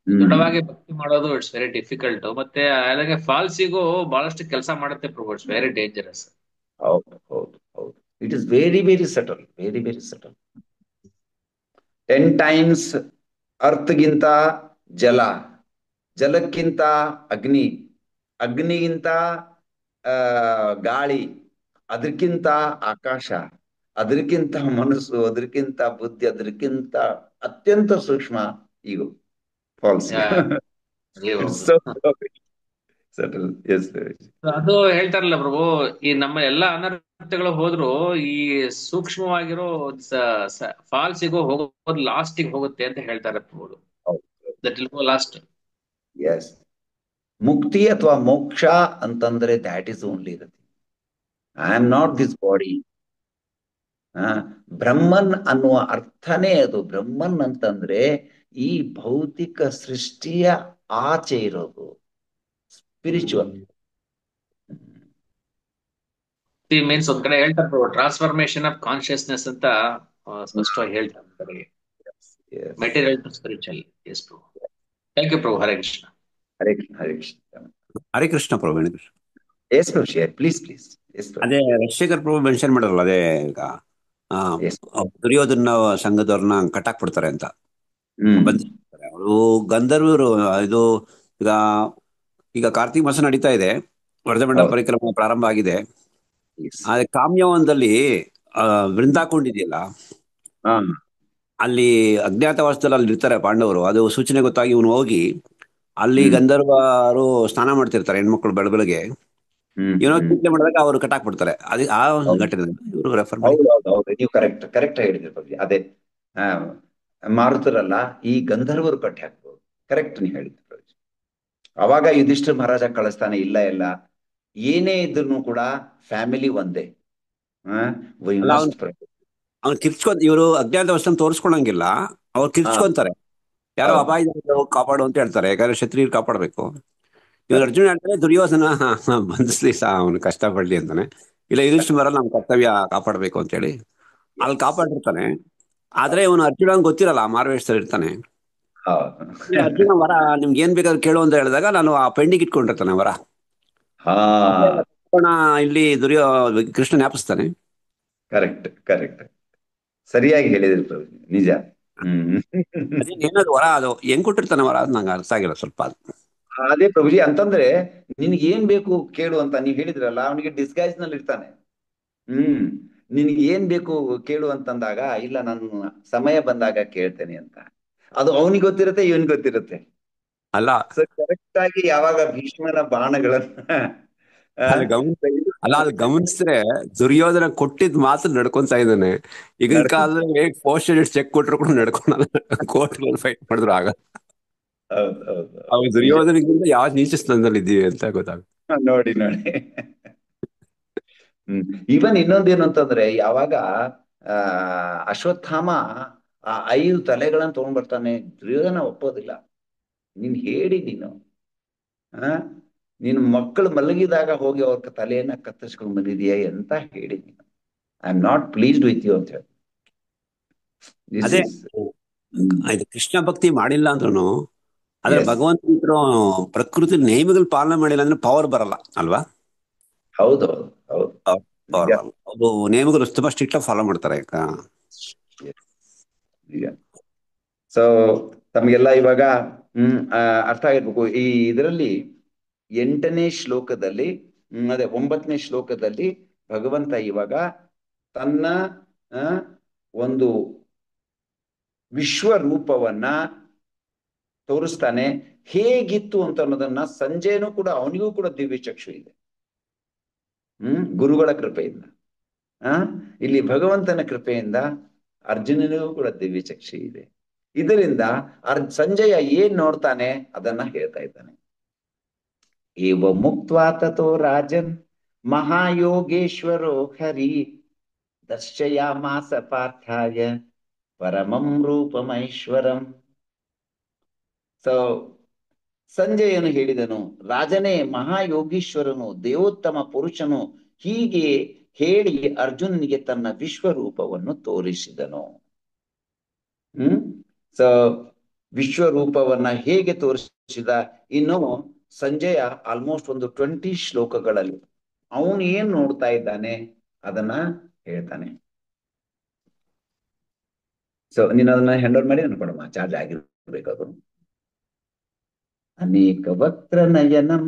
ದೃಢವಾಗಿ ಭಕ್ತಿ ಮಾಡೋದು ಇಟ್ಸ್ ವೆರಿ ಡಿಫಿಕಲ್ಟ್. ಮತ್ತೆ ಅದಾಗೆ ಫಾಲ್ಸಿಗೂ ಬಹಳಷ್ಟು ಕೆಲಸ ಮಾಡುತ್ತೆ ಪ್ರಭು. It's very dangerous. ಹೌದು ಹೌದು ಹೌದು. It is very very subtle, very very subtle. 10 times ಅರ್ಥಗಿಂತ ಜಲ, ಜಲಕ್ಕಿಂತ ಅಗ್ನಿ, ಅಗ್ನಿಗಿಂತ ಗಾಳಿ, ಅದಕ್ಕಿಂತ ಆಕಾಶ, ಅದಕ್ಕಿಂತ ಮನಸ್ಸು, ಅದಕ್ಕಿಂತ ಬುದ್ಧಿ, ಅದಕ್ಕಿಂತ ಅತ್ಯಂತ ಸೂಕ್ಷ್ಮ ಈಗೋ ಫಾಲ್ಸ್. ಅದು ಹೇಳ್ತಾರಲ್ಲ ಪ್ರಭು, ಈ ನಮ್ಮ ಎಲ್ಲಾ ಅನರ್ಥಗಳು ಹೋದ್ರು ಈ ಸೂಕ್ಷ್ಮವಾಗಿರೋ ಫಾಲ್ಸಿಗೋ ಹೋಗೋದು ಲಾಸ್ಟಿಗೆ ಹೋಗುತ್ತೆ ಅಂತ ಹೇಳ್ತಾರೆ ಪ್ರಭು. That will go last. Yes, ಮುಕ್ತಿ ಅಥವಾ ಮೋಕ್ಷ ಅಂತಂದ್ರೆ that is only the thing. I am not this body. ಬ್ರಹ್ಮನ್ ಅನ್ನುವ ಅರ್ಥನೇ ಅದು. ಬ್ರಹ್ಮನ್ ಅಂತಂದ್ರೆ ಈ ಭೌತಿಕ ಸೃಷ್ಟಿಯ ಆಚೆ ಇರೋದು, ಸ್ಪಿರಿಚುವಲ್ ಮೀನ್ಸ್. ಒಂದ್ ಕಡೆ ಹೇಳ್ತಾರೆ ಟ್ರಾನ್ಸ್ಫಾರ್ಮೇಶನ್ ಆಫ್ ಕಾನ್ಶಿಯಸ್ನೆಸ್ ಅಂತ ಸ್ಪಷ್ಟವಾಗಿ ಹೇಳ್ತಾರೆ. Material to spiritual. Yes Prabhu. Thank you Prabhu. Hare Krishna. Hare Krishna. Hare Krishna. Hare Krishna Prabhu. Yes Prabhu, share please please. ಅದೇ ರಾಜಶೇಖರ್ ಪ್ರಭು ಮೆನ್ಷನ್ ಮಾಡಲ್ಲ, ಅದೇ ಈಗ ದುರ್ಯೋಧನ ಸಂಘದವ್ರನ್ನ ಕಟ್ಟಾಕ್ಬಿಡ್ತಾರೆ ಅಂತ ಬಂದಿರ್ತಾರೆ ಅವರು ಗಂಧರ್ವರು. ಇದು ಈಗ ಕಾರ್ತಿಕ ಮಾಸ ನಡೀತಾ ಇದೆ, ವರದಮಂಡಲ ಪರಿಕ್ರಮ ಪ್ರಾರಂಭ ಆಗಿದೆ. ಆದ್ರೆ ಕಾಮ್ಯವನದಲ್ಲಿ ವೃಂದಾಕೊಂಡಿದೆಯಲ್ಲ, ಅಲ್ಲಿ ಅಜ್ಞಾತವಾಸದಲ್ಲಿ ಅಲ್ಲಿ ಇರ್ತಾರೆ ಪಾಂಡವರು. ಅದು ಸೂಚನೆ ಗೊತ್ತಾಗಿ ಇವನು ಹೋಗಿ ಅಲ್ಲಿ ಗಂಧರ್ವರು ಸ್ನಾನ ಮಾಡ್ತಿರ್ತಾರೆ, ಹೆಣ್ಮಕ್ಳು ಬೆಳಗ್ಗೆ. ಏನೋ ಚಿಂತೆ ಮಾಡಿದಾಗ ಅವರು ಕಟ್ಟಾಕ್ಬಿಡ್ತಾರೆ. ಅದೇ ಆ ಘಟನೆ ಇವರು ರೆಫರ್ ಮಾಡಿ. ನೀವು ಕರೆಕ್ಟ್ ಹೇಳಿದ್ರಿ. ಅದೇ ಮಾರುತರಲ್ಲ, ಈ ಗಂಧರ್ವರು ಕಟ್ಟಿ ಹಾಕ್ಬೋದು. ಕರೆಕ್ಟ್ ನೀವು ಹೇಳಿದ್ರು. ಅವಾಗ ಯುಧಿಷ್ಠಿರ ಮಹಾರಾಜ ಕಳಿಸ್ತಾನೆ, ಇಲ್ಲ ಎಲ್ಲ ಏನೇ ಇದ್ರು ಕೂಡ ಫ್ಯಾಮಿಲಿ ಒಂದೇ. ಅವ್ನು ಕಿರ್ಚ್ಕೊಂತ, ಇವರು ಅಜ್ಞಾತವಾಸ ತೋರಿಸ್ಕೊಳಂಗಿಲ್ಲ, ಅವ್ರು ಕಿರ್ಚ್ಕೊಂತಾರೆ. ಯಾರೋ ಅಪಾಯದಿಂದ ಕಾಪಾಡು ಅಂತ ಹೇಳ್ತಾರೆ, ಯಾಕಂದ್ರೆ ಕ್ಷತ್ರಿಯರು ಕಾಪಾಡ್ಬೇಕು. ಇವ್ರು ಅರ್ಜುನ ಹೇಳ್ತಾರೆ ದುರ್ಯೋಧನ ಬಂಧಿಸ್ಲಿ ಅವನು ಕಷ್ಟಪಡ್ಲಿ ಅಂತಾನೆ. ಇಲ್ಲ ಯುಧಿಷ್ಠಿರ ಬರಲ್ಲ, ನಮ್ಮ ಕರ್ತವ್ಯ ಕಾಪಾಡ್ಬೇಕು ಅಂತ ಹೇಳಿ ಅಲ್ಲಿ ಕಾಪಾಡಿರ್ತಾನೆ. ಆದ್ರೆ ಇವನು ಅರ್ಜುನ ಗೊತ್ತಿರಲ್ಲ, ಮಾರ್ವೇಶ್ವರ ಇರ್ತಾನೆ. ಅರ್ಜುನ ವರ ನಿಮ್ಗೆ ಏನ್ ಬೇಕಾದ್ರೂ ಕೇಳು ಅಂತ ಹೇಳಿದಾಗ ನಾನು ಆ ಪೆಂಡಿಗೆ ಇಟ್ಕೊಂಡಿರ್ತಾನೆ ವರ. ಲಕ್ಷ್ಮಣ ಇಲ್ಲಿ ಕೃಷ್ಣ ಜ್ಞಾಪಿಸ್ತಾನೆ. ಕರೆಕ್ಟ್ ಸರಿಯಾಗಿ ಹೇಳಿದ್ರಿ ಪ್ರಭುಜಿ, ನಿಜ. ಏನದು ವರ, ಅದು ಹೆಂಗ್ ಕೊಟ್ಟಿರ್ತಾನೆ ವರ, ಅದು ನಂಗೆ ಅರ್ಥ ಆಗಿಲ್ಲ ಸ್ವಲ್ಪ. ಅದೇ ಪ್ರಭುಜಿ, ಅಂತಂದ್ರೆ ನಿನ್ಗೆ ಏನ್ ಬೇಕು ಕೇಳು ಅಂತ ನೀವ್ ಹೇಳಿದ್ರಲ್ಲ, ಅವನಿಗೆ ಡಿಸ್ಗೈಸ್ ನಲ್ಲಿ ಇರ್ತಾನೆ. ನಿನ್ಗೆ ಏನ್ ಬೇಕು ಕೇಳು ಅಂತಂದಾಗ, ಇಲ್ಲ ನಾನು ಸಮಯ ಬಂದಾಗ ಕೇಳ್ತೇನೆ ಅಂತ. ಅದು ಅವನಿಗೆ ಗೊತ್ತಿರುತ್ತೆ, ಇವನಿಗೆ ಗೊತ್ತಿರುತ್ತೆ. ಅಲ್ಲ ಸೊ ಕರೆಕ್ಟ್ ಆಗಿ ಯಾವಾಗ ಭೀಷ್ಮನ ಬಾಣಗಳನ್ನ ಅದು ಗಮನಿಸಿದ್ರೆ ದುರ್ಯೋಧನ ಕೊಟ್ಟಿದ್ ಮಾತು ನಡ್ಕೊಂತಾ ಇದ್ದಾನೆ. ಈಗಿನ ಕಾಲದಲ್ಲಿ ಪೋಸ್ಟೆಡ್ ಚೆಕ್ ಕೊಟ್ಟರು ಕೂಡ ನಡ್ಕೊಂಡಲ್ಲ, ಕೋರ್ಟ್ ಫೈಟ್ ಮಾಡಿದ್ರು ಆಗ. ಅವಾಗ ದುರ್ಯೋಧನಗಿಂತ ಯಾವ ನೀಚ ಸ್ಥಾನದಲ್ಲಿ ಇದ್ದೀವಿ ಅಂತ ಗೊತ್ತಾಗುತ್ತೆ. ನೋಡಿ ಈವನ್ ಇನ್ನೊಂದೇನು ಅಂತಂದ್ರೆ, ಯಾವಾಗ ಅಶ್ವತ್ಥಾಮ ಆ 5 ತಲೆಗಳನ್ನ ತಗೊಂಡ್ ಬರ್ತಾನೆ, ದುರ್ಯೋಧನ ಒಪ್ಪೋದಿಲ್ಲ. ನೀನ್ ಹೇಳಿ ನೀನು ಮಕ್ಕಳು ಮಲಗಿದಾಗ ಹೋಗಿ ಅವ್ರ ತಲೆಯನ್ನ ಕತ್ತರಿಸ್ಕೊಂಡ್ ಬಂದಿದೀಯ ಅಂತ ಹೇಳಿ ನೀನು, I am not pleased with you ಅಂತ ಹೇಳಿ. ಅದೇ ಇದು ಕೃಷ್ಣ ಭಕ್ತಿ ಮಾಡಿಲ್ಲ ಅಂದ್ರೂ ಆದ್ರೆ ಭಗವಂತರು ಪ್ರಕೃತಿ ನೇಮಗಳು ಪಾಲನೆ ಮಾಡಿಲ್ಲ ಅಂದ್ರೆ ಪವರ್ ಬರಲ್ಲ ಅಲ್ವಾ? ಹೌದು ಅದು ನೇಮಗಳು ತುಂಬಾ ಸ್ಟ್ರಿಕ್ಟ್ ಆಗಿ ಫಾಲೋ ಮಾಡ್ತಾರೆ. ಸೊ ತಮಗೆಲ್ಲ ಇವಾಗ ಅರ್ಥ ಆಗಿರ್ಬೇಕು. ಈ ಇದರಲ್ಲಿ 8ನೇ ಶ್ಲೋಕದಲ್ಲಿ, ಅದೇ 9ನೇ ಶ್ಲೋಕದಲ್ಲಿ ಭಗವಂತ ಇವಾಗ ತನ್ನ ಒಂದು ವಿಶ್ವರೂಪವನ್ನ ತೋರಿಸ್ತಾನೆ. ಹೇಗಿತ್ತು ಅಂತ ಅನ್ನೋದನ್ನ ಸಂಜಯನೂ ಕೂಡ, ಅವನಿಗೂ ಕೂಡ ದಿವ್ಯ ಚಕ್ಷು ಇದೆ, ಗುರುಗಳ ಕೃಪೆಯಿಂದ. ಇಲ್ಲಿ ಭಗವಂತನ ಕೃಪೆಯಿಂದ ಅರ್ಜುನನಿಗೂ ಕೂಡ ದಿವ್ಯ ಚಕ್ಷು ಇದೆ. ಇದರಿಂದ ಸಂಜಯ ಏನ್ ನೋಡ್ತಾನೆ ಅದನ್ನ ಹೇಳ್ತಾ ಇದ್ದಾನೆ. ಏವ ಮುಕ್ತ್ವಾ ತಥೋ ರಾಜನ್ ಮಹಾಯೋಗೇಶ್ವರೋ ಹರಿ ದರ್ಶಯಾಮಾಸ ಪಾರ್ಥಾಯ ಪರಮಂ ರೂಪಮೈಶ್ವರಂ. ಸೊ ಸಂಜಯನು ಹೇಳಿದನು, ರಾಜನೇ, ಮಹಾಯೋಗೀಶ್ವರನು, ದೇವೋತ್ತಮ ಪುರುಷನು, ಹೀಗೆ ಹೇಳಿ ಅರ್ಜುನನಿಗೆ ತನ್ನ ವಿಶ್ವರೂಪವನ್ನು ತೋರಿಸಿದನು. ಸೊ ವಿಶ್ವರೂಪವನ್ನ ಹೇಗೆ ತೋರಿಸಿದ, ಇನ್ನು ಸಂಜಯ ಆಲ್ಮೋಸ್ಟ್ ಒಂದು 20 ಶ್ಲೋಕಗಳಲ್ಲಿ ಅವನು ಏನ್ ನೋಡ್ತಾ ಇದ್ದಾನೆ ಅದನ್ನ ಹೇಳ್ತಾನೆ. ಸೊ ನೀನು ಅದನ್ನ ಹ್ಯಾಂಡ್ ಓವರ್ ಮಾಡಿ ಅನ್ಕೊಡಮ್ಮ, ಚಾರ್ಜ್ ಆಗಿರ್ಬೇಕು. ಅನೇಕ ವಕ್ರ ನಯನಂ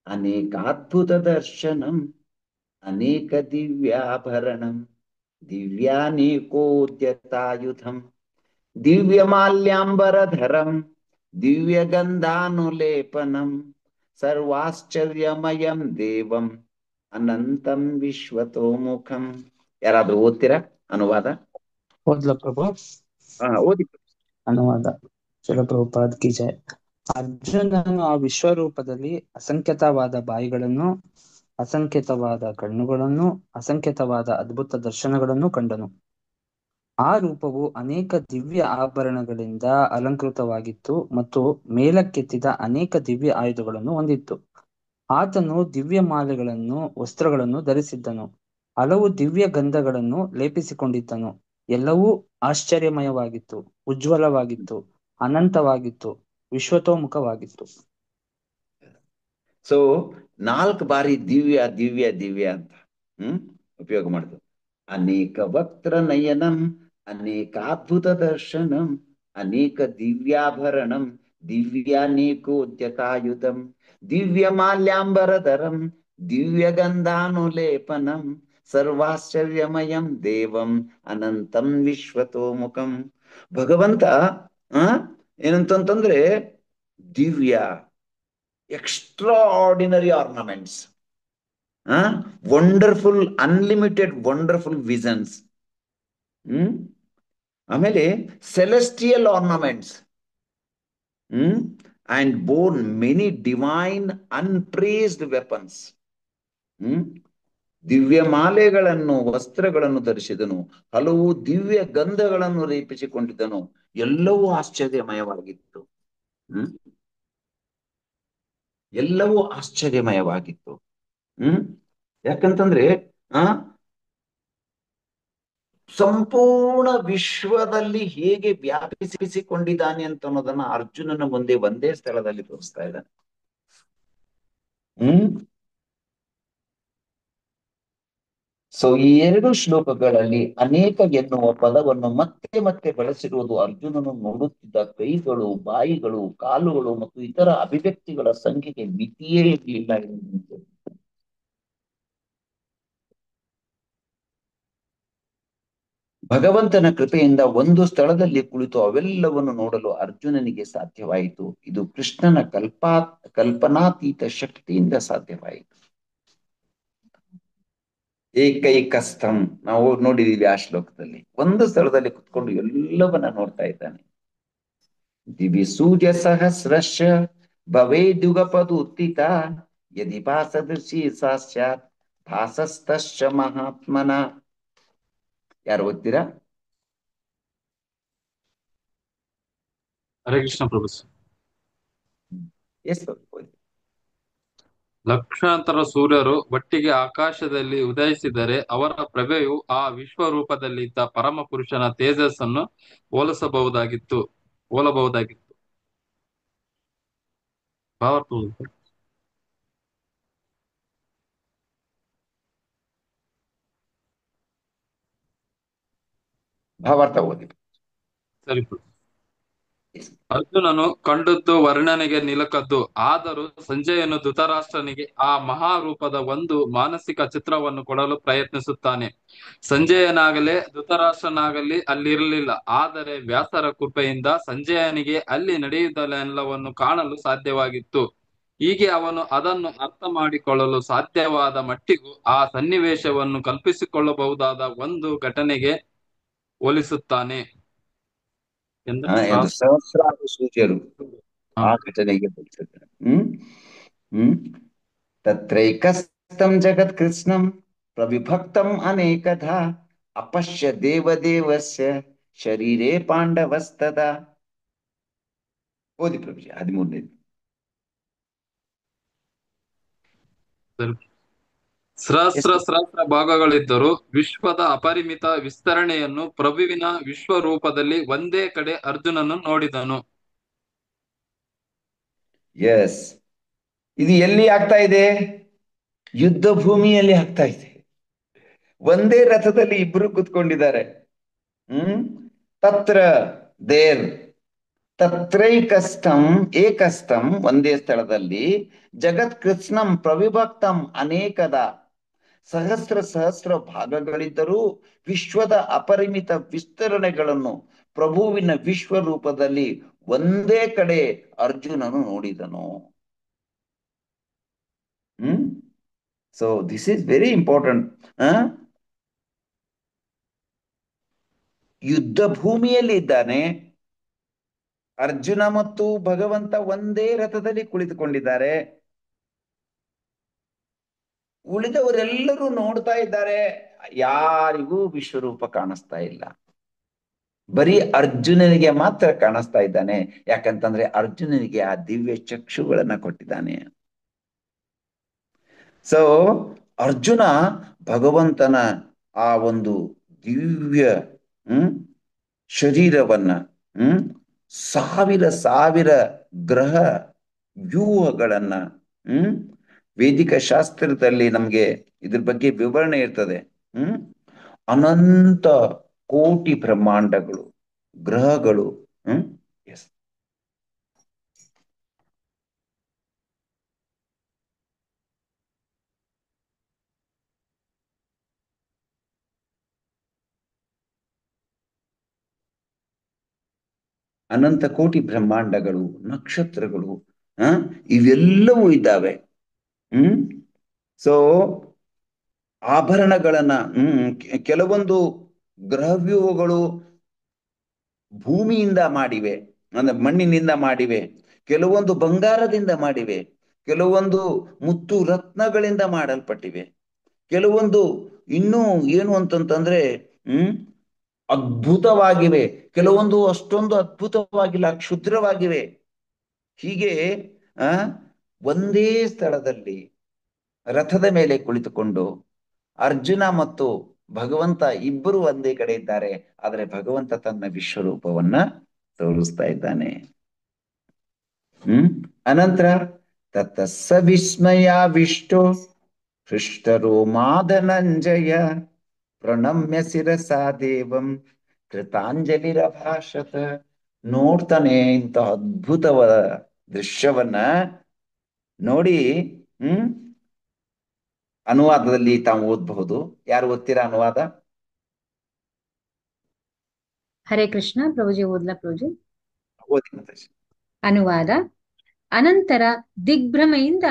ಅನೇಕಾದ್ಭುತ ದರ್ಶನಂ ಅನೇಕ ದಿವ್ಯಾಭರಣಂ ದಿವ್ಯಾನೇಕೋದ್ಯತಾಯುಧಂ ದಿವ್ಯಮಾಲ್ಯಾಂಬರಧರಂ ದಿವ್ಯಗಂಧಾನುಲೇಪನಂ ಸರ್ವಾಶ್ಚರ್ಯಮಯಂ ದೇವಂ ಅನಂತಂ ವಿಶ್ವತೋಮುಖಂ. ಯಾರಾದ್ರೂ ಓದ್ತೀರಾ ಅನುವಾದ? ಓದ್ಲ ಪ್ರಭು? ಓದಿ. ಅನುವಾದ. ಶ್ರೀಲ ಪ್ರಭುಪಾದ್ ಕಿ ಜೈ. ಅರ್ಜುನನು ಆ ವಿಶ್ವರೂಪದಲ್ಲಿ ಅಸಂಖ್ಯಾತವಾದ ಬಾಯಿಗಳನ್ನು, ಅಸಂಖ್ಯಾತವಾದ ಕಣ್ಣುಗಳನ್ನು, ಅಸಂಖ್ಯಾತವಾದ ಅದ್ಭುತ ದರ್ಶನಗಳನ್ನು ಕಂಡನು. ಆ ರೂಪವು ಅನೇಕ ದಿವ್ಯ ಆಭರಣಗಳಿಂದ ಅಲಂಕೃತವಾಗಿತ್ತು ಮತ್ತು ಮೇಲಕ್ಕೆತ್ತಿದ ಅನೇಕ ದಿವ್ಯ ಆಯುಧಗಳನ್ನು ಹೊಂದಿತ್ತು. ಆತನು ದಿವ್ಯ ಮಾಲೆಗಳನ್ನು, ವಸ್ತ್ರಗಳನ್ನು ಧರಿಸಿದ್ದನು. ಹಲವು ದಿವ್ಯ ಗಂಧಗಳನ್ನು ಲೇಪಿಸಿಕೊಂಡಿದ್ದನು. ಎಲ್ಲವೂ ಆಶ್ಚರ್ಯಮಯವಾಗಿತ್ತು, ಉಜ್ವಲವಾಗಿತ್ತು, ಅನಂತವಾಗಿತ್ತು, ವಿಶ್ವತೋಮುಖವಾಗಿತ್ತು. ಸೊ 4 ಬಾರಿ ದಿವ್ಯ ದಿವ್ಯ ದಿವ್ಯ ಅಂತ ಉಪಯೋಗ ಮಾಡಿದ್ರು. ಅನೇಕ ವಕ್ರ ನಯನಂ ಅನೇಕಾದ್ಭುತ ದರ್ಶನಂ ಅನೇಕ ದಿವ್ಯಾಭರಣಂ ದಿವ್ಯಾನೇಕೋದ್ಯತಾಯುಧಂ ದಿವ್ಯ ಮಾಲ್ಯಾಂಬರಧರಂ ದಿವ್ಯಗಂಧಾನುಲೇಪನಂ ಸರ್ವಾಶ್ಚರ್ಯಮಯಂ ದೇವಂ ಅನಂತಂ ವಿಶ್ವತೋಮುಖಂ. ಭಗವಂತ ಏನಂತಂದ್ರೆ ದಿವ್ಯ, extraordinary ornaments, wonderful, unlimited wonderful visions, ಆಮೇಲೆ celestial ornaments, and borne many divine unpraised weapons. ದಿವ್ಯ ಮಾಲೆಗಳನ್ನು, ವಸ್ತ್ರಗಳನ್ನು ಧರಿಸಿದನು. ಹಲವು ದಿವ್ಯ ಗಂಧಗಳನ್ನು ಲೇಪಿಸಿಕೊಂಡಿದ್ದನು. ಎಲ್ಲವೂ ಆಶ್ಚರ್ಯಮಯವಾಗಿತ್ತು. ಎಲ್ಲವೂ ಆಶ್ಚರ್ಯಮಯವಾಗಿತ್ತು. ಯಾಕಂತಂದ್ರೆ ಸಂಪೂರ್ಣ ವಿಶ್ವದಲ್ಲಿ ಹೇಗೆ ವ್ಯಾಪಿಸಿಕೊಂಡಿದ್ದಾನೆ ಅಂತ ಅನ್ನೋದನ್ನ ಅರ್ಜುನನ ಮುಂದೆ ಒಂದೇ ಸ್ಥಳದಲ್ಲಿ ತೋರಿಸ್ತಾ ಇದ್ದಾನೆ. ಸೊ ಈ ಎರಡು ಶ್ಲೋಕಗಳಲ್ಲಿ ಅನೇಕ ಎನ್ನುವ ಪದವನ್ನು ಮತ್ತೆ ಮತ್ತೆ ಬಳಸಿರುವುದು ಅರ್ಜುನನು ನೋಡುತ್ತಿದ್ದ ಕೈಗಳು, ಬಾಯಿಗಳು, ಕಾಲುಗಳು ಮತ್ತು ಇತರ ಅಭಿವ್ಯಕ್ತಿಗಳ ಸಂಖ್ಯೆಗೆ ಮಿತಿಯೇ ಇರಲಿಲ್ಲ ಎಂದು. ಭಗವಂತನ ಕೃಪೆಯಿಂದ ಒಂದು ಸ್ಥಳದಲ್ಲಿ ಕುಳಿತು ಅವೆಲ್ಲವನ್ನು ನೋಡಲು ಅರ್ಜುನನಿಗೆ ಸಾಧ್ಯವಾಯಿತು. ಇದು ಕೃಷ್ಣನ ಕಲ್ಪನಾತೀತ ಶಕ್ತಿಯಿಂದ ಸಾಧ್ಯವಾಯಿತು. ಏಕೈಕಸ್ಥಂ ನಾವು ನೋಡಿದೀವಿ ಆ ಶ್ಲೋಕದಲ್ಲಿ. ಒಂದು ಸ್ಥಳದಲ್ಲಿ ಕುತ್ಕೊಂಡು ಎಲ್ಲವನ್ನ ನೋಡ್ತಾ ಇದ್ದಾನೆ. ದಿವಿ ಸೂರ್ಯ ಸಹಸ್ರಶ ಭವೇದ್ಯುಗಪದುತ್ಥಿತ ಯದಿ ಭಾಸದೃಶಿ ಸಾಕ್ಷಾತ್ ಭಾಸಸ್ತಶ್ಚ ಮಹಾತ್ಮನ. ಯಾರು ಓದ್ತೀರಾ? ಹರೇ ಕೃಷ್ಣ ಪ್ರಭು. ಎಸ್ ಓದಿ. ಲಕ್ಷಾಂತರ ಸೂರ್ಯರು ಒಟ್ಟಿಗೆ ಆಕಾಶದಲ್ಲಿ ಉದಯಿಸಿದರೆ ಅವರ ಪ್ರಭೆಯು ಆ ವಿಶ್ವರೂಪದಲ್ಲಿದ್ದ ಪರಮ ಪುರುಷನ ತೇಜಸ್ಸನ್ನು ಹೋಲಬಹುದಾಗಿತ್ತು. ಭಾವಾರ್ಥ ಓದಿ. ಭಾವಾರ್ಥ ಓದಿ. ಸರಿ. ಅರ್ಜುನನು ಕಂಡದ್ದು ವರ್ಣನೆಗೆ ನಿಲುಕದ್ದು. ಆದರೂ ಸಂಜಯನು ಧೃತರಾಷ್ಟ್ರನಿಗೆ ಆ ಮಹಾರೂಪದ ಒಂದು ಮಾನಸಿಕ ಚಿತ್ರವನ್ನು ಕೊಡಲು ಪ್ರಯತ್ನಿಸುತ್ತಾನೆ. ಸಂಜಯನಾಗಲೇ ಧೃತರಾಷ್ಟ್ರನಾಗಲಿ ಅಲ್ಲಿರಲಿಲ್ಲ. ಆದರೆ ವ್ಯಾಸರ ಕೃಪೆಯಿಂದ ಸಂಜಯನಿಗೆ ಅಲ್ಲಿ ನಡೆಯುವುದೆಲ್ಲವನ್ನು ಕಾಣಲು ಸಾಧ್ಯವಾಗಿತ್ತು. ಹೀಗೆ ಅವನು ಅದನ್ನು ಅರ್ಥ ಮಾಡಿಕೊಳ್ಳಲು ಸಾಧ್ಯವಾದ ಮಟ್ಟಿಗೂ ಆ ಸನ್ನಿವೇಶವನ್ನು ಕಲ್ಪಿಸಿಕೊಳ್ಳಬಹುದಾದ ಒಂದು ಘಟನೆಗೆ ಹೋಲಿಸುತ್ತಾನೆ ಎಂದು ಸಹಸ್ರಾರು ಸೂರ್ಯರು ಆ ಘಟನೆಗೆ ಹೋಲಿಸುತ್ತಾನೆ. ತತ್ರೈಕಸ್ಥಂ ಜಗತ್ ಕೃಷ್ಣಂ ಪ್ರವಿಭಕ್ತಂ ಅನೇಕಧಾ ಅಪಶ್ಯ ದೇವದೇವಸ್ಯ ಶರೀರೇ ಪಾಂಡವಸ್ತದಾ. ಓದಿ ಪ್ರಭುಜಿ 13ನೇ. ಸಹಸ್ರ ಭಾಗಗಳಿದ್ದರೂ ವಿಶ್ವದ ಅಪರಿಮಿತ ವಿಸ್ತರಣೆಯನ್ನು ಪ್ರಭುವಿನ ವಿಶ್ವರೂಪದಲ್ಲಿ ಒಂದೇ ಕಡೆ ಅರ್ಜುನನು ನೋಡಿದನು. ಎಸ್, ಇದು ಎಲ್ಲಿ ಆಗ್ತಾ ಇದೆ? ಯುದ್ಧ ಭೂಮಿಯಲ್ಲಿ ಆಗ್ತಾ ಇದೆ. ಒಂದೇ ರಥದಲ್ಲಿ ಇಬ್ರು ಕೂತ್ಕೊಂಡಿದ್ದಾರೆ. ತತ್ರ ದೇರ್ ತತ್ರೈಕಸ್ಥಂ ಏಕಸ್ಥಂ ಒಂದೇ ಸ್ಥಳದಲ್ಲಿ ಜಗತ್ ಕೃಷ್ಣಂ ಪ್ರವಿಭಕ್ತಂ ಅನೇಕದ ಸಹಸ್ರ ಭಾಗಗಳಿದ್ದರೂ ವಿಶ್ವದ ಅಪರಿಮಿತ ವಿಸ್ತರಣೆಗಳನ್ನು ಪ್ರಭುವಿನ ವಿಶ್ವರೂಪದಲ್ಲಿ ಒಂದೇ ಕಡೆ ಅರ್ಜುನನು ನೋಡಿದನು. So this is very important. ಯುದ್ಧ ಭೂಮಿಯಲ್ಲಿ ಇದ್ದಾನೆ ಅರ್ಜುನ ಮತ್ತು ಭಗವಂತ ಒಂದೇ ರಥದಲ್ಲಿ ಕುಳಿತುಕೊಂಡಿದ್ದಾರೆ. ಉಳಿದವರೆಲ್ಲರೂ ನೋಡ್ತಾ ಇದ್ದಾರೆ, ಯಾರಿಗೂ ವಿಶ್ವರೂಪ ಕಾಣಿಸ್ತಾ ಇಲ್ಲ. ಬರೀ ಅರ್ಜುನನಿಗೆ ಮಾತ್ರ ಕಾಣಿಸ್ತಾ ಇದ್ದಾನೆ. ಯಾಕಂತಂದ್ರೆ ಅರ್ಜುನನಿಗೆ ಆ ದಿವ್ಯ ಚಕ್ಷುಗಳನ್ನ ಕೊಟ್ಟಿದ್ದಾನೆ. ಸೊ ಅರ್ಜುನ ಭಗವಂತನ ಆ ಒಂದು ದಿವ್ಯ ಶರೀರವನ್ನ ಸಾವಿರ ಗ್ರಹ ವ್ಯೂಹಗಳನ್ನ ವೇದಿಕ ಶಾಸ್ತ್ರದಲ್ಲಿ ನಮ್ಗೆ ಇದ್ರ ಬಗ್ಗೆ ವಿವರಣೆ ಇರ್ತದೆ. ಅನಂತ ಕೋಟಿ ಬ್ರಹ್ಮಾಂಡಗಳು, ಗ್ರಹಗಳು. ಎಸ್, ಅನಂತ ಕೋಟಿ ಬ್ರಹ್ಮಾಂಡಗಳು, ನಕ್ಷತ್ರಗಳು, ಇವೆಲ್ಲವೂ ಇದ್ದಾವೆ. ಸೊ ಆಭರಣಗಳನ್ನ ಕೆಲವೊಂದು ಗ್ರಹವ್ಯೂಹಗಳು ಭೂಮಿಯಿಂದ ಮಾಡಿವೆ, ಅಂದ್ರೆ ಮಣ್ಣಿನಿಂದ ಮಾಡಿವೆ. ಕೆಲವೊಂದು ಬಂಗಾರದಿಂದ ಮಾಡಿವೆ. ಕೆಲವೊಂದು ಮುತ್ತು ರತ್ನಗಳಿಂದ ಮಾಡಲ್ಪಟ್ಟಿವೆ. ಕೆಲವೊಂದು ಇನ್ನೂ ಏನು ಅಂತಂತಂದ್ರೆ ಅದ್ಭುತವಾಗಿವೆ. ಕೆಲವೊಂದು ಅಷ್ಟೊಂದು ಅದ್ಭುತವಾಗಿಲ್ಲ, ಕ್ಷುದ್ರವಾಗಿವೆ. ಹೀಗೆ ಒಂದೇ ಸ್ಥಳದಲ್ಲಿ ರಥದ ಮೇಲೆ ಕುಳಿತುಕೊಂಡು ಅರ್ಜುನ ಮತ್ತು ಭಗವಂತ ಇಬ್ಬರು ಒಂದೇ ಕಡೆ ಇದ್ದಾರೆ. ಆದರೆ ಭಗವಂತ ತನ್ನ ವಿಶ್ವರೂಪವನ್ನ ತೋರಿಸ್ತಾ ಇದ್ದಾನೆ. ಅನಂತರ ತತ್ತ ಸವಿಸ್ಮಯ ವಿಷ್ಟೋ ಹೃಷ್ಟರೋಮಾಧನಂಜಯ ಪ್ರಣಮ್ಯ ಶಿರಸಾ ದೇವಂ ಕೃತಾಂಜಲಿರಭಾಷತ. ನೋಡ್ತಾನೆ ಇಂಥ ಅದ್ಭುತವಾದ ದೃಶ್ಯವನ್ನ ನೋಡಿ. ಅನುವಾದದಲ್ಲಿ ತಾವು ಓದಬಹುದು. ಯಾರು ಓದ್ತೀರಾ ಅನುವಾದ? ಹರೇ ಕೃಷ್ಣ. ಪ್ರಭುಜಿ ಓದ್ಲಾ ಪ್ರಭುಜಿ? ಓದಿ ಮಾತಾಜಿ. ಅನುವಾದ. ಅನಂತರ ದಿಗ್ಭ್ರಮೆಯಿಂದ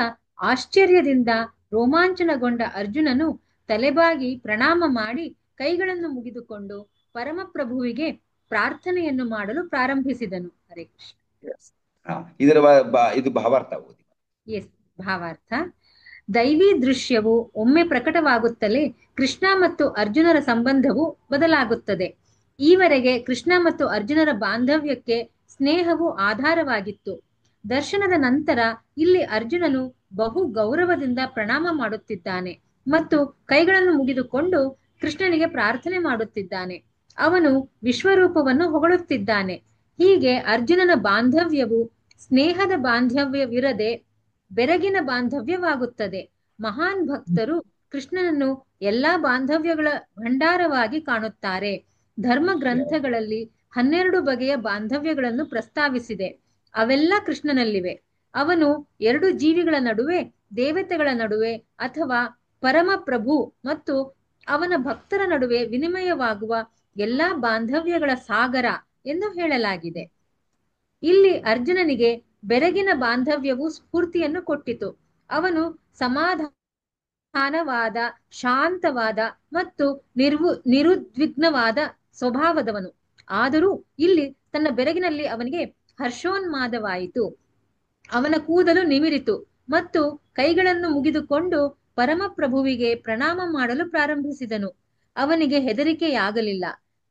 ಆಶ್ಚರ್ಯದಿಂದ ರೋಮಾಂಚನಗೊಂಡ ಅರ್ಜುನನು ತಲೆಬಾಗಿ ಪ್ರಣಾಮ ಮಾಡಿ ಕೈಗಳನ್ನು ಮುಗಿದುಕೊಂಡು ಪರಮಪ್ರಭುವಿಗೆ ಪ್ರಾರ್ಥನೆಯನ್ನು ಮಾಡಲು ಪ್ರಾರಂಭಿಸಿದನು. ಹರೇ ಕೃಷ್ಣ. ಇದರ ಇದು ಭಾವಾರ್ಥ ಓದಿ. ಎಸ್, ಭಾವಾರ್ಥ. ದೈವಿ ದೃಶ್ಯವು ಒಮ್ಮೆ ಪ್ರಕಟವಾಗುತ್ತಲೇ ಕೃಷ್ಣ ಮತ್ತು ಅರ್ಜುನರ ಸಂಬಂಧವು ಬದಲಾಗುತ್ತದೆ. ಈವರೆಗೆ ಕೃಷ್ಣ ಮತ್ತು ಅರ್ಜುನರ ಬಾಂಧವ್ಯಕ್ಕೆ ಸ್ನೇಹವು ಆಧಾರವಾಗಿತ್ತು. ದರ್ಶನದ ನಂತರ ಇಲ್ಲಿ ಅರ್ಜುನನು ಬಹು ಗೌರವದಿಂದ ಪ್ರಣಾಮ ಮಾಡುತ್ತಿದ್ದಾನೆ ಮತ್ತು ಕೈಗಳನ್ನು ಮುಗಿದುಕೊಂಡು ಕೃಷ್ಣನಿಗೆ ಪ್ರಾರ್ಥನೆ ಮಾಡುತ್ತಿದ್ದಾನೆ. ಅವನು ವಿಶ್ವರೂಪವನ್ನು ಹೊಗಳುತ್ತಿದ್ದಾನೆ. ಹೀಗೆ ಅರ್ಜುನನ ಬಾಂಧವ್ಯವು ಸ್ನೇಹದ ಬಾಂಧವ್ಯವಿರದೆ ಬೆರಗಿನ ಬಾಂಧವ್ಯವಾಗುತ್ತದೆ. ಮಹಾನ್ ಭಕ್ತರು ಕೃಷ್ಣನನ್ನು ಎಲ್ಲಾ ಬಾಂಧವ್ಯಗಳ ಭಂಡಾರವಾಗಿ ಕಾಣುತ್ತಾರೆ. ಧರ್ಮ ಗ್ರಂಥಗಳಲ್ಲಿ 12 ಬಗೆಯ ಬಾಂಧವ್ಯಗಳನ್ನು ಪ್ರಸ್ತಾವಿಸಿದೆ. ಅವೆಲ್ಲ ಕೃಷ್ಣನಲ್ಲಿವೆ. ಅವನು 2 ಜೀವಿಗಳ ನಡುವೆ, ದೇವತೆಗಳ ನಡುವೆ ಅಥವಾ ಪರಮ ಪ್ರಭು ಮತ್ತು ಅವನ ಭಕ್ತರ ನಡುವೆ ವಿನಿಮಯವಾಗುವ ಎಲ್ಲಾ ಬಾಂಧವ್ಯಗಳ ಸಾಗರ ಎಂದು ಹೇಳಲಾಗಿದೆ. ಇಲ್ಲಿ ಅರ್ಜುನನಿಗೆ ಬೆರಗಿನ ಬಾಂಧವ್ಯವು ಸ್ಫೂರ್ತಿಯನ್ನು ಕೊಟ್ಟಿತು. ಅವನು ಸಮಾಧಾನವಾದ, ಶಾಂತವಾದ ಮತ್ತು ನಿರುದ್ವಿಗ್ನವಾದ ಸ್ವಭಾವದವನು. ಆದರೂ ಇಲ್ಲಿ ತನ್ನ ಬೆರಗಿನಲ್ಲಿ ಅವನಿಗೆ ಹರ್ಷೋನ್ಮಾದವಾಯಿತು. ಅವನ ಕೂದಲು ನಿಮಿರಿತು ಮತ್ತು ಕೈಗಳನ್ನು ಮುಗಿದುಕೊಂಡು ಪರಮಪ್ರಭುವಿಗೆ ಪ್ರಣಾಮ ಮಾಡಲು ಪ್ರಾರಂಭಿಸಿದನು. ಅವನಿಗೆ ಹೆದರಿಕೆಯಾಗಲಿಲ್ಲ.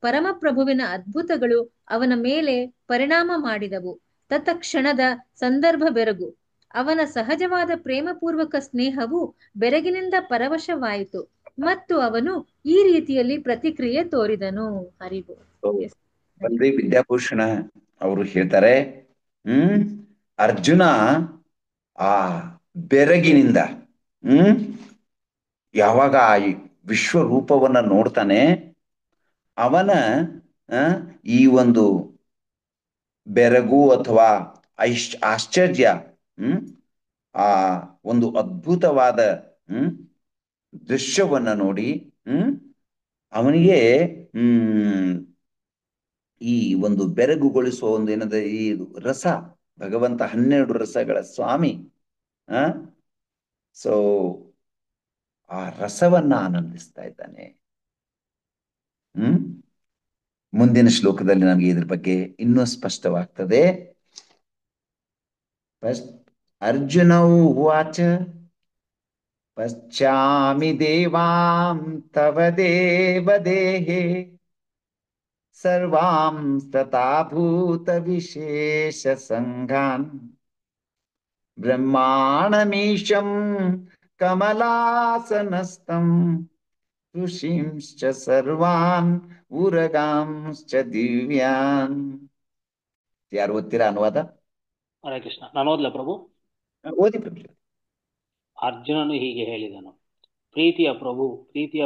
ಪರಮಪ್ರಭುವಿನ ಅದ್ಭುತಗಳು ಅವನ ಮೇಲೆ ಪರಿಣಾಮ ಮಾಡಿದವು. ತತ್ಕ್ಷಣದ ಸಂದರ್ಭ ಬೆರಗು. ಅವನ ಸಹಜವಾದ ಪ್ರೇಮಪೂರ್ವಕ ಸ್ನೇಹವು ಬೆರಗಿನಿಂದ ಪರವಶವಾಯಿತು ಮತ್ತು ಅವನು ಈ ರೀತಿಯಲ್ಲಿ ಪ್ರತಿಕ್ರಿಯೆ ತೋರಿದನು. ಹರಿಬೋ. ಬಂದ್ರಿ ವಿದ್ಯಾಭೂಷಣ ಅವರು ಹೇಳ್ತಾರೆ, ಅರ್ಜುನ ಆ ಬೆರಗಿನಿಂದ ಯಾವಾಗ ಆ ವಿಶ್ವರೂಪವನ್ನ ನೋಡ್ತಾನೆ, ಅವನ ಈ ಒಂದು ಬೆರಗು ಅಥವಾ ಆಶ್ಚರ್ಯ, ಆ ಒಂದು ಅದ್ಭುತವಾದ ದೃಶ್ಯವನ್ನ ನೋಡಿ ಅವನಿಗೆ ಈ ಒಂದು ಬೆರಗುಗೊಳಿಸುವ ಒಂದು ಏನಂದ್ರೆ ಈ ರಸ, ಭಗವಂತ 12 ರಸಗಳ ಸ್ವಾಮಿ. ಸೊ ಆ ರಸವನ್ನ ಆನಂದಿಸ್ತಾ ಇದ್ದಾನೆ. ಮುಂದಿನ ಶ್ಲೋಕದಲ್ಲಿ ನಮಗೆ ಇದ್ರ ಬಗ್ಗೆ ಇನ್ನೂ ಸ್ಪಷ್ಟವಾಗ್ತದೆ. ಅರ್ಜುನವು ವಾಚ ಪಶ್ಚಾಮಿ ದೇವಾಂ ತವ ದೇವ ದೇಹೇ ಸರ್ವಾಂ ತಥಾಭೂತ ವಿಶೇಷ ಸಂಘಾನ್ ಬ್ರಹ್ಮಾಣಮೀಶಂ ಕಮಲಾಸನಸ್ಥಂ ಋಷಿಂಶ್ಚ ಸರ್ವಾನ್ ಉರಗಾಂಶ್ಚ ದಿವ್ಯಾನ್. ಯಾರು ಓದ್ತೀರಾ ಅನುವಾದ? ಹರೇ ಕೃಷ್ಣ. ನಾನು ಓದ್ಲಾ ಪ್ರಭು? ಓದಿ ಪ್ರಭು. ಅರ್ಜುನನು ಹೀಗೆ ಹೇಳಿದನು, ಪ್ರೀತಿಯ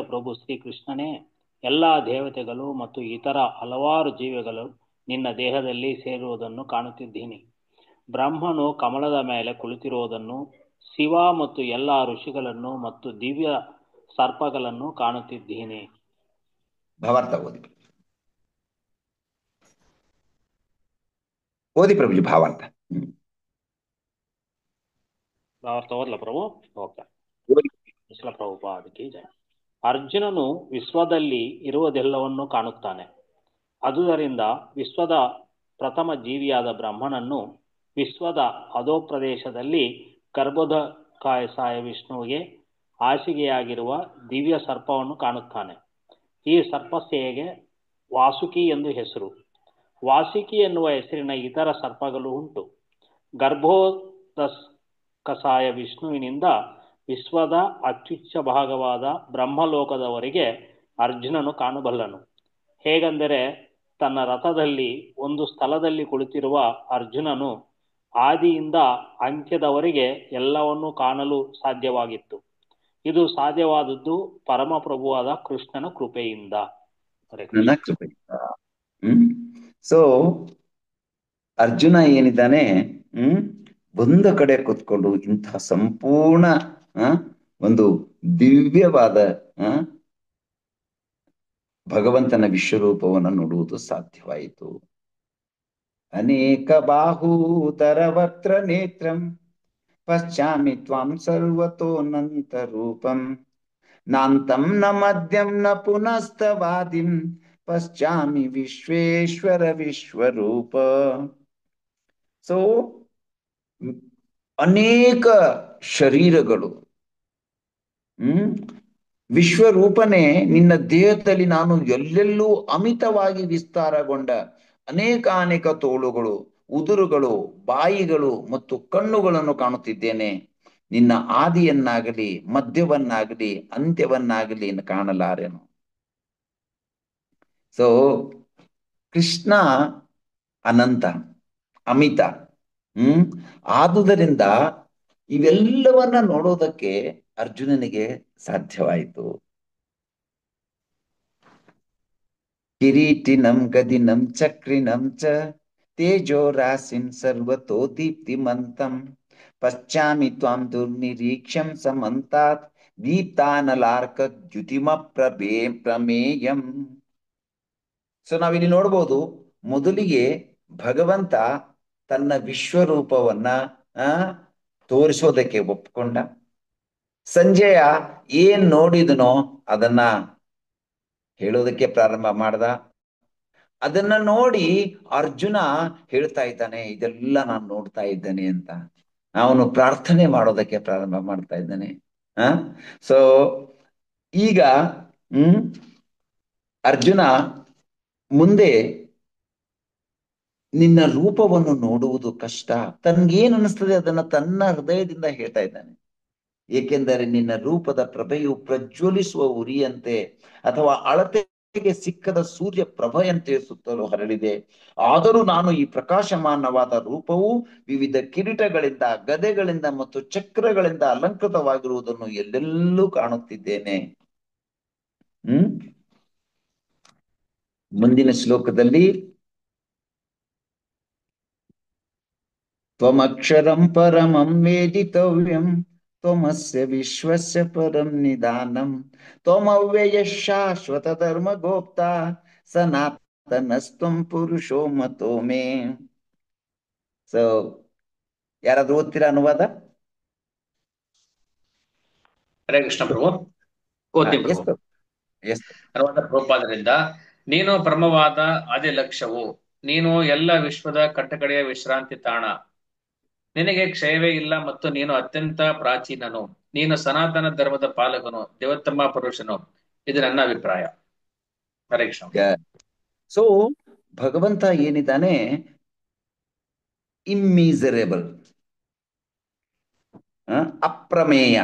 ಪ್ರಭು ಶ್ರೀಕೃಷ್ಣನೇ, ಎಲ್ಲಾ ದೇವತೆಗಳು ಮತ್ತು ಇತರ ಹಲವಾರು ಜೀವಿಗಳು ನಿನ್ನ ದೇಹದಲ್ಲಿ ಸೇರುವುದನ್ನು ಕಾಣುತ್ತಿದ್ದೀನಿ. ಬ್ರಹ್ಮನು ಕಮಲದ ಮೇಲೆ ಕುಳಿತಿರುವುದನ್ನು, ಶಿವ ಮತ್ತು ಎಲ್ಲಾ ಋಷಿಗಳನ್ನು ಮತ್ತು ದಿವ್ಯ ಸರ್ಪಗಳನ್ನು ಕಾಣುತ್ತಿದ್ದೀನಿ. ಭಾವಾರ್ಥ ಓದಿ. ಓದಿ ಪ್ರಭುಜಿ ಭಾವಾರ್ಥ. ಭಾವಾರ್ಥ ಓದ್ಲ ಪ್ರಭು? ಓಕೆ. ಪ್ರಭುಪಾದಕ್ಕೆ ಜಯ. ಅರ್ಜುನನು ವಿಶ್ವದಲ್ಲಿ ಇರುವುದೆಲ್ಲವನ್ನು ಕಾಣುತ್ತಾನೆ. ಅದುದರಿಂದ ವಿಶ್ವದ ಪ್ರಥಮ ಜೀವಿಯಾದ ಬ್ರಹ್ಮನನ್ನು ವಿಶ್ವದ ಅಧೋಪ್ರದೇಶದಲ್ಲಿ ಗರ್ಭೋದಕಾಯ ವಿಷ್ಣುವಿಗೆ ಹಾಸಿಗೆಯಾಗಿರುವ ದಿವ್ಯ ಸರ್ಪವನ್ನು ಕಾಣುತ್ತಾನೆ. ಈ ಸರ್ಪಸೆಯಗೆ ವಾಸುಕಿ ಎಂದು ಹೆಸರು. ವಾಸುಕಿ ಎನ್ನುವ ಹೆಸರಿನ ಇತರ ಸರ್ಪಗಳು ಉಂಟು. ಗರ್ಭೋದಕಾಯ ವಿಷ್ಣುವಿನಿಂದ ವಿಶ್ವದ ಅತ್ಯುಚ್ಚ ಭಾಗವಾದ ಬ್ರಹ್ಮಲೋಕದವರೆಗೆ ಅರ್ಜುನನು ಕಾಣಬಲ್ಲನು. ಹೇಗೆಂದರೆ ತನ್ನ ರಥದಲ್ಲಿ ಒಂದು ಸ್ಥಳದಲ್ಲಿ ಕುಳಿತಿರುವ ಅರ್ಜುನನು ಆದಿಯಿಂದ ಅಂತ್ಯದವರೆಗೆ ಎಲ್ಲವನ್ನೂ ಕಾಣಲು ಸಾಧ್ಯವಾಗಿತ್ತು. ಇದು ಸಾಧ್ಯವಾದದ್ದು ಪರಮಪ್ರಭುವಾದ ಕೃಷ್ಣನ ಕೃಪೆಯಿಂದ. ಹರೇ ಕೃಷ್ಣ. ನನ್ನ ಕೃಪೆ. ಸೊ ಅರ್ಜುನ ಏನಿದ್ದಾನೆ, ಒಂದು ಕಡೆ ಕೂತ್ಕೊಂಡು ಇಂತಹ ಸಂಪೂರ್ಣ ಒಂದು ದಿವ್ಯವಾದ ಭಗವಂತನ ವಿಶ್ವರೂಪವನ್ನು ನೋಡುವುದು ಸಾಧ್ಯವಾಯಿತು. ಅನೇಕ ಬಾಹೂತರ ವಕ್ರ ನೇತ್ರಂ ಪಶ್ಚಾಮಿ ತ್ವಾಂ ಸರ್ವತೋನಂತ ರೂಪಂ ನಾಂತಂ ನ ಮಧ್ಯಂ ನ ಪುನಸ್ತವಾದಿಂ ಪಶ್ಚಾಮಿ ವಿಶ್ವೇಶ್ವರ ವಿಶ್ವರೂಪ. ಸೊ ಅನೇಕ ಶರೀರಗಳು, ವಿಶ್ವರೂಪನೇ ನಿನ್ನ ದೇಹದಲ್ಲಿ ನಾನು ಎಲ್ಲೆಲ್ಲೂ ಅಮಿತವಾಗಿ ವಿಸ್ತಾರಗೊಂಡ ಅನೇಕ ತೋಳುಗಳು, ಉದುರುಗಳು, ಬಾಯಿಗಳು ಮತ್ತು ಕಣ್ಣುಗಳನ್ನು ಕಾಣುತ್ತಿದ್ದೇನೆ. ನಿನ್ನ ಆದಿಯನ್ನಾಗಲಿ ಮಧ್ಯವನ್ನಾಗಲಿ ಅಂತ್ಯವನ್ನಾಗಲಿ ಕಾಣಲಾರೆನು. ಸೊ ಕೃಷ್ಣ ಅನಂತ, ಅಮಿತ. ಆದುದರಿಂದ ಇವೆಲ್ಲವನ್ನ ನೋಡೋದಕ್ಕೆ ಅರ್ಜುನನಿಗೆ ಸಾಧ್ಯವಾಯಿತು. ಕಿರೀಟಿನಂ ಗದಿನಂ ಚಕ್ರಿನಂ ಚ ತೇಜೋ ರಾಸಿಂ ಸರ್ವತೋ ದೀಪ್ತಿಮಂತಂ ಪಶ್ಚಾಮಿ ತ್ವಾಂ ದುರ್ನಿರೀಕ್ಷಂ ಸಮಂತಾತ್ ದೀಪ್ತಾನಲಾರ್ಕ ದ್ಯುತಿಮ ಪ್ರಮೇಯಂ. ಸೊ ನಾವಿಲ್ಲಿ ನೋಡ್ಬೋದು, ಮೊದಲಿಗೆ ಭಗವಂತ ತನ್ನ ವಿಶ್ವರೂಪವನ್ನ ತೋರಿಸೋದಕ್ಕೆ ಒಪ್ಕೊಂಡ. ಸಂಜಯ ಏನ್ ನೋಡಿದನೋ ಅದನ್ನ ಹೇಳೋದಕ್ಕೆ ಪ್ರಾರಂಭ ಮಾಡ್ದ. ಅದನ್ನ ನೋಡಿ ಅರ್ಜುನ ಹೇಳ್ತಾ ಇದ್ದಾನೆ, ಇದೆಲ್ಲ ನಾನು ನೋಡ್ತಾ ಇದ್ದೇನೆ ಅಂತ. ಅವನು ಪ್ರಾರ್ಥನೆ ಮಾಡೋದಕ್ಕೆ ಪ್ರಾರಂಭ ಮಾಡ್ತಾ ಇದ್ದಾನೆ. ಸೊ ಈಗ ಅರ್ಜುನ ಮುಂದೆ ನಿನ್ನ ರೂಪವನ್ನು ನೋಡುವುದು ಕಷ್ಟ, ತನ್ಗೇನ್ ಅನಿಸ್ತದೆ ಅದನ್ನ ತನ್ನ ಹೃದಯದಿಂದ ಹೇಳ್ತಾ ಇದ್ದಾನೆ. ಏಕೆಂದರೆ ನಿನ್ನ ರೂಪದ ಪ್ರಭೆಯು ಪ್ರಜ್ವಲಿಸುವ ಉರಿಯಂತೆ ಅಥವಾ ಅಳತೆಗೆ ಸಿಕ್ಕದ ಸೂರ್ಯ ಪ್ರಭೆಯಂತೆ ಸುತ್ತಲೂ ಹರಡಿದೆ. ಆದರೂ ನಾನು ಈ ಪ್ರಕಾಶಮಾನವಾದ ರೂಪವು ವಿವಿಧ ಕಿರೀಟಗಳಿಂದ, ಗದೆಗಳಿಂದ ಮತ್ತು ಚಕ್ರಗಳಿಂದ ಅಲಂಕೃತವಾಗಿರುವುದನ್ನು ಎಲ್ಲೆಲ್ಲೂ ಕಾಣುತ್ತಿದ್ದೇನೆ. ಮುಂದಿನ ಶ್ಲೋಕದಲ್ಲಿ ತ್ವಮಕ್ಷರಂ ಪರಮಂ ವೇದಿತವ್ಯಂ ತ್ವಮಸ್ಯ ವಿಶ್ವಸ್ಯ ಪರಂ ನಿಧಾನಂ ತ್ವಮವ್ಯಯ ಶಾಶ್ವತ ಧರ್ಮ ಗೋಪ್ತ ಸನಾತನಸ್ತ್ವಂ ಪುರುಷೋ ಮತೋ ಮೇ. ಸೊ ಯಾರಾದ್ರೂ ಓದ್ತೀರಾ ಅನುವಾದ? ಹರೇ ಕೃಷ್ಣ ಪ್ರಭು. ಓದ್ತೀನಿ ಪ್ರಭು. ಅನುವಾದ ಪ್ರಭುಪಾದರಿಂದ. ನೀನು ಪರಮವಾದ ಆದಿ ಲಕ್ಷ್ಯವು, ನೀನು ಎಲ್ಲ ವಿಶ್ವದ ಕಟ್ಟಕಡೆಯ ವಿಶ್ರಾಂತಿ ತಾಣ, ನಿನಗೆ ಕ್ಷಯವೇ ಇಲ್ಲ ಮತ್ತು ನೀನು ಅತ್ಯಂತ ಪ್ರಾಚೀನನು, ನೀನು ಸನಾತನ ಧರ್ಮದ ಪಾಲಕನು, ದೇವೋತ್ತಮ ಪುರುಷನು. ಇದು ನನ್ನ ಅಭಿಪ್ರಾಯ. ಹರೇ ಕೃಷ್ಣ. ಸೊ ಭಗವಂತ ಏನಿದ್ದಾನೆ, ಇಮ್ಮಿಸರೇಬಲ್, ಅಪ್ರಮೇಯ.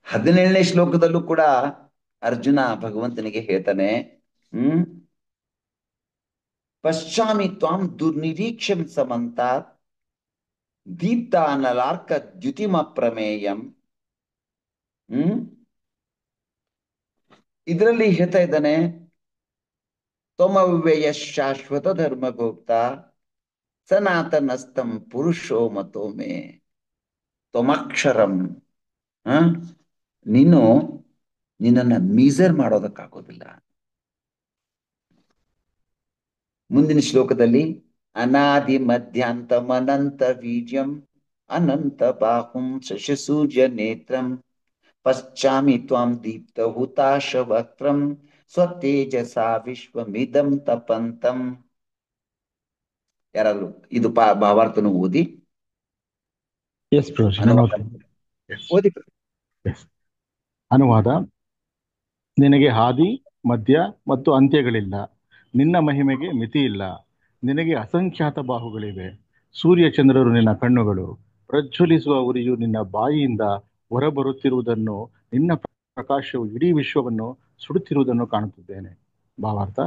17ನೇ ಶ್ಲೋಕದಲ್ಲೂ ಕೂಡ ಅರ್ಜುನ ಭಗವಂತನಿಗೆ ಹೇಳ್ತಾನೆ, ಪಶ್ಚಾಮಿ ತ್ವಾಂ ದುರ್ನಿರೀಕ್ಷಂ ಸಮಂತಾತ್ ದೀಪ್ತಾನಲಾರ್ಕ ದ್ಯುತಿಮ ಪ್ರಮೇಯಂ. ಇದರಲ್ಲಿ ಹೇಳ್ತಾ ಇದ್ದಾನೆ, ತ್ವಮವ್ಯಯ ಶಾಶ್ವತ ಧರ್ಮಗೋಪ್ತ ಸನಾತನಸ್ತಂ ಪುರುಷೋ ಮತೋ ಮೇ. ತ್ವಮಕ್ಷರಂ, ನೀನು ನಿನ್ನನ್ನ ಮೀಸರ್ ಮಾಡೋದಕ್ಕಾಗೋದಿಲ್ಲ. ಮುಂದಿನ ಶ್ಲೋಕದಲ್ಲಿ ಅನಾದಿ ಮಧ್ಯಾಂತಮನಂತ ವೀರ್ಯಂ ಅನಂತ ಬಾಹುಂ ಶಶಸೂರ್ಯ ನೇತ್ರಂ ಪಶ್ಚಾಮಿ ತ್ವಾಂ ದೀಪ್ತ ಹುತಾಶ ವಕ್ತ್ರಂ ಸ್ವತೇಜಸಾ ವಿಶ್ವಮಿದಂ ತಪಂತಂ. ಯಾರಾದ್ರು ಇದು ಭಾವಾರ್ಥನು ಓದಿ. ಓದಿ. ಅನುವಾದ. ನಿನಗೆ ಆದಿ ಮಧ್ಯ ಮತ್ತು ಅಂತ್ಯಗಳಿಲ್ಲ, ನಿನ್ನ ಮಹಿಮೆಗೆ ಮಿತಿ ಇಲ್ಲ, ನಿನಗೆ ಅಸಂಖ್ಯಾತ ಬಾಹುಗಳಿವೆ, ಸೂರ್ಯಚಂದ್ರರು ನಿನ್ನ ಕಣ್ಣುಗಳು, ಪ್ರಜ್ವಲಿಸುವ ಉರಿಯು ನಿನ್ನ ಬಾಯಿಯಿಂದ ಹೊರಬರುತ್ತಿರುವುದನ್ನು, ನಿನ್ನ ಪ್ರಕಾಶವು ಇಡೀ ವಿಶ್ವವನ್ನು ಸುಡುತ್ತಿರುವುದನ್ನು ಕಾಣುತ್ತಿದ್ದೇನೆ. ಭಾವಾರ್ಥ.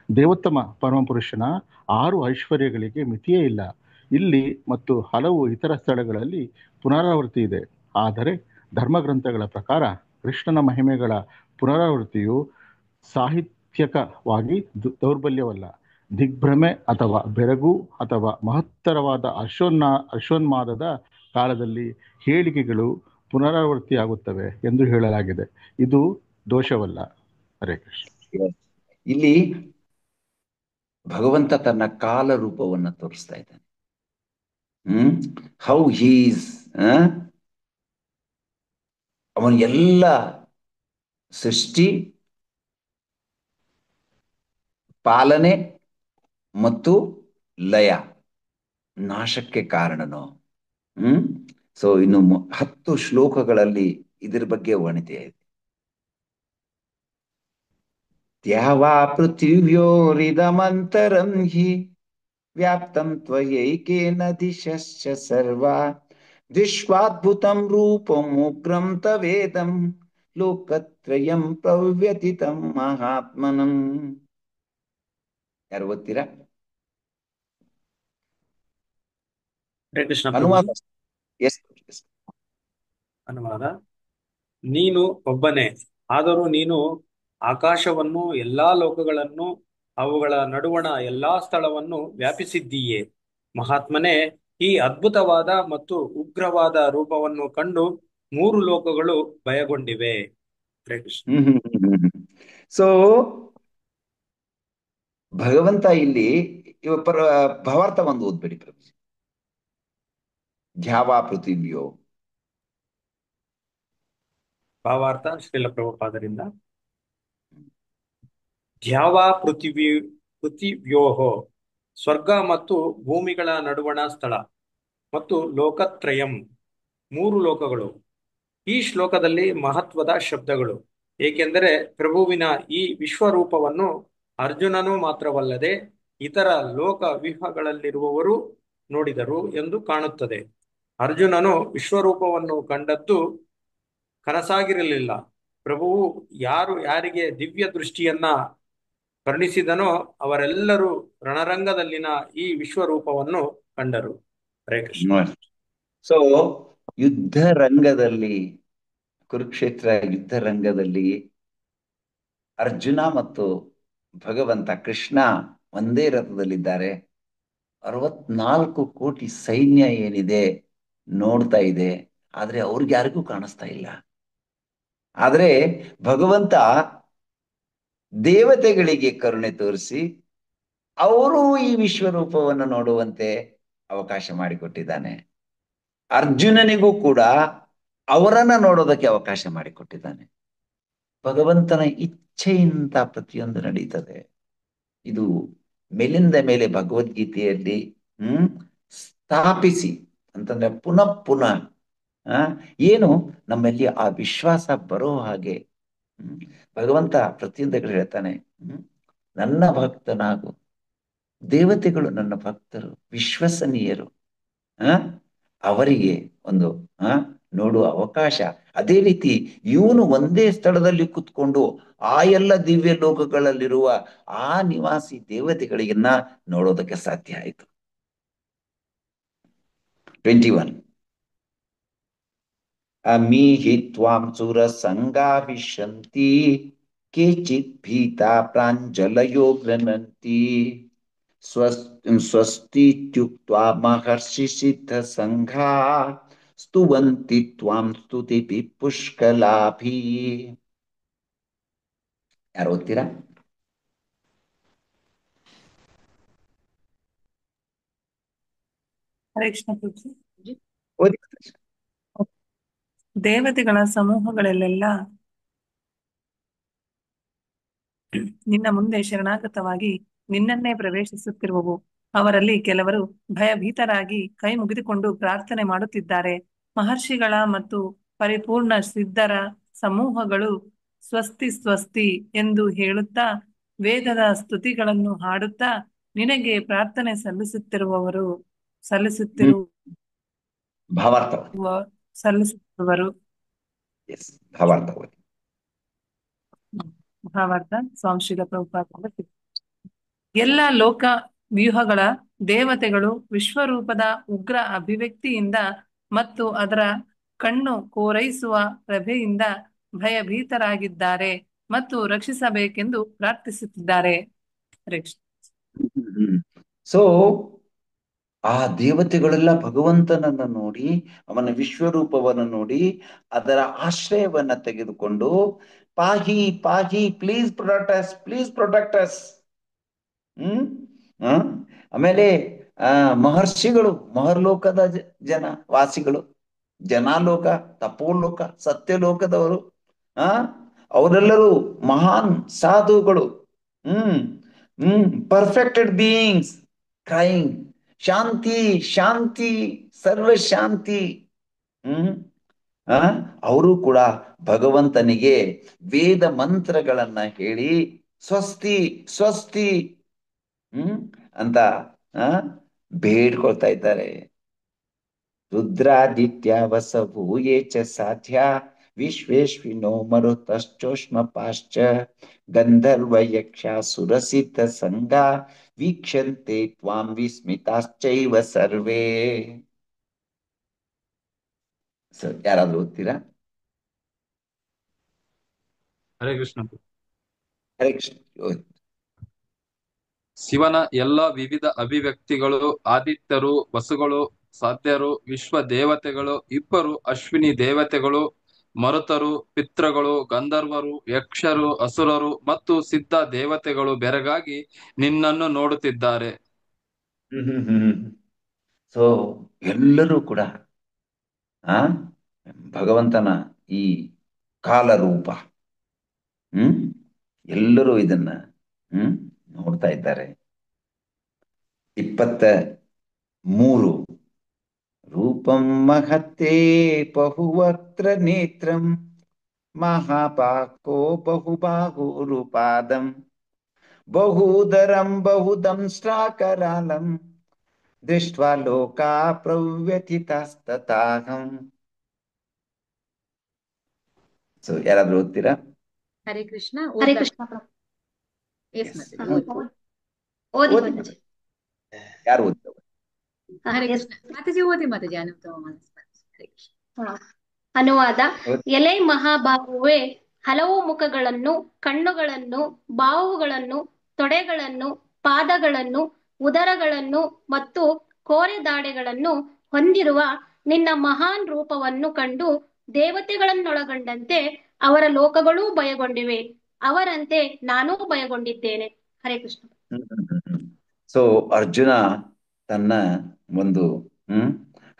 ದೇವೋತ್ತಮ ಪರಮಪುರುಷನ 6 ಐಶ್ವರ್ಯಗಳಿಗೆ ಮಿತಿಯೇ ಇಲ್ಲ. ಇಲ್ಲಿ ಮತ್ತು ಹಲವು ಇತರ ಸ್ಥಳಗಳಲ್ಲಿ ಪುನರಾವರ್ತಿ ಇದೆ. ಆದರೆ ಧರ್ಮಗ್ರಂಥಗಳ ಪ್ರಕಾರ ಕೃಷ್ಣನ ಮಹಿಮೆಗಳ ಪುನರಾವರ್ತಿಯು ಸಾಹಿತ್ಯಕವಾಗಿ ದೌರ್ಬಲ್ಯವಲ್ಲ, ದಿಗ್ಭ್ರಮೆ ಅಥವಾ ಬೆರಗು ಅಥವಾ ಮಹತ್ತರವಾದ ಹರ್ಷೋನ್ಮಾದದ ಕಾಲದಲ್ಲಿ ಹೇಳಿಕೆಗಳು ಪುನರಾವರ್ತಿಯಾಗುತ್ತವೆ ಎಂದು ಹೇಳಲಾಗಿದೆ. ಇದು ದೋಷವಲ್ಲ. ಹರೇ ಕೃಷ್ಣ. ಇಲ್ಲಿ ಭಗವಂತ ತನ್ನ ಕಾಲ ರೂಪವನ್ನ ತೋರಿಸ್ತಾ ಇದ್ದಾನೆ. ಹೌ ಹೀಸ್ ಅವನ ಎಲ್ಲ ಸೃಷ್ಟಿ, ಪಾಲನೆ ಮತ್ತು ಲಯ, ನಾಶಕ್ಕೆ ಕಾರಣನೋ. ಸೊ ಇನ್ನು 10 ಶ್ಲೋಕಗಳಲ್ಲಿ ಇದ್ರ ಬಗ್ಗೆ ವರ್ಣಿತೆ ಇದೆ. ದ್ಯಾವಾ ಪೃಥಿವ್ಯೋರಿದಮಂತರಂ ಹಿ ವ್ಯಾಪ್ತಂ ತ್ವಯೈಕೇನ ದಿಶಶ್ಚ ಸರ್ವಾ ವಿಶ್ವಾದ್ಭುತಂ ರೂಪಂ ಉಗ್ರಂ ತವೇದಂ ಲೋಕತ್ರಯಂ ಪ್ರವ್ಯತಿತಂ ಮಹಾತ್ಮನಂ. ಯಾರು ಓದ್ತೀರಾ? ಹರೇ ಕೃಷ್ಣ. ಅನುವಾದ. ಅನುವಾದ. ನೀನು ಒಬ್ಬನೇ, ಆದರೂ ನೀನು ಆಕಾಶವನ್ನು, ಎಲ್ಲಾ ಲೋಕಗಳನ್ನು, ಅವುಗಳ ನಡುವಣ ಎಲ್ಲಾ ಸ್ಥಳವನ್ನು ವ್ಯಾಪಿಸಿದ್ದೀಯೆ. ಮಹಾತ್ಮನೇ, ಈ ಅದ್ಭುತವಾದ ಮತ್ತು ಉಗ್ರವಾದ ರೂಪವನ್ನು ಕಂಡು 3 ಲೋಕಗಳು ಭಯಗೊಂಡಿವೆ. ಹರೇ ಕೃಷ್ಣ. ಸೊ ಭಗವಂತ ಇಲ್ಲಿ ಭಾವಾರ್ಥ ಒಂದು ಓದ್ಬೇಡಿ ಪ್ರಭು. ಧ್ಯಾವಾ ಪೃಥಿವ್ಯೋ. ಭಾವಾರ್ಥ ಶ್ರೀಲ ಪ್ರಭುಪಾದರಿಂದ. ಧ್ಯಾವಾ ಪೃಥಿವ್ಯೋಹೋ, ಸ್ವರ್ಗ ಮತ್ತು ಭೂಮಿಗಳ ನಡುವಣ ಸ್ಥಳ, ಮತ್ತು ಲೋಕತ್ರಯಂ, 3 ಲೋಕಗಳು. ಈ ಶ್ಲೋಕದಲ್ಲಿ ಮಹತ್ವದ ಶಬ್ದಗಳು, ಏಕೆಂದರೆ ಪ್ರಭುವಿನ ಈ ವಿಶ್ವರೂಪವನ್ನು ಅರ್ಜುನನು ಮಾತ್ರವಲ್ಲದೆ ಇತರ ಲೋಕ ವ್ಯೂಹಗಳಲ್ಲಿರುವವರು ನೋಡಿದರು ಎಂದು ಕಾಣುತ್ತದೆ. ಅರ್ಜುನನು ವಿಶ್ವರೂಪವನ್ನು ಕಂಡದ್ದು ಕನಸಾಗಿರಲಿಲ್ಲ. ಪ್ರಭುವು ಯಾರಿಗೆ ದಿವ್ಯ ದೃಷ್ಟಿಯನ್ನ ಕರುಣಿಸಿದನೋ ಅವರೆಲ್ಲರೂ ರಣರಂಗದಲ್ಲಿನ ಈ ವಿಶ್ವರೂಪವನ್ನು ಕಂಡರು. ಹರೇ ಕೃಷ್ಣ. ಸೊ ಯುದ್ಧ ರಂಗದಲ್ಲಿ, ಕುರುಕ್ಷೇತ್ರ ಯುದ್ಧ ರಂಗದಲ್ಲಿ ಅರ್ಜುನ ಮತ್ತು ಭಗವಂತ ಕೃಷ್ಣ ಒಂದೇ ರಥದಲ್ಲಿದ್ದಾರೆ. 64 ಕೋಟಿ ಸೈನ್ಯ ಏನಿದೆ ನೋಡ್ತಾ ಇದೆ, ಆದ್ರೆ ಅವ್ರಿಗೆ ಯಾರಿಗೂ ಕಾಣಿಸ್ತಾ ಇಲ್ಲ. ಆದ್ರೆ ಭಗವಂತ ದೇವತೆಗಳಿಗೆ ಕರುಣೆ ತೋರಿಸಿ ಅವರು ಈ ವಿಶ್ವರೂಪವನ್ನು ನೋಡುವಂತೆ ಅವಕಾಶ ಮಾಡಿಕೊಟ್ಟಿದ್ದಾನೆ. ಅರ್ಜುನನಿಗೂ ಕೂಡ ಅವರನ್ನ ನೋಡೋದಕ್ಕೆ ಅವಕಾಶ ಮಾಡಿಕೊಟ್ಟಿದ್ದಾನೆ. ಭಗವಂತನ ಇಚ್ಛೆಯಿಂದ ಪ್ರತಿಯೊಂದು ನಡೀತದೆ. ಇದು ಮೇಲಿಂದ ಮೇಲೆ ಭಗವದ್ಗೀತೆಯಲ್ಲಿ ಸ್ಥಾಪಿಸಿ ಅಂತಂದ್ರೆ ಪುನಃ ಏನು ನಮ್ಮಲ್ಲಿ ಆ ವಿಶ್ವಾಸ ಬರೋ ಹಾಗೆ ಭಗವಂತ ಪ್ರತಿಯೊಂದು ಹೇಳ್ತಾನೆ, ನನ್ನ ಭಕ್ತನಾಗು, ದೇವತೆಗಳು ನನ್ನ ಭಕ್ತರು, ವಿಶ್ವಸನೀಯರು, ಅವರಿಗೆ ಒಂದು ನೋಡುವ ಅವಕಾಶ. ಅದೇ ರೀತಿ ಇವನು ಒಂದೇ ಸ್ಥಳದಲ್ಲಿ ಕುತ್ಕೊಂಡು ಆ ಎಲ್ಲ ದಿವ್ಯ ಲೋಕಗಳಲ್ಲಿರುವ ಆ ನಿವಾಸಿ ದೇವತೆಗಳಿಗನ್ನ ನೋಡೋದಕ್ಕೆ ಸಾಧ್ಯ ಆಯಿತು. 21 ಅಮೀಹಿ ತ್ವಾಂ ಸುರ ಸಂಗಾವಿಶಂತಿ ಕೇಚಿತ್ ಭೀತಾ ಪ್ರಾಂಜಲಯೋ ಗೃಣಂತಿ ಸ್ವಸ್ತಿತ್ಯುಕ್ತ್ವಾ ಮಹರ್ಷಿ ಸಿದ್ಧ ಸಂಘಾ ಸ್ತುವಂತಿ ತ್ವಾಂ ಸ್ತುತಿಭಿ ಪುಷ್ಕಲಾಭಿ. ಯಾರು ಓದ್ತೀರಾ? ಹರೇ ಕೃಷ್ಣ ಪ್ರಭು. ದೇವತೆಗಳ ಸಮೂಹಗಳಲ್ಲೆಲ್ಲ ನಿನ್ನ ಮುಂದೆ ಶರಣಾಗತವಾಗಿ ನಿನ್ನನ್ನೇ ಪ್ರವೇಶಿಸುತ್ತಿರುವವು. ಅವರಲ್ಲಿ ಕೆಲವರು ಭಯಭೀತರಾಗಿ ಕೈ ಮುಗಿದುಕೊಂಡು ಪ್ರಾರ್ಥನೆ ಮಾಡುತ್ತಿದ್ದಾರೆ. ಮಹರ್ಷಿಗಳ ಮತ್ತು ಪರಿಪೂರ್ಣ ಸಿದ್ಧರ ಸಮೂಹಗಳು ಸ್ವಸ್ತಿ ಸ್ವಸ್ತಿ ಎಂದು ಹೇಳುತ್ತಾ ವೇದದ ಸ್ತುತಿಗಳನ್ನು ಹಾಡುತ್ತಾ ನಿನಗೆ ಪ್ರಾರ್ಥನೆ ಸಲ್ಲಿಸುತ್ತಿರುವರು. ಭಾವಾರ್ಥ ಸ್ವಾಮಿ ಶ್ರೀಲ ಪ್ರಭುಪಾದ. ಎಲ್ಲ ಲೋಕ ವ್ಯೂಹಗಳ ದೇವತೆಗಳು ವಿಶ್ವರೂಪದ ಉಗ್ರ ಅಭಿವ್ಯಕ್ತಿಯಿಂದ ಮತ್ತು ಅದರ ಕಣ್ಣು ಕೋರೈಸುವ ಪ್ರಭೆಯಿಂದ ಭಯಭೀತರಾಗಿದ್ದಾರೆ ಮತ್ತು ರಕ್ಷಿಸಬೇಕೆಂದು ಪ್ರಾರ್ಥಿಸುತ್ತಿದ್ದಾರೆ. ಸೊ ಆ ದೇವತೆಗಳೆಲ್ಲ ಭಗವಂತನನ್ನ ನೋಡಿ, ಅವನ ವಿಶ್ವರೂಪವನ್ನು ನೋಡಿ, ಅದರ ಆಶ್ರಯವನ್ನ ತೆಗೆದುಕೊಂಡು ಪಾಹಿ ಪಾಹಿ ಪ್ಲೀಸ್ ಪ್ರೊಟೆಕ್ಟ್ ಪ್ಲೀಸ್ ಪ್ರೊಟೆಕ್ಟ್ ಹ್ಮ್ ಆ? ಆಮೇಲೆ ಮಹರ್ಷಿಗಳು, ಮಹರ್ಲೋಕದ ಜನ ವಾಸಿಗಳು, ಜನಾಲೋಕ, ತಪೋಲೋಕ, ಸತ್ಯಲೋಕದವರು, ಅವರೆಲ್ಲರೂ ಮಹಾನ್ ಸಾಧುಗಳು, ಪರ್ಫೆಕ್ಟೆಡ್ ಬೀಯಿಂಗ್ಸ್ ಕ್ರೈಂಗ್ ಶಾಂತಿ ಶಾಂತಿ ಸರ್ವ ಶಾಂತಿ. ಅವರು ಕೂಡ ಭಗವಂತನಿಗೆ ವೇದ ಮಂತ್ರಗಳನ್ನ ಹೇಳಿ ಸ್ವಸ್ತಿ ಸ್ವಸ್ತಿ ಅಂತ ಬೇಡ್ಕೊಳ್ತಾ ಇದ್ದಾರೆ. ರುದ್ರಾದಿತ್ಯ ವಸವು ಯೇ ಚ ಸಾಧ್ಯ ವಿಶ್ವೇಶ್ವಿನೋ ಮರುತಶ್ಚೋಷ್ಮ ಪಾಶ್ಚ ಗಂಧರ್ವ ಯಕ್ಷ ಸುರಸಿದ್ಧ ಸಂಗ ವೀಕ್ಷಂತೆ ತ್ವಾಂ ವಿಸ್ಮಿತಾಶ್ಚೈವ ಸರ್ವೇ. ಯಾರಾದ್ರೂ ಓದ್ತೀರಾ? ಹರೇ ಕೃಷ್ಣ. ಹರೇ ಕೃಷ್ಣ. ಶಿವನ ಎಲ್ಲ ವಿವಿಧ ಅಭಿವ್ಯಕ್ತಿಗಳು, ಆದಿತ್ಯರು, ವಸುಗಳು, ಸಾಧ್ಯರು, ವಿಶ್ವ ದೇವತೆಗಳು, ಇಬ್ಬರು ಅಶ್ವಿನಿ ದೇವತೆಗಳು, ಮರುತರು, ಪಿತೃಗಳು, ಗಂಧರ್ವರು, ಯಕ್ಷರು, ಅಸುರರು ಮತ್ತು ಸಿದ್ಧ ದೇವತೆಗಳು ಬೆರಗಾಗಿ ನಿನ್ನನ್ನು ನೋಡುತ್ತಿದ್ದಾರೆ. ಸೊ ಎಲ್ಲರೂ ಕೂಡ ಭಗವಂತನ ಈ ಕಾಲರೂಪ ಎಲ್ಲರೂ ಇದನ್ನ ನೋಡ್ತಾ ಇದ್ದಾರೆ. 23 ರೂಪಂ ಮಹತ್ತೇ ಬಹುವಕ್ತ್ರ ನೇತ್ರಂ ಮಹಾಪಾಕೋ ಬಹುಬಾಹುರುಪಾದಂ ಬಹುದರಂ ಬಹುದಂಷ್ಟ್ರಾಕರಾಲಂ ದೃಷ್ಟ್ವಾ ಲೋಕಾ ಪ್ರವ್ಯಥಿತಾಸ್ತತಾಹಂ. ಸೊ ಯಾರಾದ್ರೂ ಓದ್ತೀರಾ? ಹರೇ ಕೃಷ್ಣ. ಹರೇ ಕೃಷ್ಣ. ಓದಿ ಮಾತಾಜಿ. ಯಾರು ಓದ್ತಾರೆ? ಹರೇ ಕೃಷ್ಣ. ಮಾತಾಜಿ ಓದಿ ಮಾತಾಜಿ. ಅನುತ್ತಮ ಮನಸ್ಸು. ಹರೇ ಕೃಷ್ಣ. ಅನುವಾದ. ಎಲೆ ಮಹಾಬಾಹುವೆ, ಹಲವು ಮುಖಗಳನ್ನು, ಕಣ್ಣುಗಳನ್ನು, ಬಾಹುಗಳನ್ನು, ತೊಡೆಗಳನ್ನು, ಪಾದಗಳನ್ನು, ಉದರಗಳನ್ನು ಮತ್ತು ಕೋರೆದಾಡೆಗಳನ್ನು ಹೊಂದಿರುವ ನಿನ್ನ ಮಹಾನ್ ರೂಪವನ್ನು ಕಂಡು ದೇವತೆಗಳನ್ನೊಳಗೊಂಡಂತೆ ಅವರ ಲೋಕಗಳೂ ಭಯಗೊಂಡಿವೆ. ಅವರಂತೆ ನಾನೂ ಭಯಗೊಂಡಿದ್ದೇನೆ. ಹರೇ ಕೃಷ್ಣ. ಸೊ ಅರ್ಜುನ ತನ್ನ ಒಂದು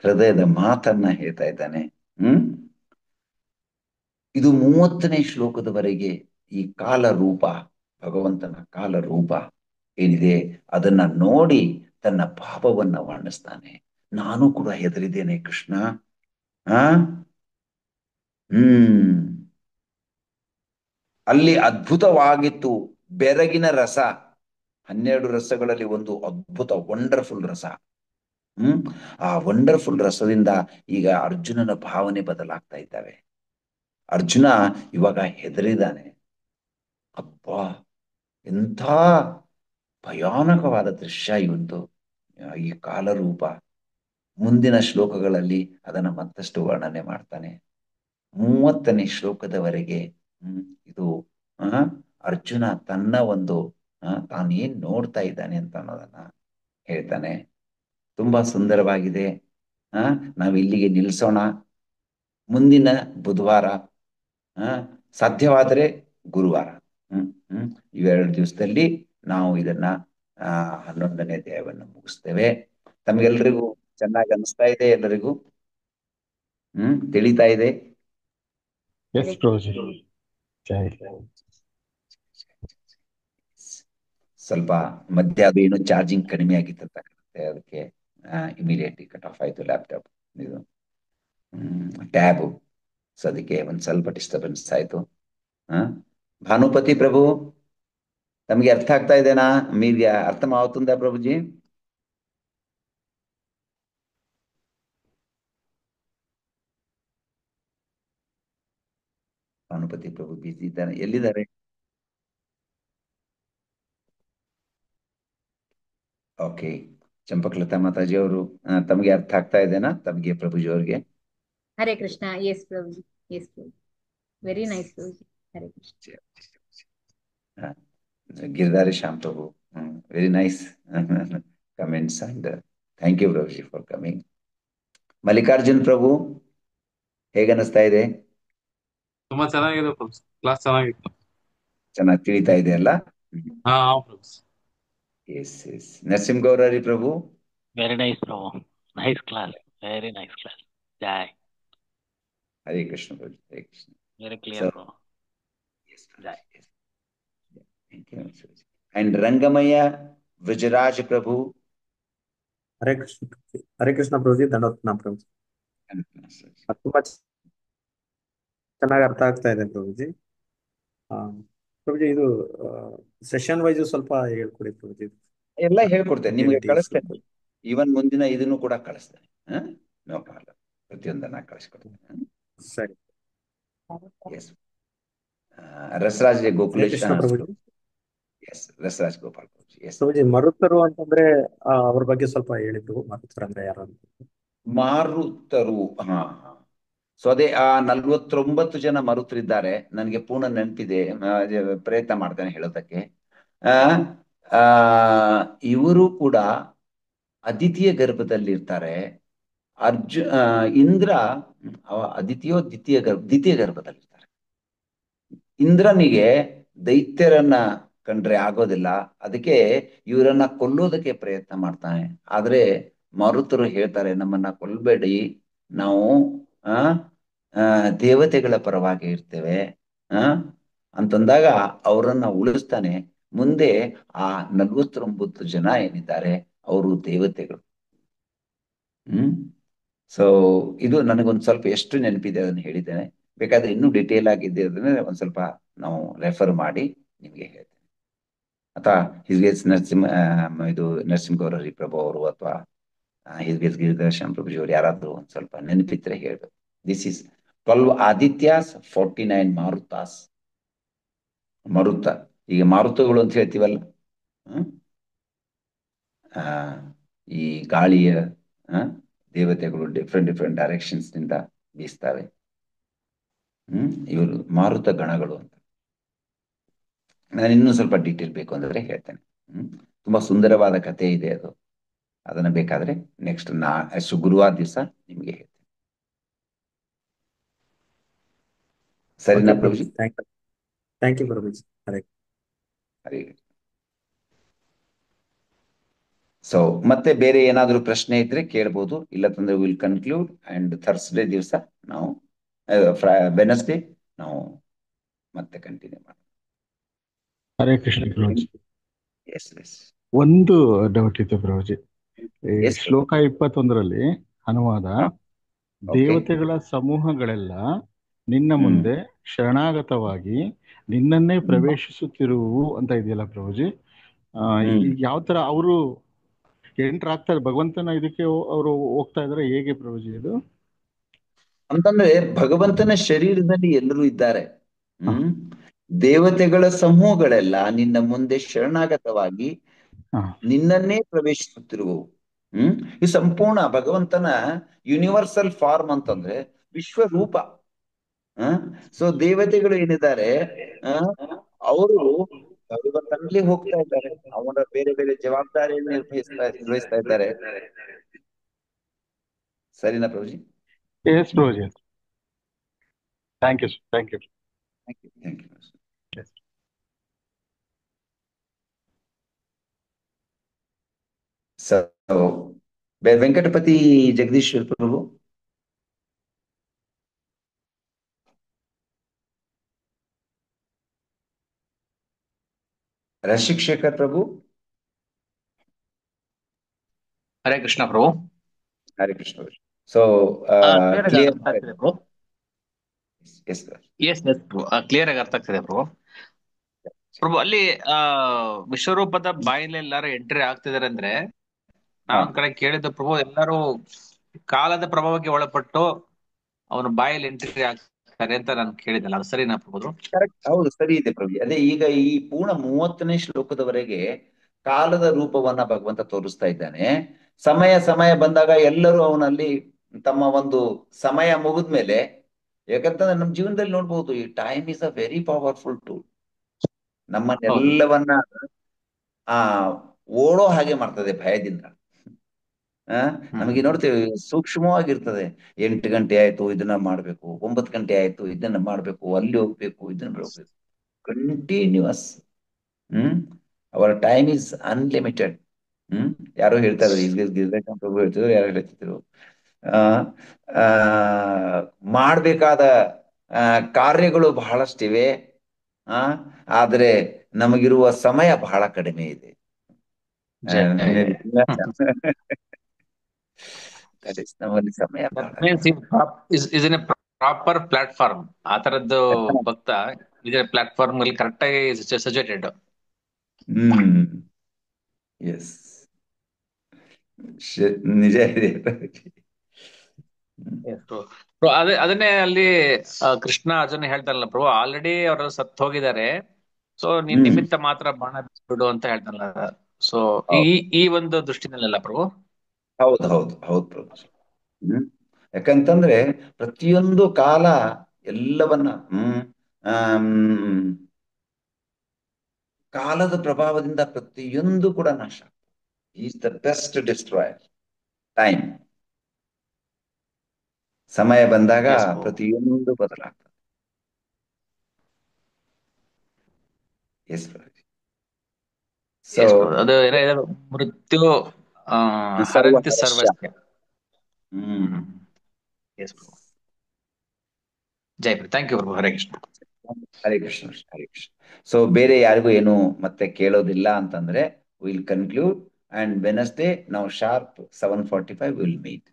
ಹೃದಯದ ಮಾತನ್ನ ಹೇಳ್ತಾ ಇದ್ದಾನೆ. ಇದು 30ನೇ ಶ್ಲೋಕದವರೆಗೆ ಈ ಕಾಲರೂಪ, ಭಗವಂತನ ಕಾಲರೂಪ ಏನಿದೆ ಅದನ್ನ ನೋಡಿ ತನ್ನ ಭಾವವನ್ನ ವರ್ಣಿಸ್ತಾನೆ. ನಾನು ಕೂಡ ಹೆದರಿದ್ದೇನೆ ಕೃಷ್ಣ. ಅಲ್ಲಿ ಅದ್ಭುತವಾಗಿತ್ತು ಬೆರಗಿನ ರಸ. 12 ರಸಗಳಲ್ಲಿ ಒಂದು ಅದ್ಭುತ ವಂಡರ್ಫುಲ್ ರಸ. ಆ ವಂಡರ್ಫುಲ್ ರಸದಿಂದ ಈಗ ಅರ್ಜುನನ ಭಾವನೆ ಬದಲಾಗ್ತಾ ಇದ್ದಾವೆ. ಅರ್ಜುನ ಇವಾಗ ಹೆದರಿದ್ದಾನೆ. ಅಬ್ಬಾ, ಎಂಥ ಭಯಾನಕವಾದ ದೃಶ್ಯ ಇವತ್ತು ಈ ಕಾಲರೂಪ. ಮುಂದಿನ ಶ್ಲೋಕಗಳಲ್ಲಿ ಅದನ್ನ ಮತ್ತಷ್ಟು ವರ್ಣನೆ ಮಾಡ್ತಾನೆ. 30ನೇ ಶ್ಲೋಕದವರೆಗೆ ಇದು ಅರ್ಜುನ ತನ್ನ ಒಂದು ತಾನೇನ್ ನೋಡ್ತಾ ಇದ್ದಾನೆ ಅಂತ ಅನ್ನೋದನ್ನ ಹೇಳ್ತಾನೆ. ತುಂಬಾ ಸುಂದರವಾಗಿದೆ. ನಾವು ಇಲ್ಲಿಗೆ ನಿಲ್ಸೋಣ. ಮುಂದಿನ ಬುಧವಾರ, ಸಾಧ್ಯವಾದರೆ ಗುರುವಾರ, ಇವೆರಡು ದಿವಸದಲ್ಲಿ ನಾವು ಇದನ್ನ 11ನೇ ಅಧ್ಯಾಯವನ್ನು ಮುಗಿಸ್ತೇವೆ. ತಮಗೆಲ್ಲರಿಗೂ ಚೆನ್ನಾಗಿ ಅನಿಸ್ತಾ ಇದೆ? ಎಲ್ಲರಿಗೂ ತಿಳಿತಾ ಇದೆ? ಸ್ವಲ್ಪ ಮಧ್ಯ ಅದು ಏನು ಚಾರ್ಜಿಂಗ್ ಕಡಿಮೆ ಆಗಿತ್ತು ಅಂತ ಕಾಣುತ್ತೆ. ಅದಕ್ಕೆ ಇಮಿಡಿಯೇಟ್ಲಿ ಕಟ್ ಆಫ್ ಆಯ್ತು ಲ್ಯಾಪ್ಟಾಪ್, ಇದು ಟ್ಯಾಬ್. ಸೊ ಅದಕ್ಕೆ ಒಂದ್ ಸ್ವಲ್ಪ ಡಿಸ್ಟರ್ಬೆನ್ಸ್ ಆಯ್ತು. ಭಾನುಪತಿ ಪ್ರಭು, ತಮಗೆ ಅರ್ಥ ಆಗ್ತಾ ಇದೆನಾ? మీది అర్థం అవుతుందా ప్రభుజీ? ಭಾನುಪತಿ ಪ್ರಭು ಬಿಸಿ ಇದ್ದಾನೆ. ಎಲ್ಲಿದ್ದಾರೆ? ಓಕೆ. ಚಂಪಕಲತಾ ಮಾತಾಜಿ ಅವರು ತಮಗೆ ಅರ್ಥ ಆಗ್ತಾ ಇದೆನಾ ತಮಗೆ ಪ್ರಭುಜಿ ಅವ್ರಿಗೆ? Hare Krishna. Yes Prabhuji, yes Prabhuji, very nice Prabhuji. Hare Krishna. Giridhari Shyam Prabhu, very nice comments and thank you Prabhuji for coming. Mallikarjun Prabhu, ಹೇಗೆ ಅನಿಸ್ತಾ ಇದೆ? ತುಂಬಾ ಚೆನ್ನಾಗಿದೆ ಕ್ಲಾಸ್ ಚೆನ್ನಾಗಿತ್ತು. ಚೆನ್ನಾಗಿ ತಿಳಿತಾ ಇದೆ ಅಲ್ಲ? ಹಾ yes yes. Narasimha Gaurari Prabhu, very nice Prabhu, nice class, very nice class. ಜೈ ಹರೇ ಕೃಷ್ಣ ಪ್ರಭು, ಹರೇ ಕೃಷ್ಣ. Very clear Prabhu. ಜೈ ಅಂಡ್ ರಂಗಮಯ್ಯ ವಿಜಯರಾಜ್ ಪ್ರಭು, ಹರೇ ಕೃಷ್ಣ. ಹರೇ ಕೃಷ್ಣ ಪ್ರಭುಜಿ, ದಂಡೋತ್ನ ಪ್ರಭುಜಿ. ತುಂಬಾ ಚೆನ್ನಾಗಿ ಅರ್ಥ ಆಗ್ತಾ ಇದೆ ಪ್ರಭುಜಿ. ಪ್ರಭುಜಿ, ಇದು ಸೆಷನ್ ವೈಸ್ ಸ್ವಲ್ಪ ಹೇಳ್ಕೊಡಿ ಪ್ರಭುಜಿ. ಎಲ್ಲ ಹೇಳ್ಕೊಡ್ತೇನೆ ನಿಮಗೆ, ಕಳಿಸ್ತೇನೆ. ಇವನ್ ಮುಂದಿನ ಇದನ್ನು ಕೂಡ ಕಳಿಸ್ತೇನೆ. ನೋ ಪ್ರಾಬ್ಲಮ್, ಪ್ರತಿಯೊಂದನ್ನ ಕಳಿಸ್ಕೊಡ್ತೇನೆ. ಸರಿ. Yes. Rasaraj Gokulesh Prabhuji. Yes, Rasaraj Gopal Prabhuji. Yes Prabhuji, ಮರುತರು ಅಂತಂದ್ರೆ ಅವ್ರ ಬಗ್ಗೆ ಸ್ವಲ್ಪ ಹೇಳಿ ಪ್ರಭು. ಮರುತರು ಅಂದ್ರೆ ಯಾರು ಅಂತ? ಮಾರುತರು, ಹಾ. ಸೊ ಅದೇ ಆ 49 ಜನ ಮರುತರಿದ್ದಾರೆ. ನನಗೆ ಪೂರ್ಣ ನೆನಪಿದೆ, ಪ್ರಯತ್ನ ಮಾಡ್ತೇನೆ ಹೇಳೋದಕ್ಕೆ. ಇವರು ಕೂಡ ಅದಿತಿಯ ಗರ್ಭದಲ್ಲಿರ್ತಾರೆ. ಇಂದ್ರ ಅದಿತಿಯೋ ದ್ವಿತೀಯ ಗರ್ಭದಲ್ಲಿರ್ತಾರೆ. ಇಂದ್ರನಿಗೆ ದೈತ್ಯರನ್ನ ಕಂಡ್ರೆ ಆಗೋದಿಲ್ಲ, ಅದಕ್ಕೆ ಇವರನ್ನ ಕೊಲ್ಲೋದಕ್ಕೆ ಪ್ರಯತ್ನ ಮಾಡ್ತಾನೆ. ಆದ್ರೆ ಮಾರುತರು ಹೇಳ್ತಾರೆ, ನಮ್ಮನ್ನ ಕೊಲ್ಬೇಡಿ, ನಾವು ದೇವತೆಗಳ ಪರವಾಗಿ ಇರ್ತೇವೆ ಅಂತಂದಾಗ ಅವರನ್ನ ಉಳಿಸ್ತಾನೆ. ಮುಂದೆ ಆ 49 ಜನ ಏನಿದ್ದಾರೆ ಅವರು ದೇವತೆಗಳು. ಸೊ ಇದು ನನಗೊಂದು ಸ್ವಲ್ಪ ಎಷ್ಟು ನೆನಪಿದೆ ಅದನ್ನು ಹೇಳಿದ್ದೇನೆ. ಬೇಕಾದ್ರೆ ಇನ್ನೂ ಡಿಟೇಲ್ ಆಗಿದ್ದೆ ಅದನ್ನ ಒಂದ್ ಸ್ವಲ್ಪ ನಾವು ರೆಫರ್ ಮಾಡಿ ನಿಮ್ಗೆ ಹೇಳ್ತೇನೆ. ಅಥವಾ ಹಿಸ್ಗೇಸ್ ನರಸಿಂಹ ಗೌರರಿ ಪ್ರಭು ಅವರು ಅಥವಾ ಹಿಸ್ಗೇಸ್ ಗಿರಿಧರ ಶ್ಯಾಮ್ ಪ್ರಭುಜಿ ಅವರು ಯಾರಾದ್ರೂ ಒಂದ್ ಸ್ವಲ್ಪ ನೆನಪಿದ್ರೆ ಹೇಳ್ಬೇಕು. This is 12 ಆದಿತ್ಯಾಸ್, 49 ಮಾರುತಾಸ್. ಮರುತ, ಈಗ ಮಾರುತಗಳು ಅಂತ ಹೇಳ್ತೀವಲ್ಲ, ಈ ಗಾಳಿಯ ದೇವತೆಗಳು ಡಿಫ್ರೆಂಟ್ ಡೈರೆಕ್ಷನ್ಸ್ ನಿಂದ ಬೀಸ್ತವೆ. ಇವರು ಮಾರುತ ಗಣಗಳು ಅಂತ. ನಾನು ಇನ್ನೂ ಸ್ವಲ್ಪ ಡೀಟೇಲ್ ಬೇಕು ಅಂದ್ರೆ ಹೇಳ್ತೇನೆ. ತುಂಬಾ ಸುಂದರವಾದ ಕಥೆ ಇದೆ ಅದು. ಅದನ್ನ ಬೇಕಾದ್ರೆ ನೆಕ್ಸ್ಟ್ ಗುರುವಾರ ದಿವಸ ನಿಮ್ಗೆ ಹೇಳ್ತೇನೆ. ಸರಿನಾ Prabhuji? Thank you Prabhuji. Hare. So ಮತ್ತೆ ಬೇರೆ ಏನಾದರೂ ಪ್ರಶ್ನೆ ಇದ್ರೆ ಕೇಳ್ಬೋದು, ಇಲ್ಲಂದ್ರೆ ವಿಲ್ ಕನ್ಕ್ಲೂಡ್. ಅಂಡ್ ಥರ್ಸ್ಡೇ ದಿವಸ ನಾವು ವೆನಸ್ಡೇ ನಾವು ಮತ್ತೆ ಕಂಟಿನ್ಯೂ ಮಾಡೋಣ. ಹರೇ ಕೃಷ್ಣ ಪ್ರಭುಜಿ. Yes yes. ಒಂದು ಡೌಟ್ ಇತ್ತು ಪ್ರಭುಜಿ. ಶ್ಲೋಕ 21ರಲ್ಲಿ ಅನುವಾದ, ದೇವತೆಗಳ ಸಮೂಹಗಳೆಲ್ಲ ನಿನ್ನ ಮುಂದೆ ಶರಣಾಗತವಾಗಿ ನಿನ್ನನ್ನೇ ಪ್ರವೇಶಿಸುತ್ತಿರುವು ಅಂತ ಇದೆಯಲ್ಲ ಪ್ರಭುಜಿ. ಯಾವ ತರ ಅವರು ಎಂಟರ್ ಆಗ್ತಾರೆ ಭಗವಂತನ ಇದಕ್ಕೆ ಅವರು ಹೋಗ್ತಾ ಇದಾರೆ, ಹೇಗೆ ಪ್ರಭುಜಿ ಇದು? ಅಂತಂದ್ರೆ ಭಗವಂತನ ಶರೀರದಲ್ಲಿ ಎಲ್ಲರೂ ಇದ್ದಾರೆ. ದೇವತೆಗಳ ಸಮೂಹಗಳೆಲ್ಲ ನಿನ್ನ ಮುಂದೆ ಶರಣಾಗತವಾಗಿ ನಿನ್ನನ್ನೇ ಪ್ರವೇಶಿಸುತ್ತಿರುವವು. ಈ ಸಂಪೂರ್ಣ ಭಗವಂತನ ಯೂನಿವರ್ಸಲ್ ಫಾರ್ಮ್ ಅಂತಂದ್ರೆ ವಿಶ್ವರೂಪ. ಸೊ ದೇವತೆಗಳು ಏನಿದ್ದಾರೆ ಅವರು ಭಗವಂತನಲ್ಲಿ ಹೋಗ್ತಾ ಇದ್ದಾರೆ, ಅವರ ಬೇರೆ ಬೇರೆ ಜವಾಬ್ದಾರಿಯನ್ನು ನಿರ್ವಹಿಸ್ತಾ ಇದ್ದಾರೆ. ಸರಿನಾ Prabhuji? Yes Prabhuji. Thank you thank you thank you. So Venkatapati Jagadishwar Prabhu, Rasik Shekhar Prabhu. Hare Krishna Prabhu. Hare Krishna Prabhu. So clear ಆಗಿ ಅರ್ಥ ಆಗ್ತಿದೆ ಪ್ರಭು. ಪ್ರಭು ಅಲ್ಲಿ ವಿಶ್ವರೂಪದ ಬಾಯಲ್ಲಿ ಎಲ್ಲಾರು ಎಂಟ್ರಿ ಆಗ್ತಿದಾರೆ ಅಂದ್ರೆ, ನಾನೊಂದ್ ಕಡೆ ಕೇಳಿದ್ದ ಪ್ರಭು, ಎಲ್ಲಾರು ಕಾಲದ ಪ್ರಭಾವಕ್ಕೆ ಒಳಪಟ್ಟು ಅವನ ಬಾಯಲ್ಲಿ ಎಂಟ್ರಿ ಆಗ್ತಾರೆ ಅಂತ ನಾನು ಕೇಳಿದ್ದಲ್ಲ, ಅದು ಸರಿನಾ ಪ್ರಭು? ಕರೆಕ್ಟ್, ಹೌದು, ಸರಿ ಇದೆ ಪ್ರಭು. ಅದೇ ಈಗ ಈ ಪೂರ್ಣ 30ನೇ ಶ್ಲೋಕದವರೆಗೆ ಕಾಲದ ರೂಪವನ್ನ ಭಗವಂತ ತೋರಿಸ್ತಾ ಇದ್ದಾನೆ. ಸಮಯ ಬಂದಾಗ ಎಲ್ಲರೂ ಅವನಲ್ಲಿ ತಮ್ಮ ಒಂದು ಸಮಯ ಮುಗಿದ್ಮೇಲೆ, ಯಾಕಂತಂದ್ರೆ ನಮ್ಮ ಜೀವನದಲ್ಲಿ ನೋಡ್ಬೋದು, ಈ time is a very powerful tool. ನಮ್ಮನ್ನೆಲ್ಲವನ್ನ ಆ ಓಡೋ ಹಾಗೆ ಮಾಡ್ತದೆ ಭಯದಿಂದ. ನಮಗೆ ನೋಡ್ತೇವೆ ಸೂಕ್ಷ್ಮವಾಗಿರ್ತದೆ. 8 ಗಂಟೆ ಆಯ್ತು ಇದನ್ನ ಮಾಡ್ಬೇಕು, 9 ಗಂಟೆ ಆಯ್ತು ಇದನ್ನ ಮಾಡ್ಬೇಕು, ಅಲ್ಲಿ ಹೋಗ್ಬೇಕು, ಇದನ್ನ ಹೋಗ್ಬೇಕು, continues. Our time is unlimited. ಯಾರೋ ಹೇಳ್ತಾ ಇದ್ರು, ಪ್ರಭು ಹೇಳ್ತಿದ್ರು, ಯಾರೋ ಹೇಳ್ತಿದ್ರು, ಮಾಡ್ಬೇಕಾದ ಕಾರ್ಯಗಳು ಬಹಳಷ್ಟಿವೆ, ಆದ್ರೆ ನಮಗಿರುವ ಸಮಯ ಬಹಳ ಕಡಿಮೆ ಇದೆ. ನಮ್ಮಲ್ಲಿ ಸಮಯ ಬಹಳ is in a proper platform. ಆ ತರದ್ದು ಭಕ್ತ ಇದೇ ಪ್ಲಾಟ್ಫಾರ್ಮ್ ಅಲ್ಲಿ ಕರೆಕ್ಟ್ ಆಗಿ ಸಜೆಟೆಡ್. ಎಸ್, ನಿಜ ಇದೆ. ಅದನ್ನೇ ಅಲ್ಲಿ ಕೃಷ್ಣ ಅರ್ಜುನ ಹೇಳ್ತಾರಲ್ಲ, ಪ್ರಭು ಆಲ್ರೆಡಿ ಅವರು ಸತ್ತು ಹೋಗಿದ್ದಾರೆ, ಸೊ ನಿನ್ ನಿಮಿತ್ತ ಮಾತ್ರ ಬಾಣ ಬಿಡು ಅಂತ ಹೇಳ್ತಾರಲ್ಲ. ಸೊ ಈ ಒಂದು ದೃಷ್ಟಿನಲ್ಲ ಪ್ರಭು. ಹೌದು ಹೌದು ಹೌದು ಪ್ರಭು. ಯಾಕಂತಂದ್ರೆ ಪ್ರತಿಯೊಂದು ಕಾಲ ಎಲ್ಲವನ್ನ ಕಾಲದ ಪ್ರಭಾವದಿಂದ ಪ್ರತಿಯೊಂದು ಕೂಡ ನಾಶ. Is the best destroyer. Time ಸಮಯ ಬಂದಾಗ ಪ್ರತಿಯೊಂದು ಬದಲಾಗ್ತದೆ. ಎಸ್ ಅದು ಮೃತ್ಯು ಹರಂತಿ ಸರ್ವಸ್ಯ. ಜೈ Prabhu. Thank you Prabhu. Hare Krishna. Hare Krishna. Hare Krishna. So ಬೇರೆ ಯಾರಿಗೂ ಏನು ಮತ್ತೆ ಕೇಳೋದಿಲ್ಲ ಅಂತಂದ್ರೆ ವಿಲ್ ಕನ್ಕ್ಲೂಡ್. ಅಂಡ್ ವೆನಸ್ಡೇ ನಾವು ಶಾರ್ಪ್ 7:45 ವಿಲ್ ಮೀಟ್.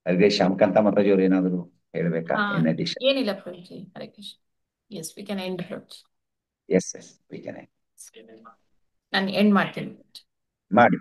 ಅದೇ ಶ್ಯಾಮಕಾಂತ ಮಾತಾಜಿ ಅವ್ರು ಏನಾದ್ರು ಹೇಳ್ಬೇಕಾ? ಏನಿಲ್ಲ Prabhuji. Hare Krishna. Yes we can end. Yes we can ನಾನು ಎಂಡ್ ಮಾಡ್ತೀನಿ ಮಾಡಿ.